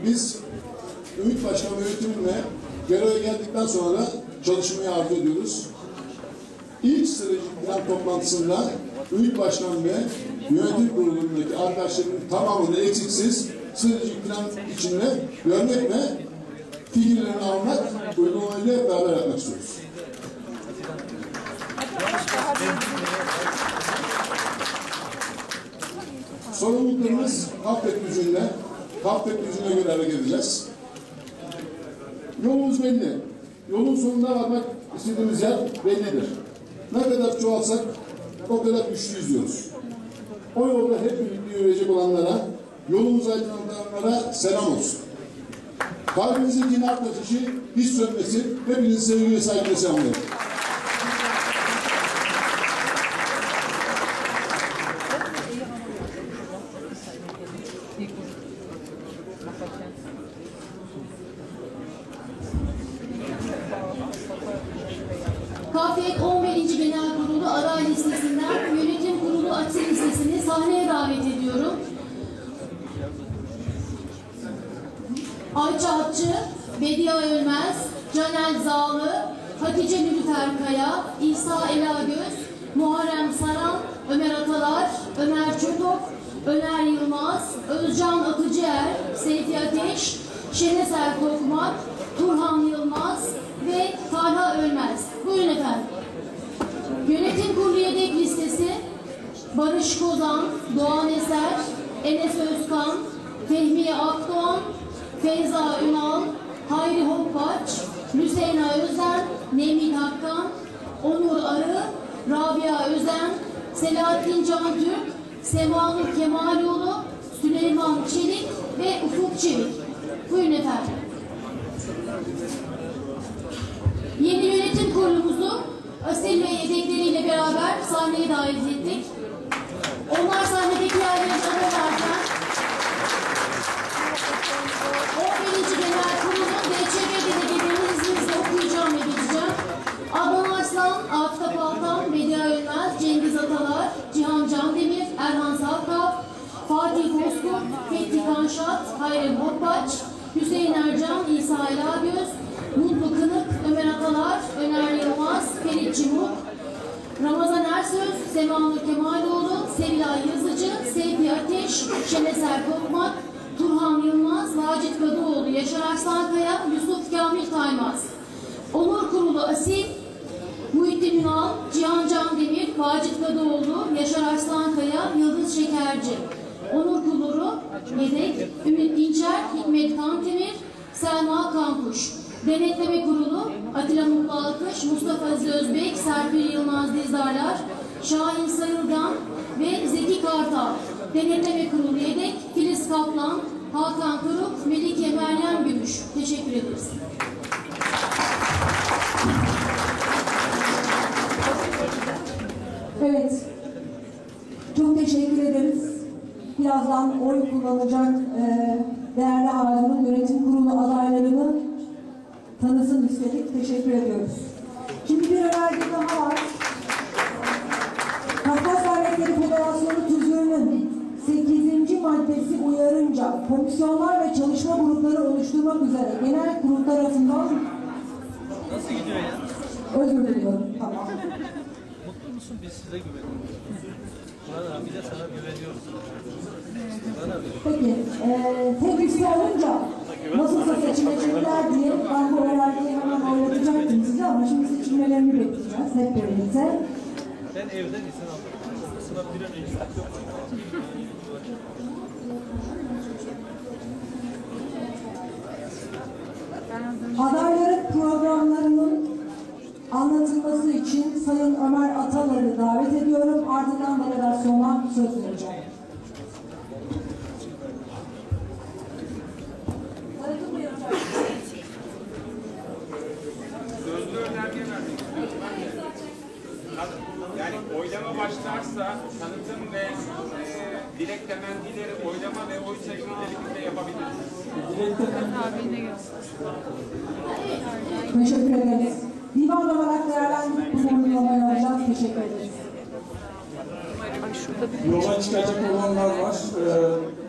L: Biz Ümit Başkan ve yönetimine göreve geldikten sonra çalışmayı arzu ediyoruz. İlk stratejik plan toplantısında Ümit Başkan ve yönetim kurulundaki arkadaşlarının tamamını eksiksiz stratejik plan içinde görmek ve fikirlerini almak, uygulamayla beraber yapmak istiyoruz. Sorumluluklarımız Kaftek gücüne göre hareket edeceğiz. Yolumuz belli. Yolun sonuna varmak istediğimiz yer bellidir. Ne kadar çoğalsak o kadar güçlüyüz diyoruz. O yolda hep birlikte yürüyecek olanlara, yolumuzu aydınlatanlara selam olsun. Kalbimizin yine ateşi hiç sönmesin. Hepinizi sevgi ve saygıyla selamlıyorum.
D: KFEK 11. Genel Kurulu aday listesinden yönetim kurulu açı listesini sahneye davet ediyorum. Ayça Atçı, Bediye Ölmez, Canel Zağlı, Hatice Nülüfer Kaya, İsa Elagöz, Muharrem Saran, Ömer Atalar, Ömer Çotok, Öner Yılmaz, Özcan Atıcıer, Seyfi Ateş, Şeneser Tokmak, Turhan Yılmaz ve Talha Ölmez. Buyurun efendim. Yönetim Kurulu yedek listesi Barış Kozan, Doğan Eser, Enes Özkan, Fehmiye Akdoğan, Feyza Ünal, Hayri Hoppaç, Hüseyna Özen, Nemih Hakkan, Onur Arı, Rabia Özen, Selahattin Cantürk, Semanur Kemaloğlu, Süleyman Çelik ve Ufuk Çevik. Buyurun efendim. Yeni yönetim kurulumuzu asil ve yedekleriyle beraber sahneye davet ettik. Onlar sahnedeki yerlerine alırlarken 11. Genel Kurulu'nun DÇB delegelerini izninizle okuyacağım ve geçeceğim. Adnan Arslan, Aftap Altan, Bediye Ölmez, Cengiz Atalar, Cihan Candemir, Erhan Salkap, Fatih Bozkurt, Fethi Kanşat, Hayri Hoppaç, Hüseyin Ercan, İsa Elagöz, Mutlu Kınık, Ömer Atalar, Öner Yılmaz, Ferit Cimuk, Ramazan Ersöz, Semanur Kemaloğlu, Sevilay Yazıcı, Seyfi Ateş, Şeneser Tokmak, Turhan Yılmaz, Vacit Kadıoğlu, Yaşar Arslankaya, Yusuf Kamil Taymaz. Onur Kurulu Asil, Muhittin Ünal, Cihan Candemir, Vacit Kadıoğlu, Yaşar Arslankaya, Yıldız Şekerci. Onur Kurulu Yedek, Ümit Dinçer, Hikmet Kantemir, Selma Kankuş. Denetleme Kurulu Atilla Mutlu Alkış, Mustafa Aziz Özbek, Serpil Yılmaz Dizdarlar, Şahin Sayılgan ve Zeki Kartal. Denetleme Kurulu Yedek, Filiz Kaplan, Hakan Kuruk, Melike Meryem Gümüş. Teşekkür ederiz.
B: Evet. Çok teşekkür ederiz. Birazdan oy kullanacak değerli halinin yönetim kurulu adaylarını tanısın istedik. Teşekkür ediyoruz. Şimdi bir önerge daha var. Kafkas Dernekleri Federasyonu Tüzüğü'nün 8. maddesi uyarınca komisyonlar ve çalışma grupları oluşturmak üzere genel kurul tarafından
S: nasıl gidiyor ya?
B: Özür diliyorum. Tamam.
S: Mutlu musun? Biz size güveniyoruz. Bana bir de sana güveniyoruz.
B: Peki, tek liste olunca nasılsa seçilecekler diye ben bu önergeyi hemen oynatacaktım size ama şimdi seçilmelerini bekleyeceğiz hep birlikte.
S: Ben evden izin aldım. Sıra bir an önce.
B: Adayların programlarının anlatılması için Sayın Ömer Atalar'ı davet ediyorum. Ardından delegasyona söz vereceğim.
E: Sözlü önerge verdik. Yani oylama başlarsa tanıtım ve dilek temennileri oylama ve oy sayımıyla birlikte yapabiliriz.
B: Teşekkür ederiz. Divan olarak değerlendirip bu uygulamayı alacağız. Teşekkür ederiz.
M: Yola çıkacak olanlar var.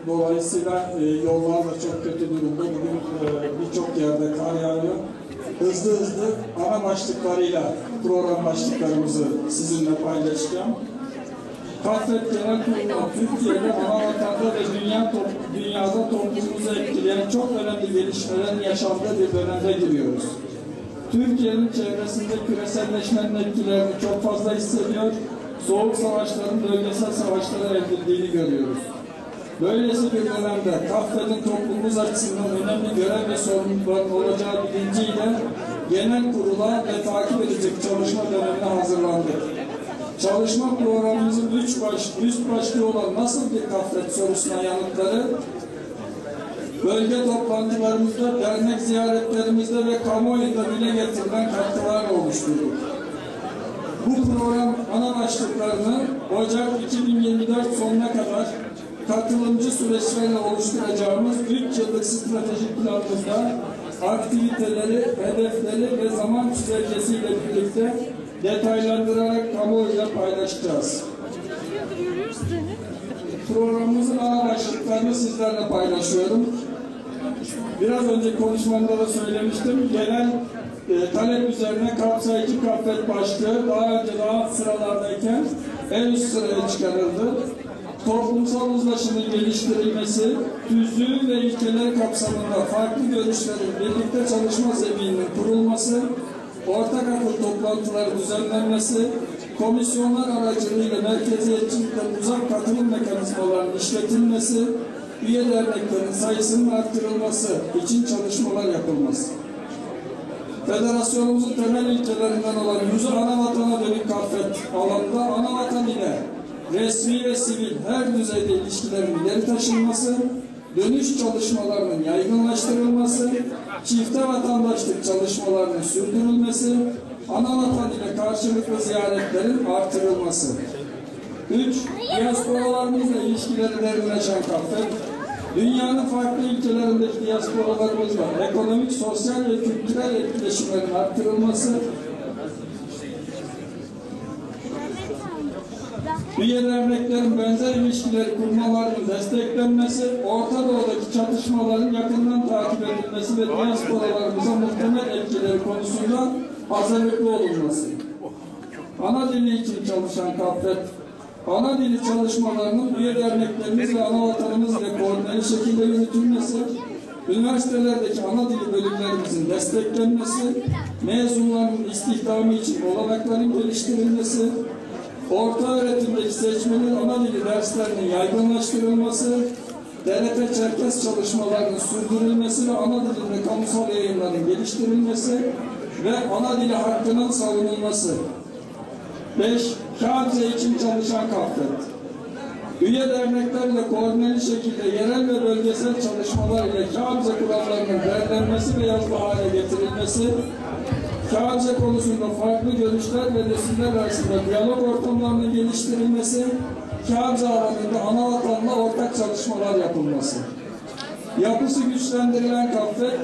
M: Dolayısıyla yollar da çok kötü durumda. Bugün birçok yerde kar yağıyor. Hızlı ana başlıklarıyla program başlıklarımızı sizinle paylaşacağım. Kafet Genel Kurulu Türkiye'de, ana vatanda ve dünyada toplumumuzu etkileyen çok önemli gelişmelerin yaşandığı bir dönemde giriyoruz. Türkiye'nin çevresinde küreselleşmenin etkilerini çok fazla hissediyor, soğuk savaşların bölgesel savaşlara evrildiğini görüyoruz. Böylesi bir dönemde Kafet'in toplumumuz açısından önemli görev ve sorumlulukların olacağı bilinciyle genel kurula ve takip edecek çalışma dönemine hazırlandık. Çalışma programımızın üst başlığı olan nasıl bir Kafet sorusuna yanıtları, bölge toplantılarımızda, dernek ziyaretlerimizde ve kamuoyunda dile getirilen katkılarla oluşturduk. Bu program ana başlıklarını Ocak 2024 sonuna kadar katılımcı süreçlerle oluşturacağımız 3 yıllık stratejik planımızda aktiviteleri, hedefleri ve zaman çizelgesiyle birlikte detaylandırarak kamuoyuyla paylaşacağız. Programımızın ana başlıklarını sizlerle paylaşıyorum. Biraz önce konuşmamda da söylemiştim. Genel talep üzerine kapsayıcı Kafet başlığı daha önce sıralardayken en üst sıraya çıkarıldı. Toplumsal uzlaşının geliştirilmesi, tüzüğü ve ilkeler kapsamında farklı görüşlerin birlikte çalışma zemininin kurulması, ortak akıl toplantıları düzenlenmesi, komisyonlar aracılığıyla merkeziyetçilikten uzak katılım mekanizmalarının işletilmesi, üye derneklerin sayısının arttırılması için çalışmalar yapılması. Federasyonumuzun temel ilkelerinden olan yüzü ana vatana dönük Kafet alanında ana vatan ile resmi ve sivil her düzeyde ilişkilerin ileri taşınması, dönüş çalışmalarının yaygınlaştırılması, çifte vatandaşlık çalışmalarının sürdürülmesi, ana vatan ile karşılıklı ziyaretlerin artırılması. 3. Diasporalarımızla ilişkileri derinleşen Kafet, dünyanın farklı ülkelerindeki diasporalarımızla ekonomik, sosyal ve kültürel etkileşimlerin arttırılması, üye derneklerin benzer ilişkileri kurmalarının desteklenmesi, Orta Doğu'daki çatışmaların yakından takip edilmesi ve diasporalarımıza muhtemel etkileri konusunda hazırlıklı olunması. Ana dili için çalışan Kafet, ana dili çalışmalarının üye derneklerimiz ve ana vatanımız ile koordineli şekilde yürütülmesi, üniversitelerdeki ana dili bölümlerimizin desteklenmesi, mezunların istihdamı için olanakların geliştirilmesi, orta öğretimdeki seçmeli ana dili derslerinin yaygınlaştırılması, DLP Çerkes çalışmalarının sürdürülmesi ve ana dilinde kamusal yayınların geliştirilmesi ve ana dili hakkının savunulması. 5. Kağıtça için çalışan KAFET. Üye derneklerle koordineli şekilde yerel ve bölgesel çalışmalar ile Kağıtça kurallarının derlenmesi ve yazılı hale getirilmesi, Kağıtça konusunda farklı görüşler ve nesiller arasında diyalog ortamlarının geliştirilmesi, Kağıtça alanında ana vatanla ortak çalışmalar yapılması. Yapısı güçlendirilen KAFET,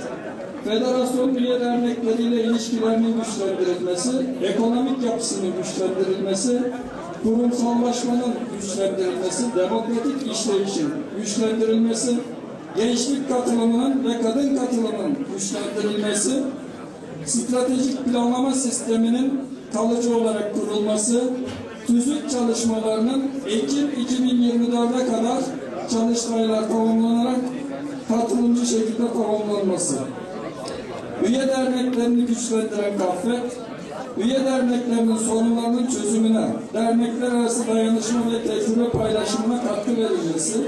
M: federasyon üye dernekleriyle ilişkilerinin güçlendirilmesi, ekonomik yapısının güçlendirilmesi, kurumsallaşmanın güçlendirilmesi, demokratik işleyişin güçlendirilmesi, gençlik katılımının ve kadın katılımının güçlendirilmesi, stratejik planlama sisteminin kalıcı olarak kurulması, tüzük çalışmalarının Ekim 2024'e kadar çalıştaylar tamamlanarak katılımcı şekilde tamamlanması. Üye derneklerini güçlendiren KAFET, üye derneklerinin sorunlarının çözümüne, dernekler arası dayanışma ve tecrübe paylaşımına katkı verilmesi,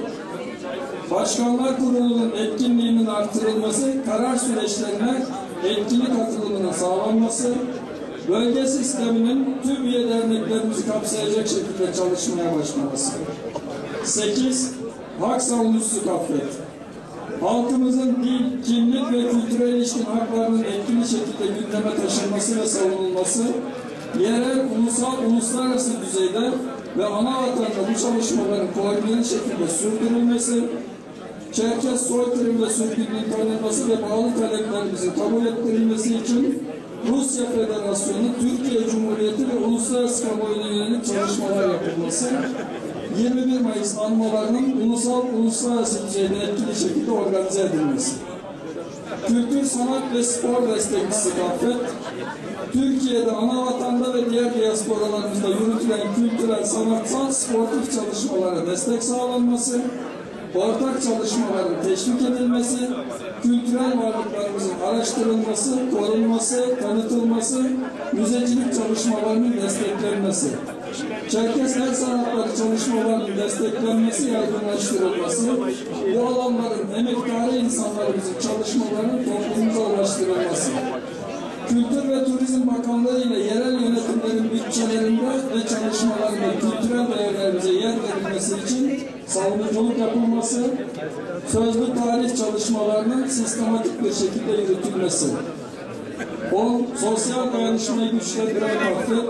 M: Başkanlar Kurulu'nun etkinliğinin artırılması, karar süreçlerine etkili katılımının sağlanması, bölge sisteminin tüm üye derneklerimizi kapsayacak şekilde çalışmaya başlaması. 8. Hak savunucusu KAFET. Halkımızın dil, kimlik ve kültürel ilişkin haklarının etkili şekilde gündeme taşınması ve savunulması, yerel, ulusal, uluslararası düzeyde ve ana vatanda bu çalışmaların koordineli şekilde sürdürülmesi, Çerkes soykırım ve sürgünlüğün tanınması ve bağlı taleplerimizin kabul ettirilmesi için Rusya Federasyonu, Türkiye Cumhuriyeti ve uluslararası kamuoyuna yönelik çalışmalar yapılması, 21 Mayıs anmalarının ulusal, uluslararası düzeyde etkili şekilde organize edilmesi. Kültür, sanat ve spor destekçisi KAFET, Türkiye'de ana vatanda ve diğer diasporalarımızda yürütülen kültürel, sanatsal, sportif çalışmalara destek sağlanması, ortak çalışmaların teşvik edilmesi, kültürel varlıklarımızın araştırılması, korunması, tanıtılması, müzecilik çalışmalarının desteklenmesi, Çerkes el sanatları çalışmalarının desteklenmesi, yaygınlaştırılması, bu alanların emektarı insanlarımızın çalışmalarının toplumumuza ulaştırılması, Kültür ve Turizm Bakanlığı ile yerel yönetimlerin bütçelerinde ve çalışmalarında kültürel değerlerimize yer verilmesi için savunuculuk yapılması, sözlü tarih çalışmalarının sistematik bir şekilde yürütülmesi. 10. Sosyal dayanışmayı güçlendiren KAFET,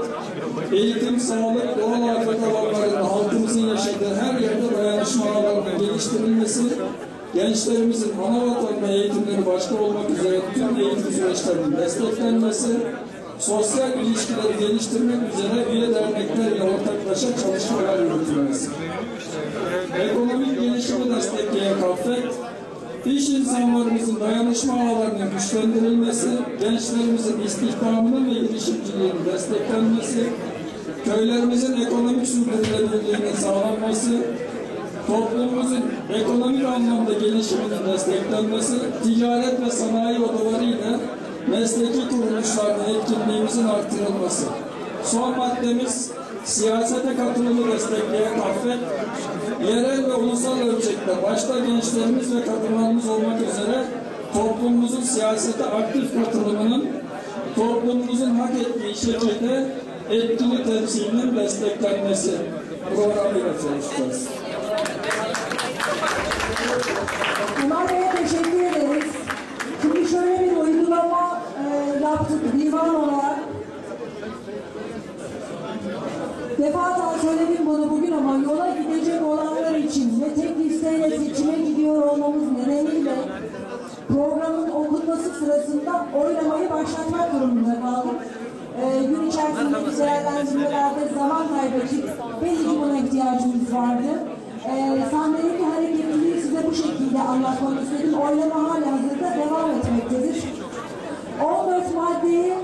M: eğitim, sağlık, doğal afet alanlarında halkımızın yaşadığı her yerde dayanışma alanının geliştirilmesi, gençlerimizin ana vatanına eğitimleri başta olmak üzere tüm eğitim süreçlerinin desteklenmesi, sosyal ilişkileri geliştirmek üzere üye derneklerle ortaklaşa çalışmalar yürütülmesi. Ekonomik gelişimi destekleyen KAFET, iş insanlarımızın dayanışma ağlarının güçlendirilmesi, gençlerimizin istihdamının ve girişimciliğinin desteklenmesi, köylerimizin ekonomik sürdürülebilirliğinin sağlanması, toplumumuzun ekonomik anlamda gelişiminin desteklenmesi, ticaret ve sanayi odaları ile mesleki kuruluşlarda etkinliğimizin artırılması. Son maddemiz, siyasete katılımı destekleyen KAFET, yerel ve ulusal ölçekte başta gençlerimiz ve kadınlarımız olmak üzere toplumumuzun siyasete aktif katılımının toplumumuzun hak ettiği şekilde etkili temsilinin desteklenmesi programıyla çalışacağız.
B: Ömer Bey'e teşekkür ederiz. Şimdi şöyle bir uygulama yaptık divan olarak. Defalarca söyledim bunu bugün ama yola gidecek olanlar için ve tek listeyle seçime gidiyor olmamız nedeniyle programın okunması sırasında oylamayı başlatmak durumunda kaldık. Gün içerisindeki değerlendirmelerde zaman kaybettik. Belli ki buna ihtiyacımız vardı. Sahnedeki hareketliliği size bu şekilde anlatmak istedim. Oylama halihazırda devam etmektedir. 14 maddeye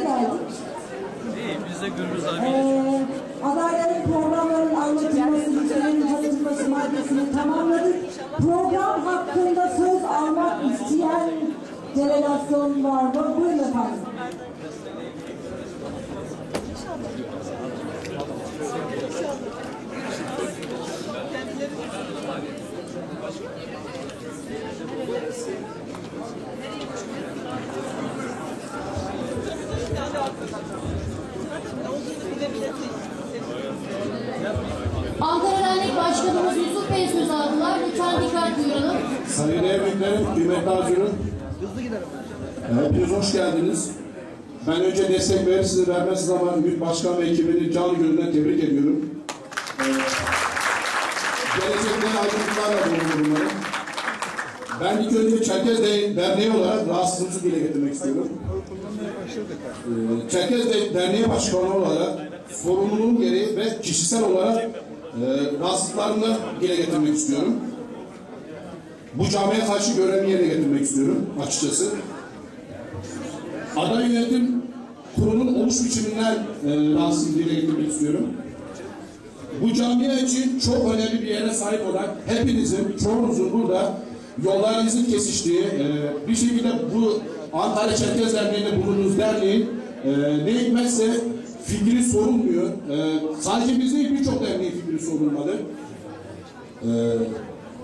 B: geldik.
S: İyi, biz de Gürbüz abi.
B: tanesini tamamladık. Program hakkında söz almak isteyen delegasyon var mı? Buyurun efendim.
D: Ankara Dernek Başkanımız Yusuf Bey söz aldılar. Lütfen dikkat buyuralım.
F: Sayın Erbitlerim, kıymetli hazırım. Hepiniz hoş geldiniz. Ben önce destek verirsiniz vermezsiniz ama Ümit Başkan ve ekibini canı gönülden tebrik ediyorum. Gelecekte ayrıntılarla dolu bunları. Ben ilk önce Çerkez Derneği olarak rahatsızlığımızı dile getirmek istiyorum. Çerkez Derneği Başkanı olarak sorumluluğum gereği ve kişisel olarak rahatsızlıklarını dile getirmek istiyorum. Bu camiye karşı görevimi yerine getirmek istiyorum açıkçası. Aday Yönetim Kurulu'nun oluş biçiminden rahatsızlığımı dile getirmek istiyorum. Bu camia için çok önemli bir yere sahip olan hepinizin, çoğunuzun burada yollarınızın kesiştiği, bir şekilde bu Ankara Çerkez Derneği'nde bulunduğunuz derneğin ne hikmetse fikri sorulmuyor. Sadece biz değil, birçok derneğin fikri sorulmadı.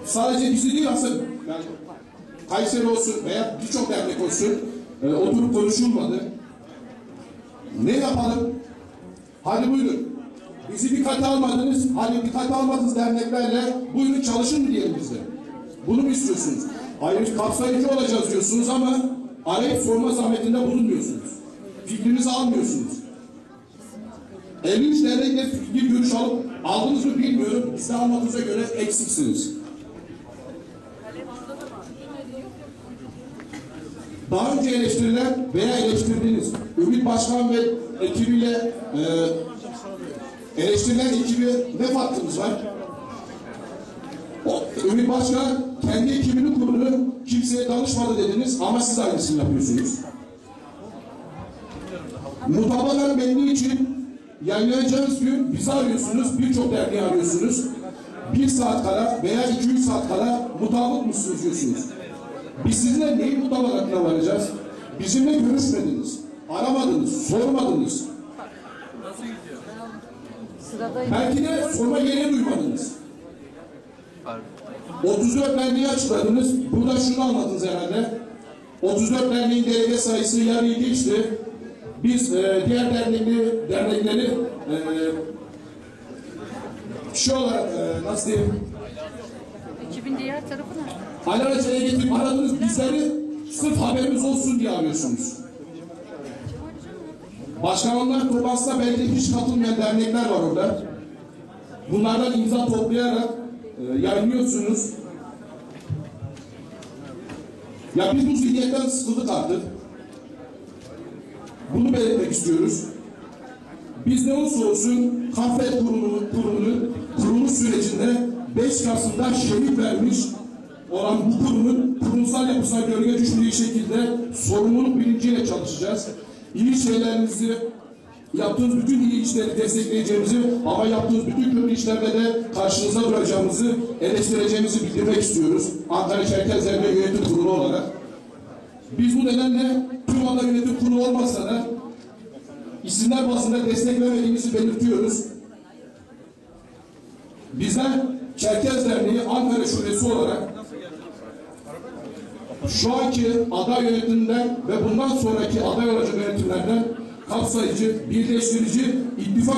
F: Sadece bizi değil aslında, yani Kayseri olsun veya birçok dernek olsun oturup konuşulmadı. Ne yapalım? Hadi buyurun. Bizi dikkate almadınız, hadi dikkate almadınız derneklerle buyurun çalışın mı diyelim bizde? Bunu mu istiyorsunuz? Hayır, kapsayıcı olacağız diyorsunuz ama arayıp sorma zahmetinde bulunmuyorsunuz. Fikrinizi almıyorsunuz. 53 dernekle fikir görüş aldınız mı bilmiyorum. Bizde almadığınıza göre eksiksiniz. Daha önce eleştirilen veya eleştirdiğiniz Ümit Başkan ve ekibiyle eleştirilen ekibi ne farkınız var? Ümit Başkan kendi ekibini kurdu, kimseye danışmadı dediniz ama siz aynısını yapıyorsunuz. Mutabakat metni için yayınlayacağınız gün bizi arıyorsunuz, birçok derneği arıyorsunuz. 1 saat kala veya 2-3 saat kala mutabık mısınız diyorsunuz. Biz sizinle neyin mutabakatına varacağız? Bizimle görüşmediniz, aramadınız, sormadınız. Belki de sorma gereği duymadınız. 34 derneği açıkladınız. Burada şunu anladınız herhalde. 34 derneğin delege sayısı yarıyı geçti. Biz diğer dernekleri şey olarak nasıl diyeyim?
R: Ekibin diğer tarafı ne?
F: Alelacele getirip aradınız bizleri sırf haberimiz olsun diye arıyorsunuz. Başkanlar toplantısına belki hiç katılmayan dernekler var orada. Bunlardan imza toplayarak yayınlıyorsunuz. Ya biz bu zihniyetten sıkıldık artık. Bunu belirtmek istiyoruz. Biz ne olursa olsun Kahve Kurumu'nun kuruluş sürecinde 5 Kasım'da şehit vermiş olan bu kurumun kurumsal yapısına gölge düşmediği şekilde sorumluluk bilinciyle çalışacağız. İyi şeylerinizi, yaptığınız bütün iyi işleri destekleyeceğimizi ama yaptığınız bütün kötü işlerde de karşınıza duracağımızı, eleştireceğimizi bildirmek istiyoruz. Ankara Çerkez Derneği Yönetim Kurulu olarak. Biz bu nedenle tüm anda yönetim kurulu olmasa da isimler bazında desteklemediğimizi belirtiyoruz. Bizler Çerkez Derneği Ankara Şubesi olarak şu anki aday yönetiminden ve bundan sonraki aday olacak yönetimlerden kapsayıcı, birleştirici, ittifak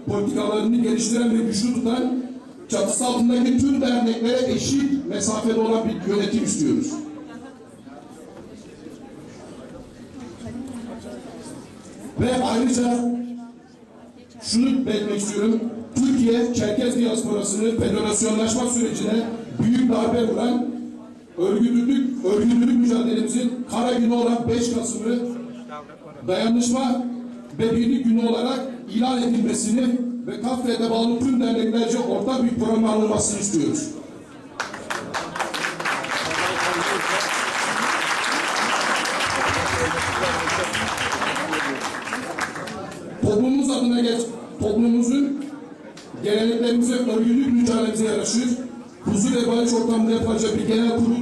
F: politikalarını geliştiren ve güçlü tutan çatısı altındaki tüm derneklere eşit mesafede olan bir yönetim istiyoruz. Ve ayrıca şunu belirtmek istiyorum. Türkiye, Çerkez diasporasını federasyonlaşma sürecine büyük darbe vuran örgütlülük mücadelemizin kara günü olan 5 Kasım'ı dayanışma ve birlik günü olarak ilan edilmesini ve KAFRE'de bağlı tüm derneklerce ortak bir program alınmasını istiyoruz. Toplumumuz adına toplumumuzun geleneklerimize, örgütlülük mücadelemize yaraşır.
L: huzur ve barış ortamında yapılacak bir genel kurul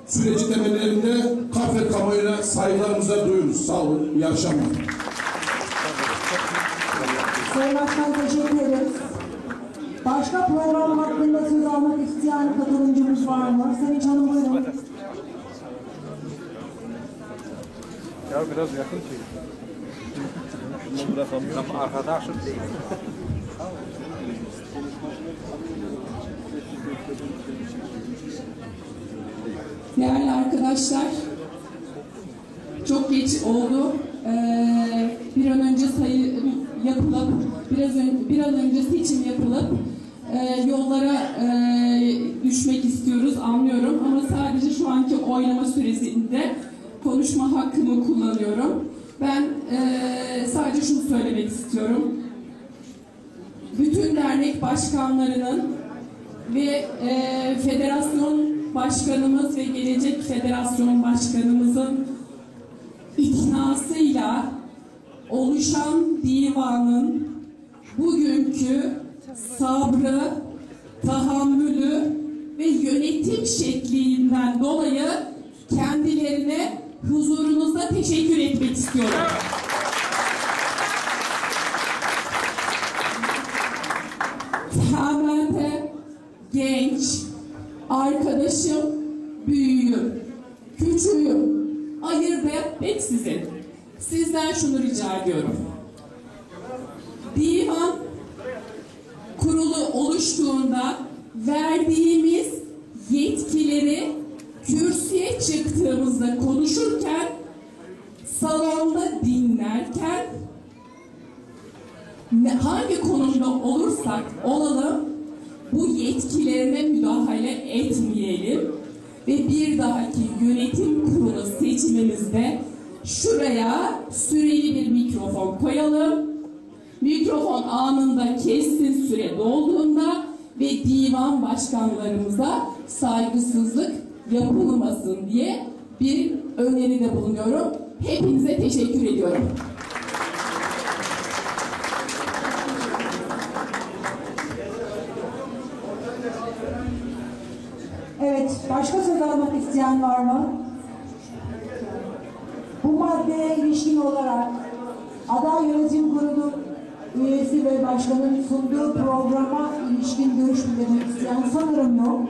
L: süreci temellerinde Kafet kamuoyuna saygılarımızla duyuruz. Sağ olun, iyi akşamlar.
B: Sayın Başkan teşekkür ederiz. Başka program hakkında söz almak isteyen katılımcımız var mı? Sevinç Hanım buyurun.
S: Ya biraz yakın çek. Şunu bırakalım. Ama arkadaşım değil.
T: Değerli arkadaşlar, çok geç oldu. Bir an önce sayım yapılıp, bir an önce seçim yapılıp yollara düşmek istiyoruz, anlıyorum. Ama sadece şu anki oylama süresinde konuşma hakkımı kullanıyorum. Ben sadece şunu söylemek istiyorum. Bütün dernek başkanlarının ve federasyon başkanımız ve Gelecek Federasyon Başkanımızın iknasıyla oluşan divanın bugünkü sabrı, tahammülü ve yönetim şeklinden dolayı kendilerine huzurunuzda teşekkür etmek istiyorum. Temelde genç, arkadaşım, büyüğüm, küçüğüm, ayırt etmeksizin sizden şunu rica ediyorum. Divan kurulu oluştuğunda verdiğimiz yetkileri kürsüye çıktığımızda konuşurken, salonda dinlerken, hangi konumda olursak olalım bu yetkilerine müdahale etmeyelim ve bir dahaki yönetim kurulu seçimimizde şuraya süreli bir mikrofon koyalım. Mikrofon anında kessin süre dolduğunda ve divan başkanlarımıza saygısızlık yapılmasın diye bir öneride bulunuyorum. Hepinize teşekkür ediyorum.
B: Evet, başka söz almak isteyen var mı? Bu maddeye ilişkin olarak aday yönetim kurulu üyesi ve başkanın sunduğu programa ilişkin görüş bildirmek isteyen sanırım yok.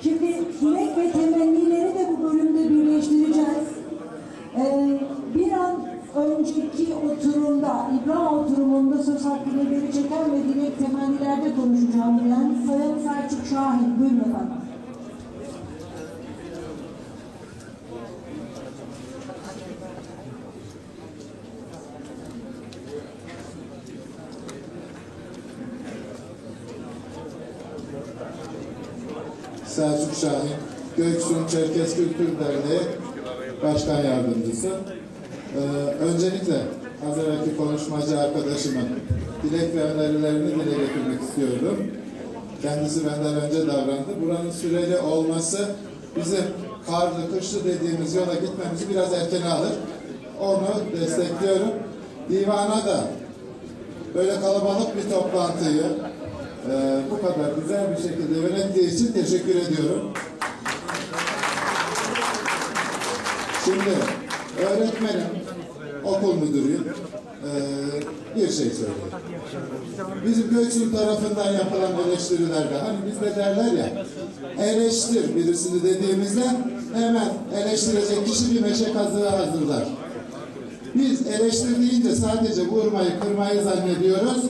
B: Şimdi dilek ve temennileri de bu bölümde birleştireceğiz. Bir an önceki oturumda, İbrahim oturumunda söz hakkını geri çeken ve dilek temennilerde konuşacağım diyen Sayın Selçuk Şahin. Buyurun efendim.
U: Selçuk Şahin, Göksun Çerkes Kültür Derneği Başkan Yardımcısı. Öncelikle az evvelki konuşmacı arkadaşımın dilek ve önerilerini dile getirmek istiyorum. Kendisi benden önce davrandı. Buranın süreli olması bizim karlı, kışlı dediğimiz yola gitmemizi biraz erken alır. Onu destekliyorum. Divana da böyle kalabalık bir toplantıyı bu kadar güzel bir şekilde yönettiği için teşekkür ediyorum. Şimdi öğretmenim, okul müdürüyüm. Bir şey söyleyeyim. Bizim Göksun tarafından yapılan eleştirilerde, hani bizde derler ya, eleştir birisini dediğimizde hemen eleştirecek kişi bir meşe kazığı hazırlar. Biz eleştir deyince sadece vurmayı, kırmayı zannediyoruz.